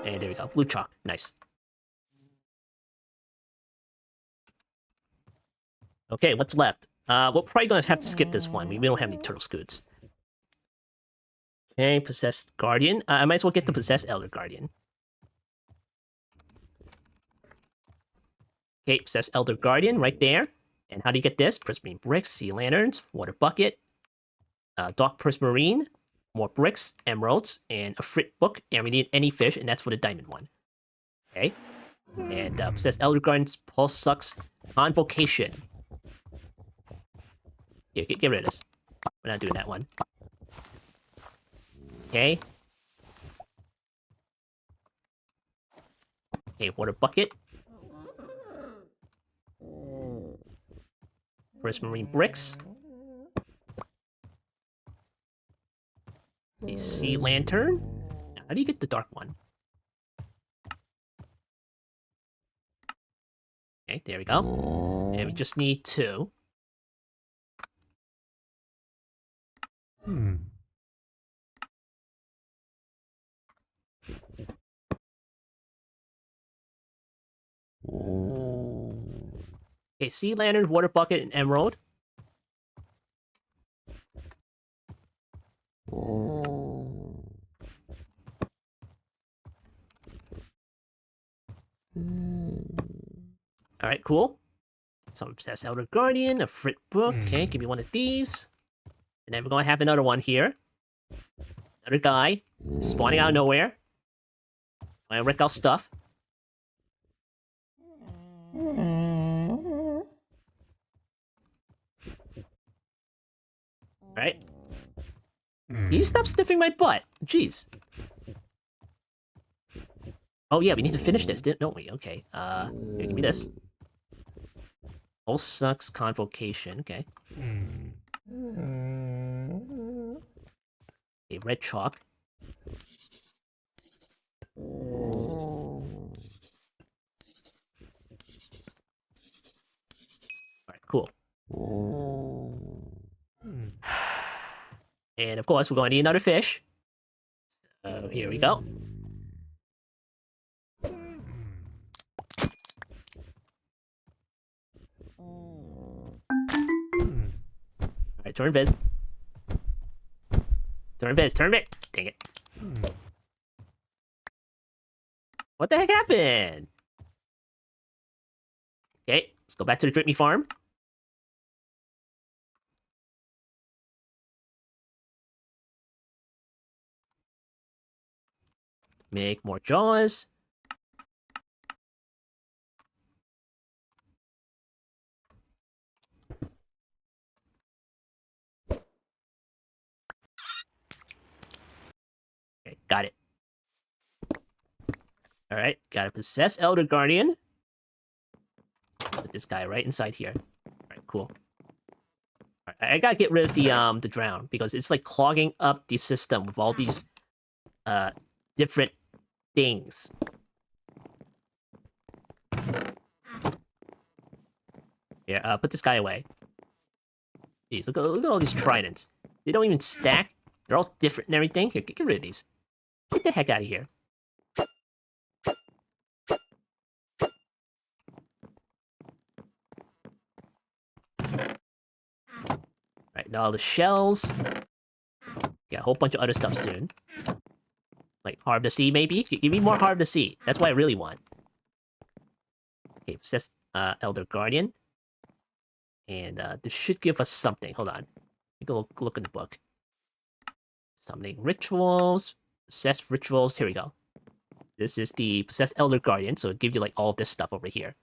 And there we go. Blue chalk. Nice. Okay, what's left? We're probably gonna have to skip this one. We don't have any turtle scoots. Okay, possessed guardian. I might as well get the possessed elder guardian. Okay, possessed elder guardian right there. And how do you get this? Prismarine bricks, sea lanterns, water bucket, dark prismarine, more bricks, emeralds, and a frit book. And we need any fish, and that's for the diamond one. Okay. And possessed elder guardian's pulse sucks convocation. Yeah, get rid of this. We're not doing that one. Okay. Okay, water bucket. Prismarine bricks. The sea lantern. Now, how do you get the dark one? Okay, there we go. And we just need 2. Okay, sea lantern, water bucket, and emerald. Alright, cool. Some possessed elder guardian, a frit book. Okay, give me one of these. And then we're gonna have another one here. Another guy spawning out of nowhere. I wreck our stuff. Alright. You stop sniffing my butt. Jeez. Oh yeah, we need to finish this, don't we? Okay. Here, give me this. Pulse sucks convocation. Okay. Okay, red chalk. Alright, cool. And of course, we're going to need another fish. So here we go. Alright, turn viz. Turn viz, turn viz. Dang it. What the heck happened? Okay, let's go back to the Drip Me farm. Make more jaws. Okay, got it. Alright, gotta possess Elder Guardian. Put this guy right inside here. Alright, cool. All right, I gotta get rid of the drown, because it's like clogging up the system with all these different things. Here, put this guy away. Jeez, look at all these tridents. They don't even stack. They're all different and everything. Here, get rid of these. Get the heck out of here. Right, now all the shells. Get a whole bunch of other stuff soon. Like Heart of the Sea, maybe? Give me more Heart of the Sea. That's what I really want. Okay, possess Elder Guardian. And this should give us something. Hold on. Take a look in the book. Summoning rituals. Possessed rituals. Here we go. This is the Possessed Elder Guardian, so it'll give you like all this stuff over here.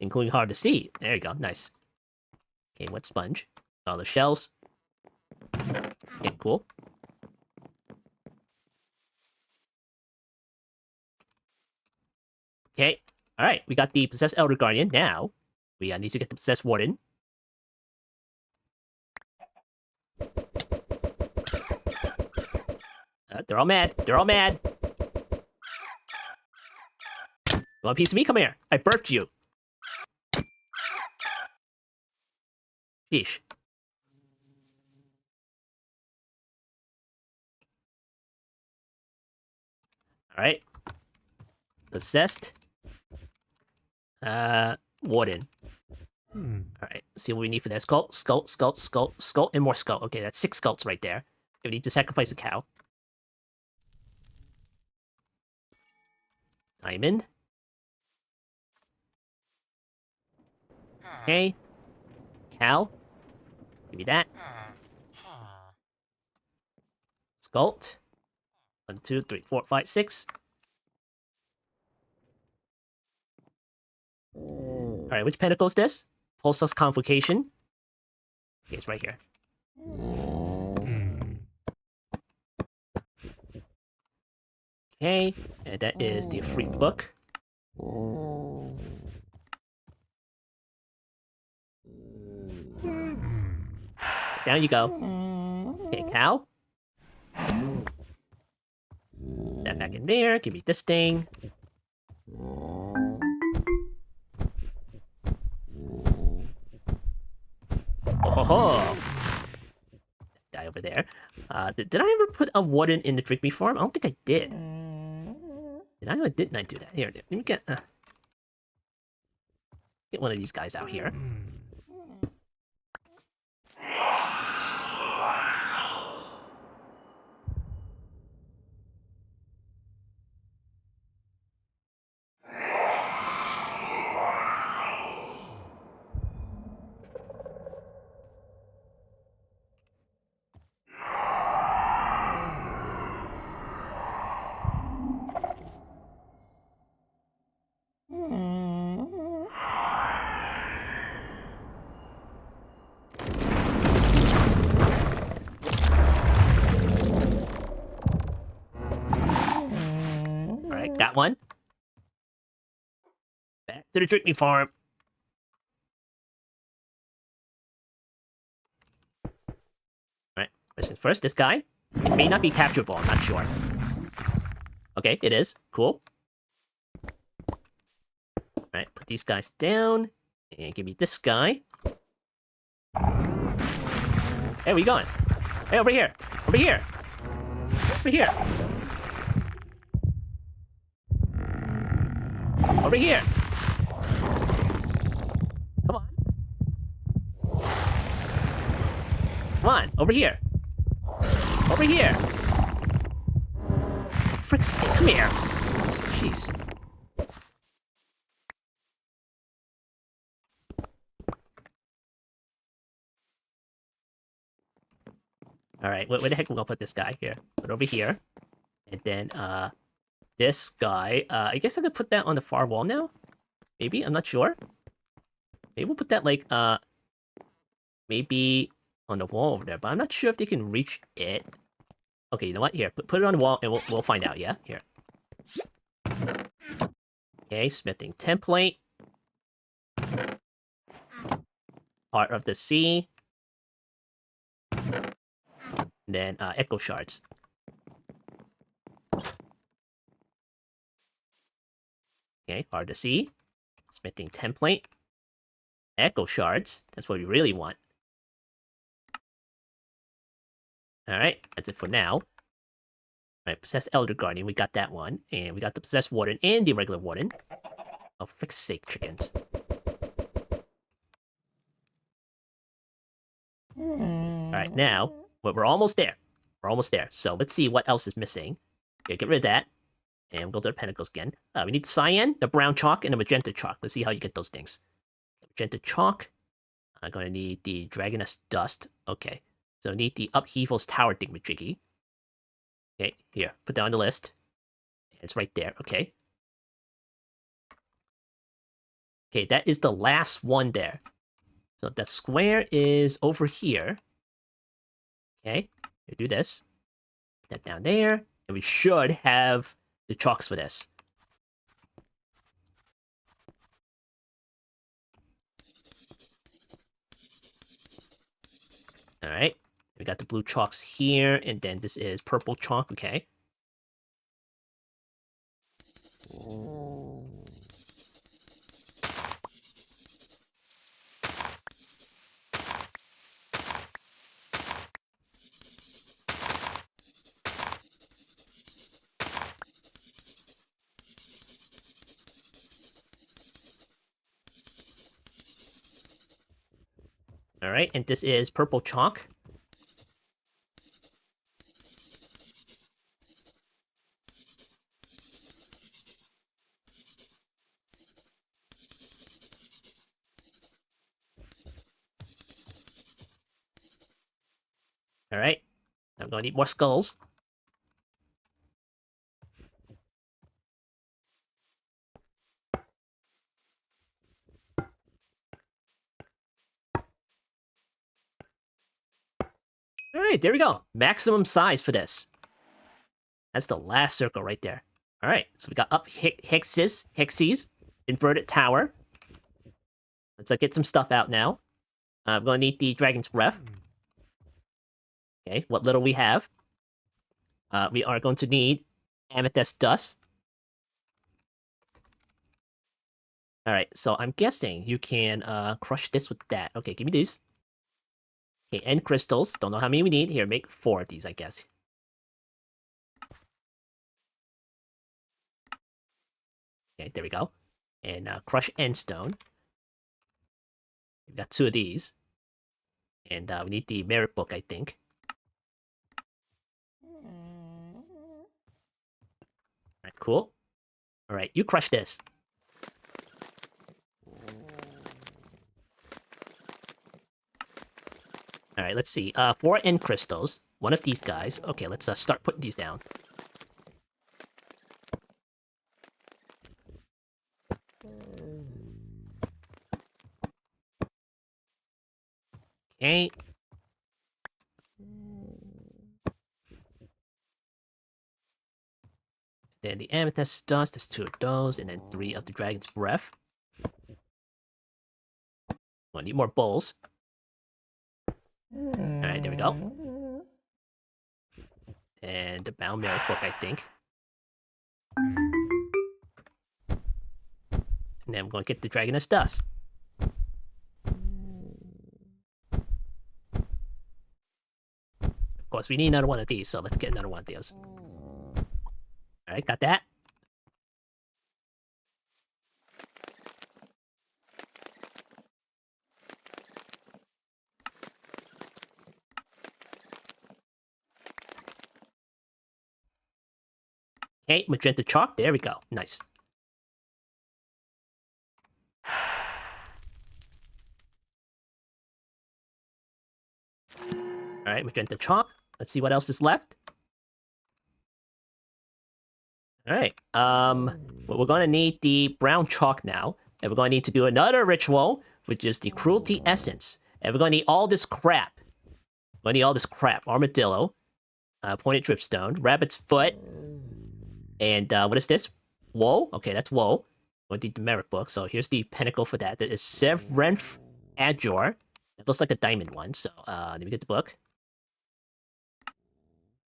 Including Heart of the Sea. There you go. Nice. Okay, wet sponge. All the shells. Okay, cool. Okay. Alright, we got the Possessed Elder Guardian. Now, we need to get the Possessed Warden. They're all mad. They're all mad. You want a piece of me? Come here. I birthed you. Sheesh. Alright. Possessed. Warden. Alright, see what we need for that. Skull, and more skull. Okay, that's 6 skulls right there. We need to sacrifice a cow. Diamond. Okay. Cow. Give me that. Sculpt. 1, 2, 3, 4, 5, 6. Alright, which pentacle is this? Pulsus Convocation. Okay, it's right here. Okay, and that is the free book. Down you go. Okay, cow. That back in there. Give me this thing. Oh, guy over there. Did I ever put a warden in the drink me farm? I don't think I did. Did I or didn't I do that? Here, let me get one of these guys out here. Alright, got one. Back to the drink me farm. Alright, listen first, this guy. It may not be capturable, I'm not sure. Okay, it is. Cool. Alright, put these guys down. And give me this guy. Hey, where you going? Hey, over here! Over here! Over here! Over here! Come on. Come on, over here. Over here. For frick's sake, come here. Jeez. Alright, where the heck we're gonna put this guy here? Put it over here. And then, this guy, I guess I could put that on the far wall now? Maybe? I'm not sure. Maybe we'll put that, like, maybe on the wall over there, but I'm not sure if they can reach it. Okay, you know what? Here, put it on the wall, and we'll find out, yeah? Here. Okay, smithing template. Heart of the Sea. And then, echo shards. Okay, Heart of the Sea. Smithing template. Echo shards. That's what we really want. Alright, that's it for now. Alright, Possessed Elder Guardian, we got that one. And we got the Possessed Warden and the regular Warden. Oh, for frick's sake, chickens. Alright, now, we're almost there. We're almost there. So let's see what else is missing. Okay, get rid of that. And we'll go to the Pentacles again. We need cyan, the brown chalk, and the magenta chalk. Let's see how you get those things. Magenta chalk. I'm going to need the Dragoness Dust. Okay. So I need the Upheaval's Tower thingamajiggy. Okay, here. Put that on the list. It's right there. Okay. Okay, that is the last one there. So that square is over here. Okay. We do this. Put that down there. And we should have the chalks for this. Alright. We got the blue chalks here, and then this is purple chalk, okay. All right, and this is purple chalk. All right, I'm gonna need more skulls. All right, there we go. Maximum size for this. That's the last circle right there. All right, so we got up hexes, inverted tower. Let's get some stuff out now. I'm gonna need the dragon's breath. Okay, what little we have. We are going to need amethyst dust. All right, so I'm guessing you can crush this with that. Okay, give me these. Okay, and crystals. Don't know how many we need. Here, make 4 of these, I guess. Okay, there we go. And crush end stone. We've got 2 of these. And we need the merit book, I think. Alright, cool. Alright, you crush this. Alright, let's see. 4 end crystals. 1 of these guys. Okay, let's start putting these down. Okay. Then the amethyst dust, there's 2 of those, and then 3 of the dragon's breath. I need more bowls. Alright, there we go. And the bound merit book, I think. And then I'm going to get the dragoness dust. Of course, we need another one of these, so let's get another one of those. Alright, got that. Okay, magenta chalk, there we go. Nice. Alright, magenta chalk. Let's see what else is left. Alright, we're gonna need the brown chalk now. And we're gonna need to do another ritual, which is the cruelty essence. And we're gonna need all this crap. We're gonna need all this crap. Armadillo, pointed dripstone, rabbit's foot, and what is this? Woe? Okay, that's woe. We'll need the merit book, so here's the pinnacle for that. That is Sevrenf Adjor. That looks like a diamond one, so let me get the book.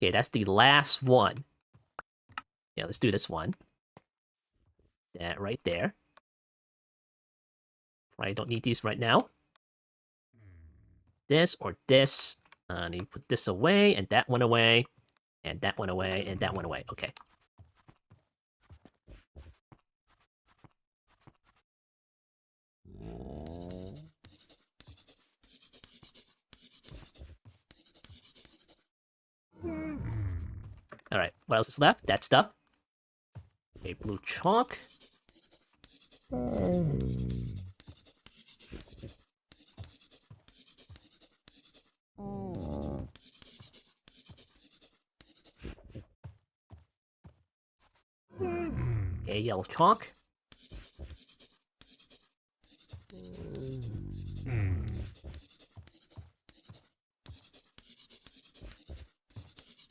Okay, that's the last one. Yeah, let's do this one. That right there. I don't need these right now. This or this. I need to put this away, and that one away, and that one away, and that one away. Okay. Alright, what else is left? That stuff. Okay, blue chalk. Okay, yellow chalk.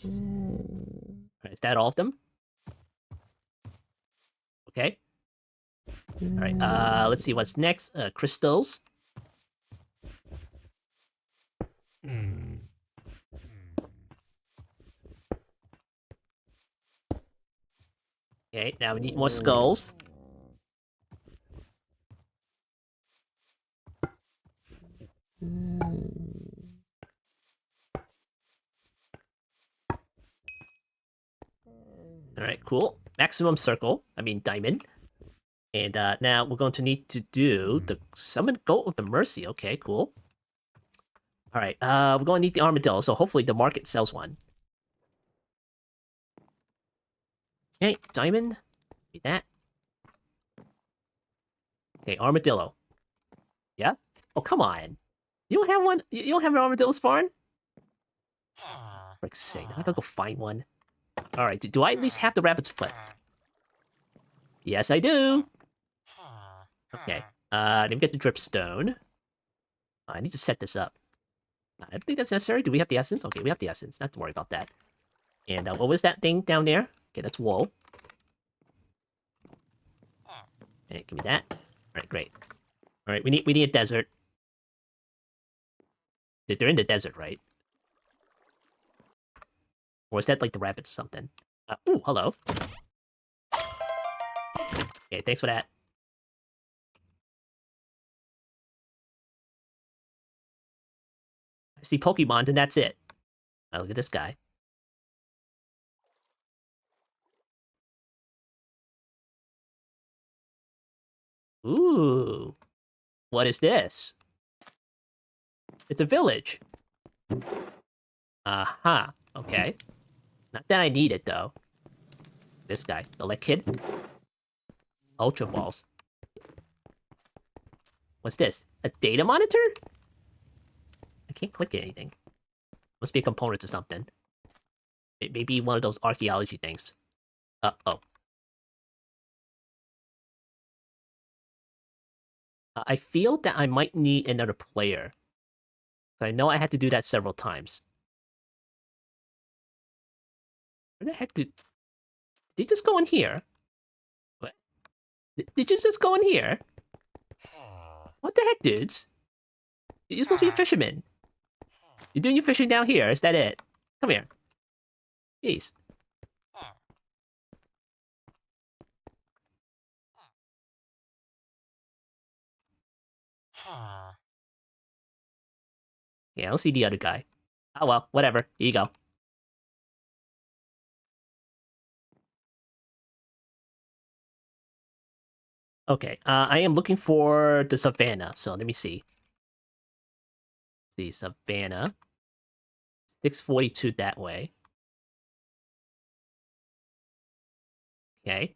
Alright, is that all of them? Okay. Alright, let's see what's next. Crystals. Okay, now we need more skulls. Alright, cool. Maximum circle. I mean diamond. And now we're going to need to do the summon goat with the mercy. Okay, cool. All right, we're going to need the armadillo, so hopefully the market sells one. Okay, diamond. Need that. Okay, armadillo. Yeah? Oh, come on. You don't have one? You don't have an armadillo spawn? For frick's sake, I gotta go find one. Alright, do I at least have the rabbit's foot? Yes, I do! Okay, let me get the dripstone. I need to set this up. I don't think that's necessary. Do we have the essence? Okay, we have the essence. Not to worry about that. And what was that thing down there? Okay, that's wool. Okay, give me that. Alright, great. Alright, we need a desert. They're in the desert, right? Or is that like the rabbits or something? Ooh, hello. Okay, thanks for that. I see Pokemon, and that's it. Oh, look at this guy. Ooh. What is this? It's a village. Aha. Okay. Not that I need it, though. This guy. The leg kid. Ultra balls. What's this? A data monitor? I can't click anything. Must be a component to something. It may be one of those archaeology things. Oh. I feel that I might need another player. I know I had to do that several times. Where the heck did you just go in here? What? Did you just go in here? What the heck, dudes? You're supposed to be a fisherman. You're doing your fishing down here, is that it? Come here. Jeez. Yeah, I don't see the other guy. Oh well, whatever. Here you go. Okay, I am looking for the savannah, so let me see. Let's see, savannah. 642 that way. Okay,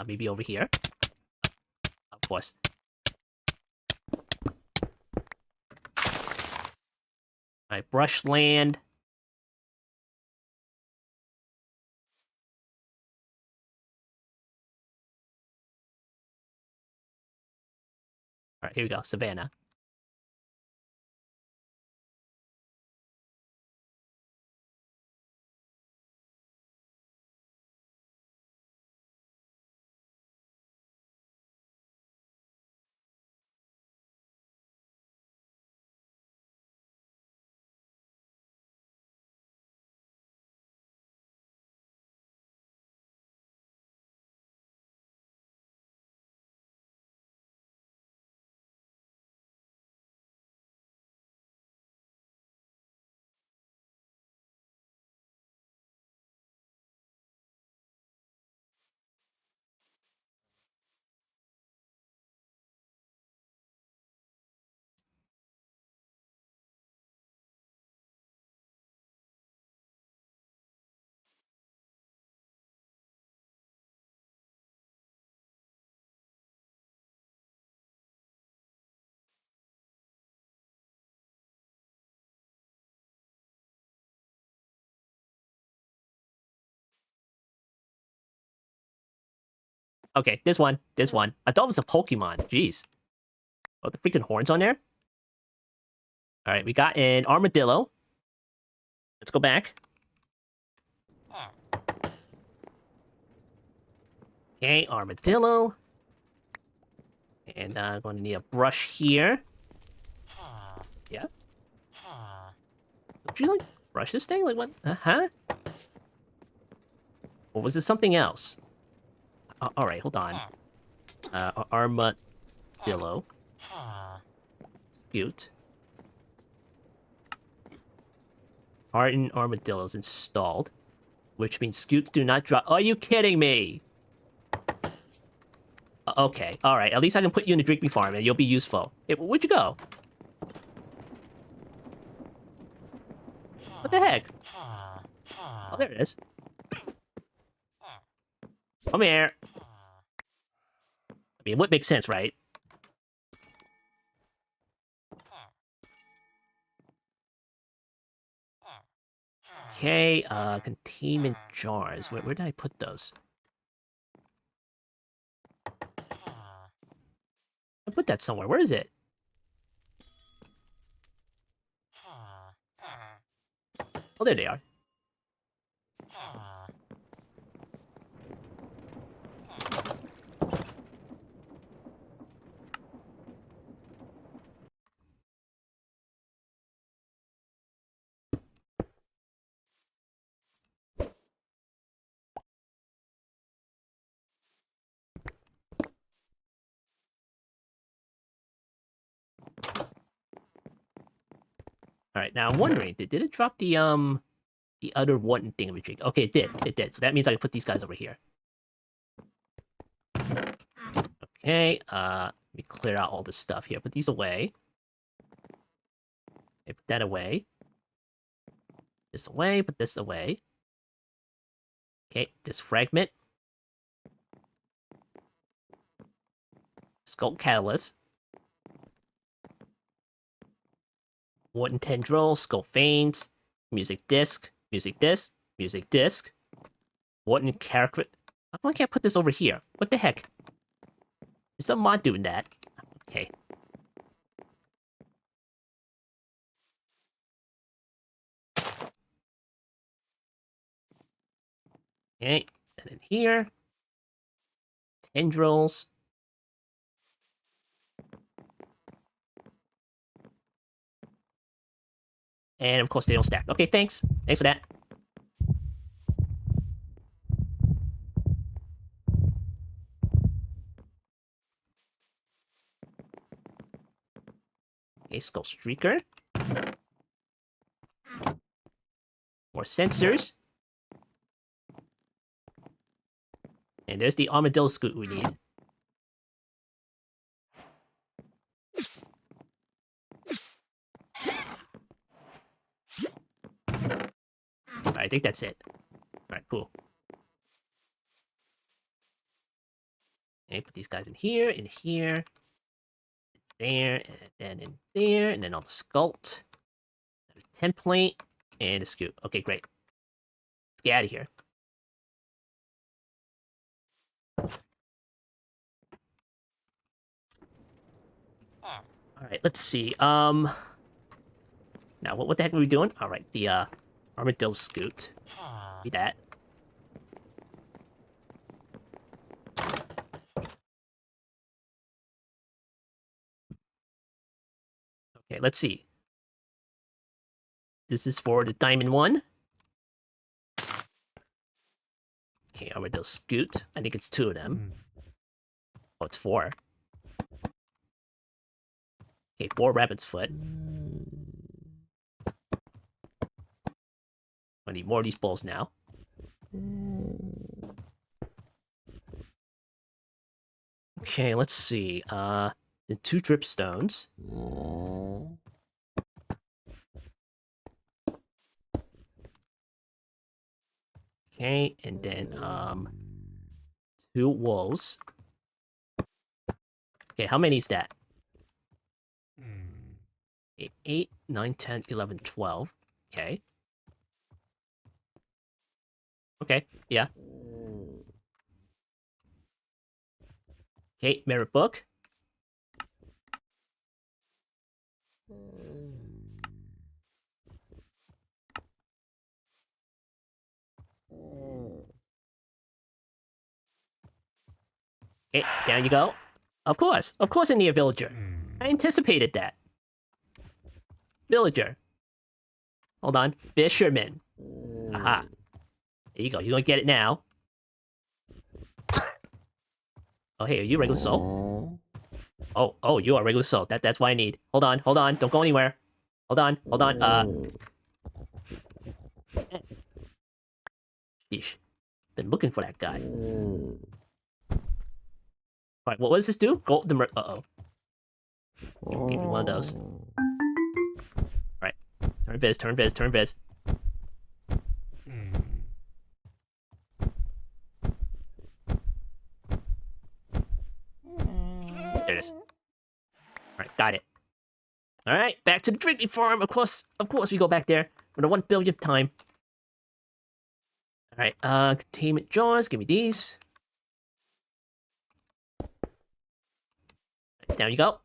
maybe over here. Of course. Alright, brushland. Alright, here we go, savannah. Okay, this one. I thought it was a Pokemon, jeez. Oh, the freaking horns on there? Alright, we got an armadillo. Let's go back. Okay, armadillo. And I'm going to need a brush here. Yeah? Would you, like, brush this thing? Like, what? Huh? Or was it something else? Alright, hold on. Armadillo. Scoot. Hardened armadillos installed. Which means scoots do not drop. Are you kidding me? Okay, alright. At least I can put you in the drink me farm and you'll be useful. Hey, where'd you go? the heck? Oh, there it is. Come here. I mean, what makes sense, right? Okay, containment jars. Where did I put those? I put that somewhere. Where is it? Oh, there they are. Alright, now I'm wondering, did it drop the other one thing of a drink? Okay, it did. It did. So that means I can put these guys over here. Okay, let me clear out all this stuff here. Put these away. Okay, put that away. This away, put this away. Okay, this fragment. Skull catalyst. Wooden tendril, skull veins, music disc, music disc, music disc. Wooden character. How come I can't put this over here? What the heck? Is some mod doing that? Okay. Okay, and then here. Tendrils. And of course they don't stack. Okay, thanks. Thanks for that. Okay, skull streaker. More sensors. And there's the armadillo scoot we need. I think that's it. Alright, cool. Okay, put these guys in here, there, and then in there, and then on the sculpt. Template, and a scoot. Okay, great. Let's get out of here. Alright, let's see. Now, what the heck are we doing? Alright, the, armadillo scoot. Be that. Okay, let's see. This is for the diamond one. Okay, armadillo scoot. I think it's 2 of them. Oh, it's 4. Okay, 4 rabbit's foot. I need more of these balls now. Okay, let's see. The 2 dripstones. Okay, and then 2 wolves. Okay, how many is that? 8, 9, 10, 11, 12. Okay. Okay, yeah. Okay, mirror book. Okay, down you go. Of course I need a villager. I anticipated that. Villager. Hold on, fisherman. Aha. There you go, you're gonna get it now. Oh, hey, are you regular soul? Oh, you are regular soul. That's what I need. Hold on, don't go anywhere. Hold on. Sheesh. Been looking for that guy. Alright, what does this do? Gold the uh-oh. Give me one of those. Alright. Turn viz. There it is. Alright, got it. Alright, back to the drinking farm. Of course, we go back there for the 1 billionth time. Alright, containment jars. Give me these. Right, down you go.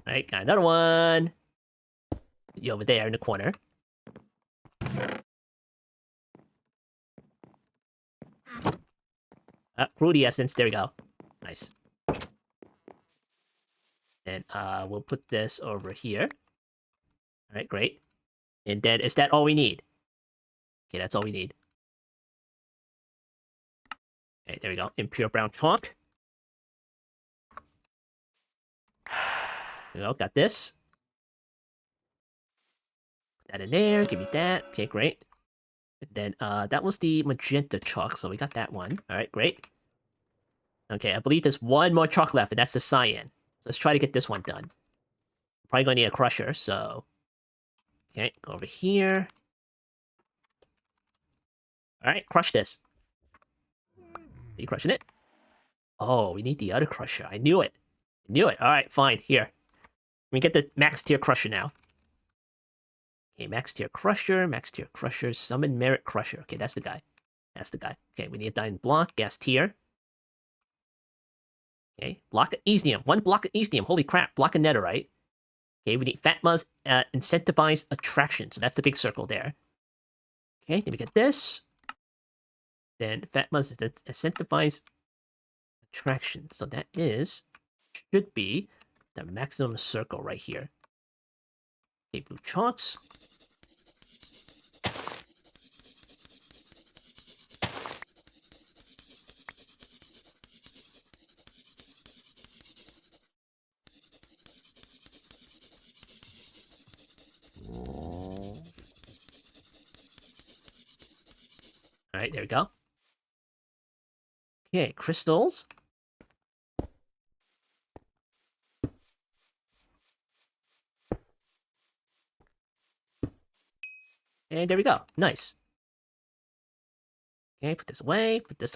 Alright, got another one. You over there in the corner. Fruity essence, there we go. Nice. And we'll put this over here. Alright, great. And then, is that all we need? Okay, that's all we need. Okay, there we go. Impure brown chalk. There we go, got this. Put that in there, give me that. Okay, great. And then, that was the magenta chalk, so we got that one. Alright, great. Okay, I believe there's one more chalk left, and that's the cyan. So let's try to get this one done. Probably gonna need a crusher, so... Okay, go over here. Alright, crush this. Are you crushing it? Oh, we need the other crusher. I knew it. I knew it. Alright, fine. Here. Let me get the max tier crusher now. Okay, max tier crusher, summon merit crusher. Okay, that's the guy. That's the guy. Okay, we need a diamond block, gas tier. Okay, block of Easnium. 1 block of Easnium. Holy crap, block of netherite. Okay, we need Fatma's incentivize attraction. So that's the big circle there. Okay, then we get this. Then Fatma's incentivize attraction. So that should be the maximum circle right here. Okay, blue chalks. Alright, there we go. Okay, crystals. And there we go. Nice. Okay, put this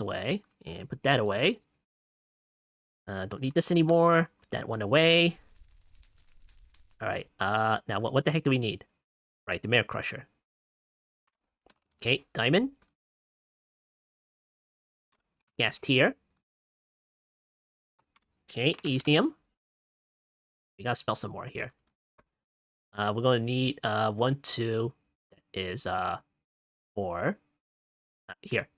away, and put that away. Don't need this anymore. Put that one away. Alright, now what the heck do we need? Right, the Mare Crusher. Okay, diamond. Gas tier. Okay, Easnium. We gotta spell some more here. We're gonna need 1, 2, that is 4. Here.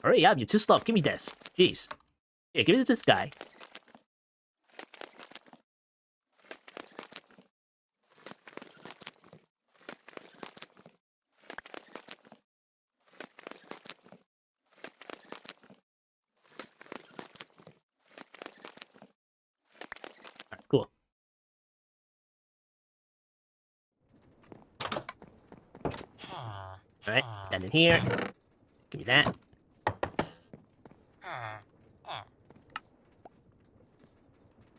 Hurry up, you're too slow. Give me this. Jeez. Here, give it to this guy. Alright, cool. Alright, put that in here. Give me that.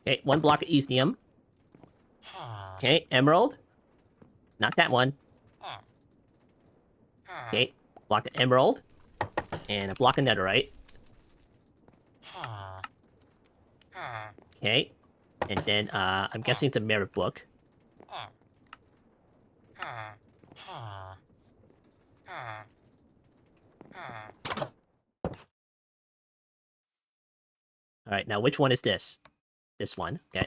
Okay, 1 block of Easnium. Okay, emerald. Not that one. Okay, block of emerald. And a block of netherite. Okay, and then I'm guessing it's a merit book. Alright, now which one is this? This one, okay.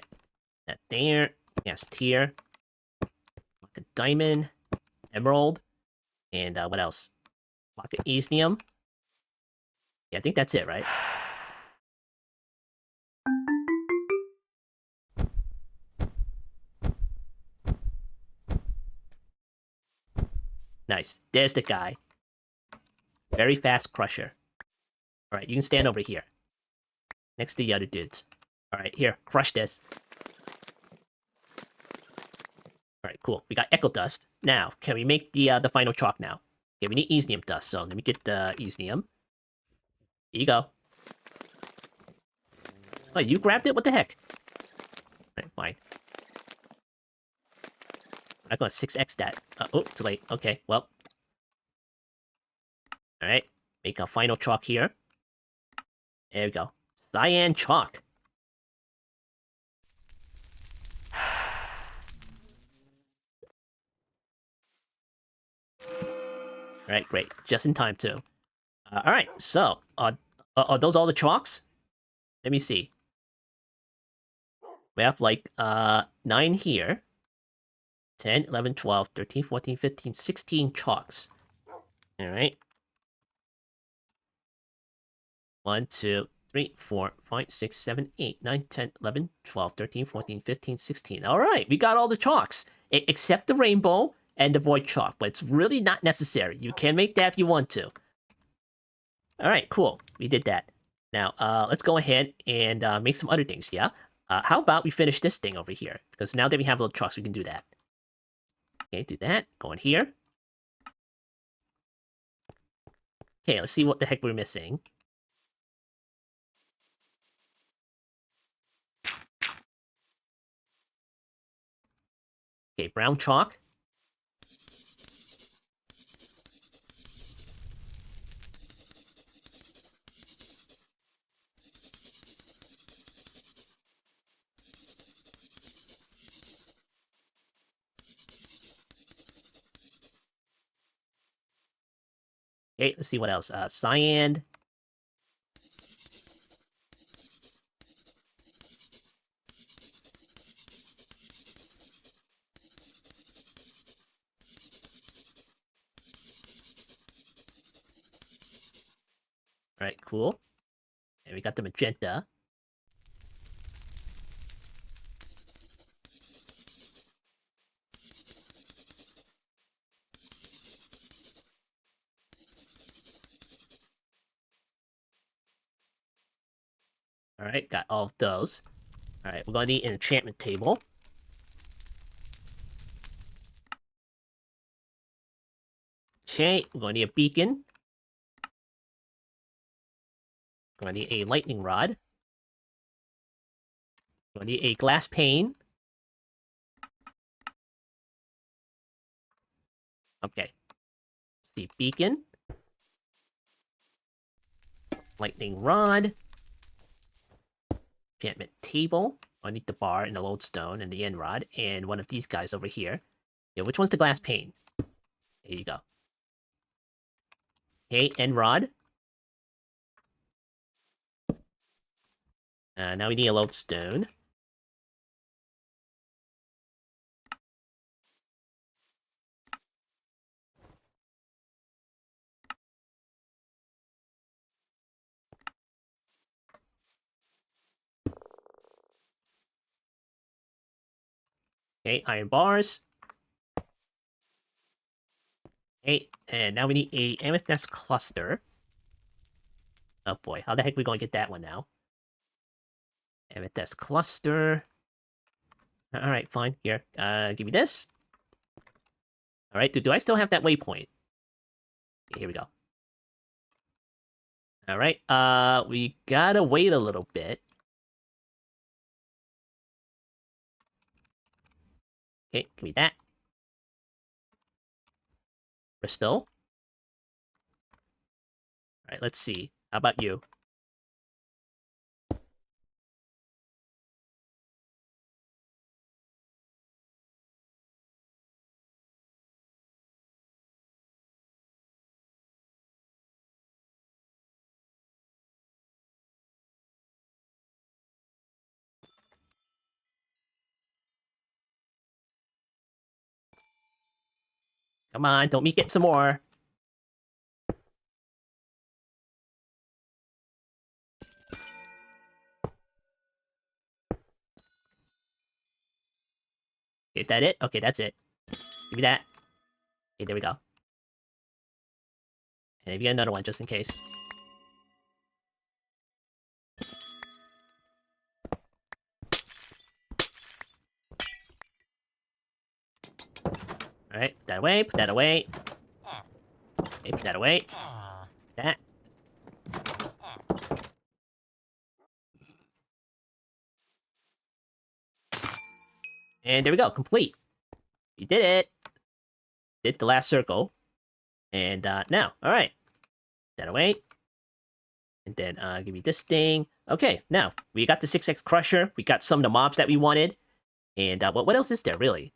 That there, yes, tier. Block of diamond, emerald, and what else? Block of Easnium. Yeah, I think that's it, right? Nice. There's the guy. Very fast crusher. Alright, you can stand over here. Next to the other dudes. Alright, here, crush this. Alright, cool. We got echo dust. Now, can we make the final chalk now? Okay, we need Easnium dust, so let me get the Easnium. Here you go. Oh, you grabbed it? What the heck? Alright, fine. I'm gonna 6x that. Oh, too late. Okay, well. Alright, make a final chalk here. There we go. Cyan chalk. Alright, great. Just in time, too. Alright, so, are those all the chalks? Let me see. We have, like, 9 here. 10, 11, 12, 13, 14, 15, 16 chalks. Alright. 1, 2, 3, 4, 5, 6, 7, 8, 9, 10, 11, 12, 13, 14, 15, 16. Alright, we got all the chalks. Except the rainbow and the void chalk, but it's really not necessary. You can make that if you want to. Alright, cool. We did that. Now, let's go ahead and make some other things, yeah? How about we finish this thing over here? Because now that we have little chalks, we can do that. Okay, do that. Go in here. Okay, let's see what the heck we're missing. Okay, brown chalk. Okay, let's see what else. Cyan. Alright, cool. And we got the magenta. Alright, got all of those. Alright, we're gonna need an enchantment table. Okay, we're gonna need a beacon. We're gonna need a lightning rod. We're gonna need a glass pane. Okay. Let's see, beacon. Lightning rod. Enchantment table. I need the bar and the lodestone and the end rod and one of these guys over here. Yeah, which one's the glass pane? There you go. Okay, end rod. Now we need a lodestone. Okay, iron bars. Okay, and now we need a amethyst cluster. Oh boy, how the heck are we going to get that one now? Amethyst cluster. Alright, fine. Here, give me this. Alright, do I still have that waypoint? Okay, here we go. Alright, we gotta wait a little bit. Okay, give me that. Bristol. Alright, let's see. How about you? Come on, don't me get some more. Okay, is that it? Okay, that's it. Give me that. Okay, there we go. And maybe another one just in case. Alright, put that away, put that away. Okay, put that away. That. And there we go, complete. We did it. Did the last circle. And now, alright. That away. And then give me this thing. Okay, now, we got the 6x Crusher. We got some of the mobs that we wanted. And what else is there, really?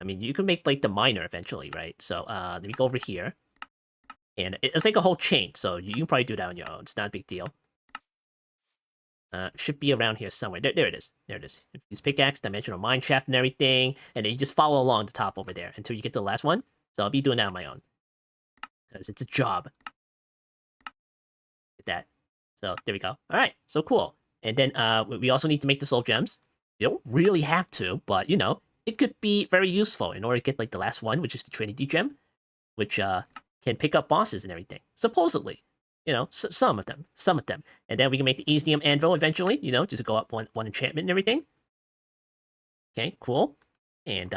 I mean, you can make, like, the miner eventually, right? So, let me go over here. And it's like a whole chain, so you can probably do that on your own. It's not a big deal. Should be around here somewhere. There it is. There it is. Use pickaxe, dimensional mine shaft, and everything. And then you just follow along the top over there until you get to the last one. So I'll be doing that on my own. Because it's a job. Get that. So, there we go. Alright, so cool. And then we also need to make the soul gems. You don't really have to, but, you know, it could be very useful in order to get, like, the last one, which is the Trinity Gem. Which can pick up bosses and everything. Supposedly. You know, some of them. Some of them. And then we can make the Easium Anvil eventually, you know, just to go up one enchantment and everything. Okay, cool. And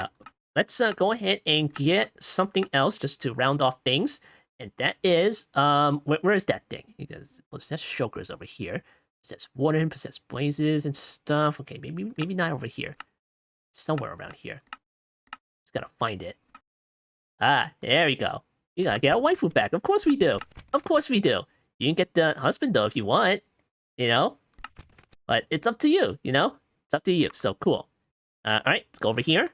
let's go ahead and get something else just to round off things. And that is, where is that thing? Because that's Shulkers over here. Possess water, possess blazes and stuff. Okay, maybe not over here. Somewhere around here. Just gotta find it. Ah, there we go. You gotta get our waifu back. Of course we do. Of course we do. You can get the husband though if you want. You know? But it's up to you, you know? It's up to you. So cool. Alright, let's go over here.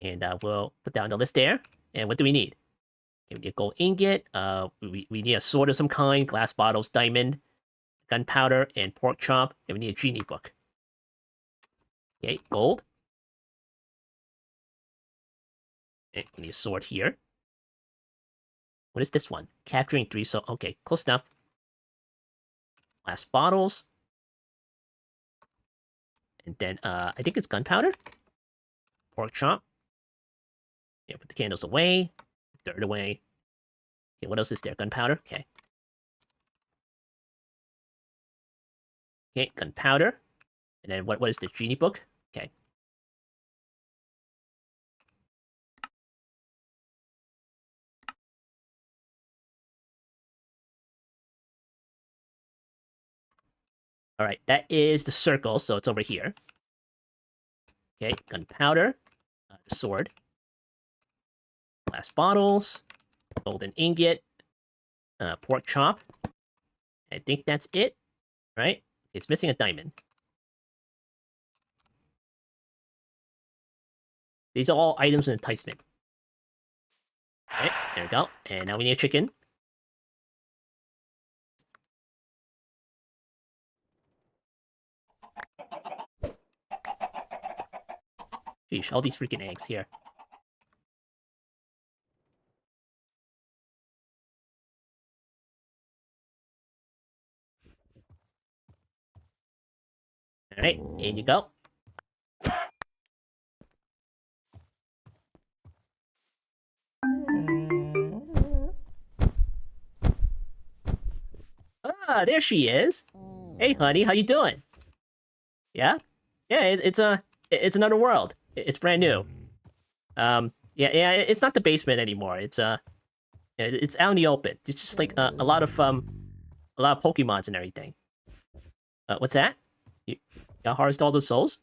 And we'll put down the list there. And what do we need? Okay, we need a gold ingot. We need a sword of some kind, glass bottles, diamond, gunpowder, and pork chop. And we need a genie book. Okay, gold. Okay, we need a sword here. What is this one? Capturing 3, so okay, close enough. Glass bottles. And then I think it's gunpowder. Pork chop. Yeah, put the candles away. Dirt away. Okay, what else is there? Gunpowder? Okay. Okay, gunpowder. And then what is the genie book? Okay. Alright, that is the circle, so it's over here. Okay, gunpowder. The sword. Glass bottles. Golden ingot. Pork chop. I think that's it. Right? It's missing a diamond. These are all items of enticement. Alright, there we go. And now we need a chicken. Sheesh, all these freaking eggs here. Alright, in you go. Ah, there she is. Hey, honey, how you doing? Yeah? Yeah, it's another world. It's brand new. Yeah, it's not the basement anymore. It's out in the open. It's just like a lot of Pokemons and everything. What's that? You got harvest all those souls?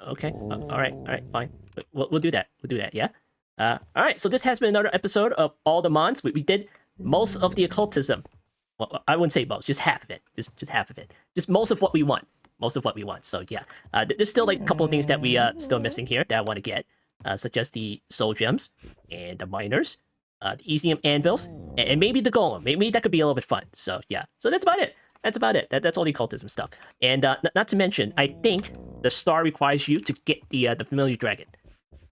Okay. All right, fine. We'll do that. We'll do that. Yeah. All right. So this has been another episode of All the Mons. We did most of the occultism. Well, I wouldn't say most, just half of it. Just half of it. Just most of what we want. Most of what we want. So yeah, there's still like a couple of things that we still missing here that I want to get, such as the soul gems and the miners, the Easium anvils, and maybe the golem. Maybe that could be a little bit fun. So yeah. So that's about it. That's about it. That's all the occultism stuff. And not to mention, I think the star requires you to get the familiar dragon.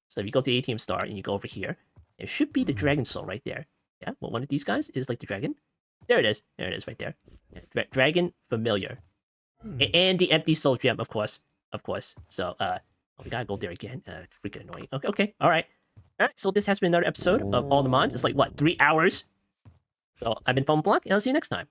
So if you go to the ATM star and you go over here, it should be the dragon soul right there. Yeah. Well, one of these guys is like the dragon. There it is. There it is right there. Yeah, dragon familiar. And the empty soul gem, of course. Of course. So, we gotta go there again. Freaking annoying. Okay, all right. Alright, so this has been another episode of All the Mons. It's like, what, 3 hours? So I've been Bone Block, and I'll see you next time.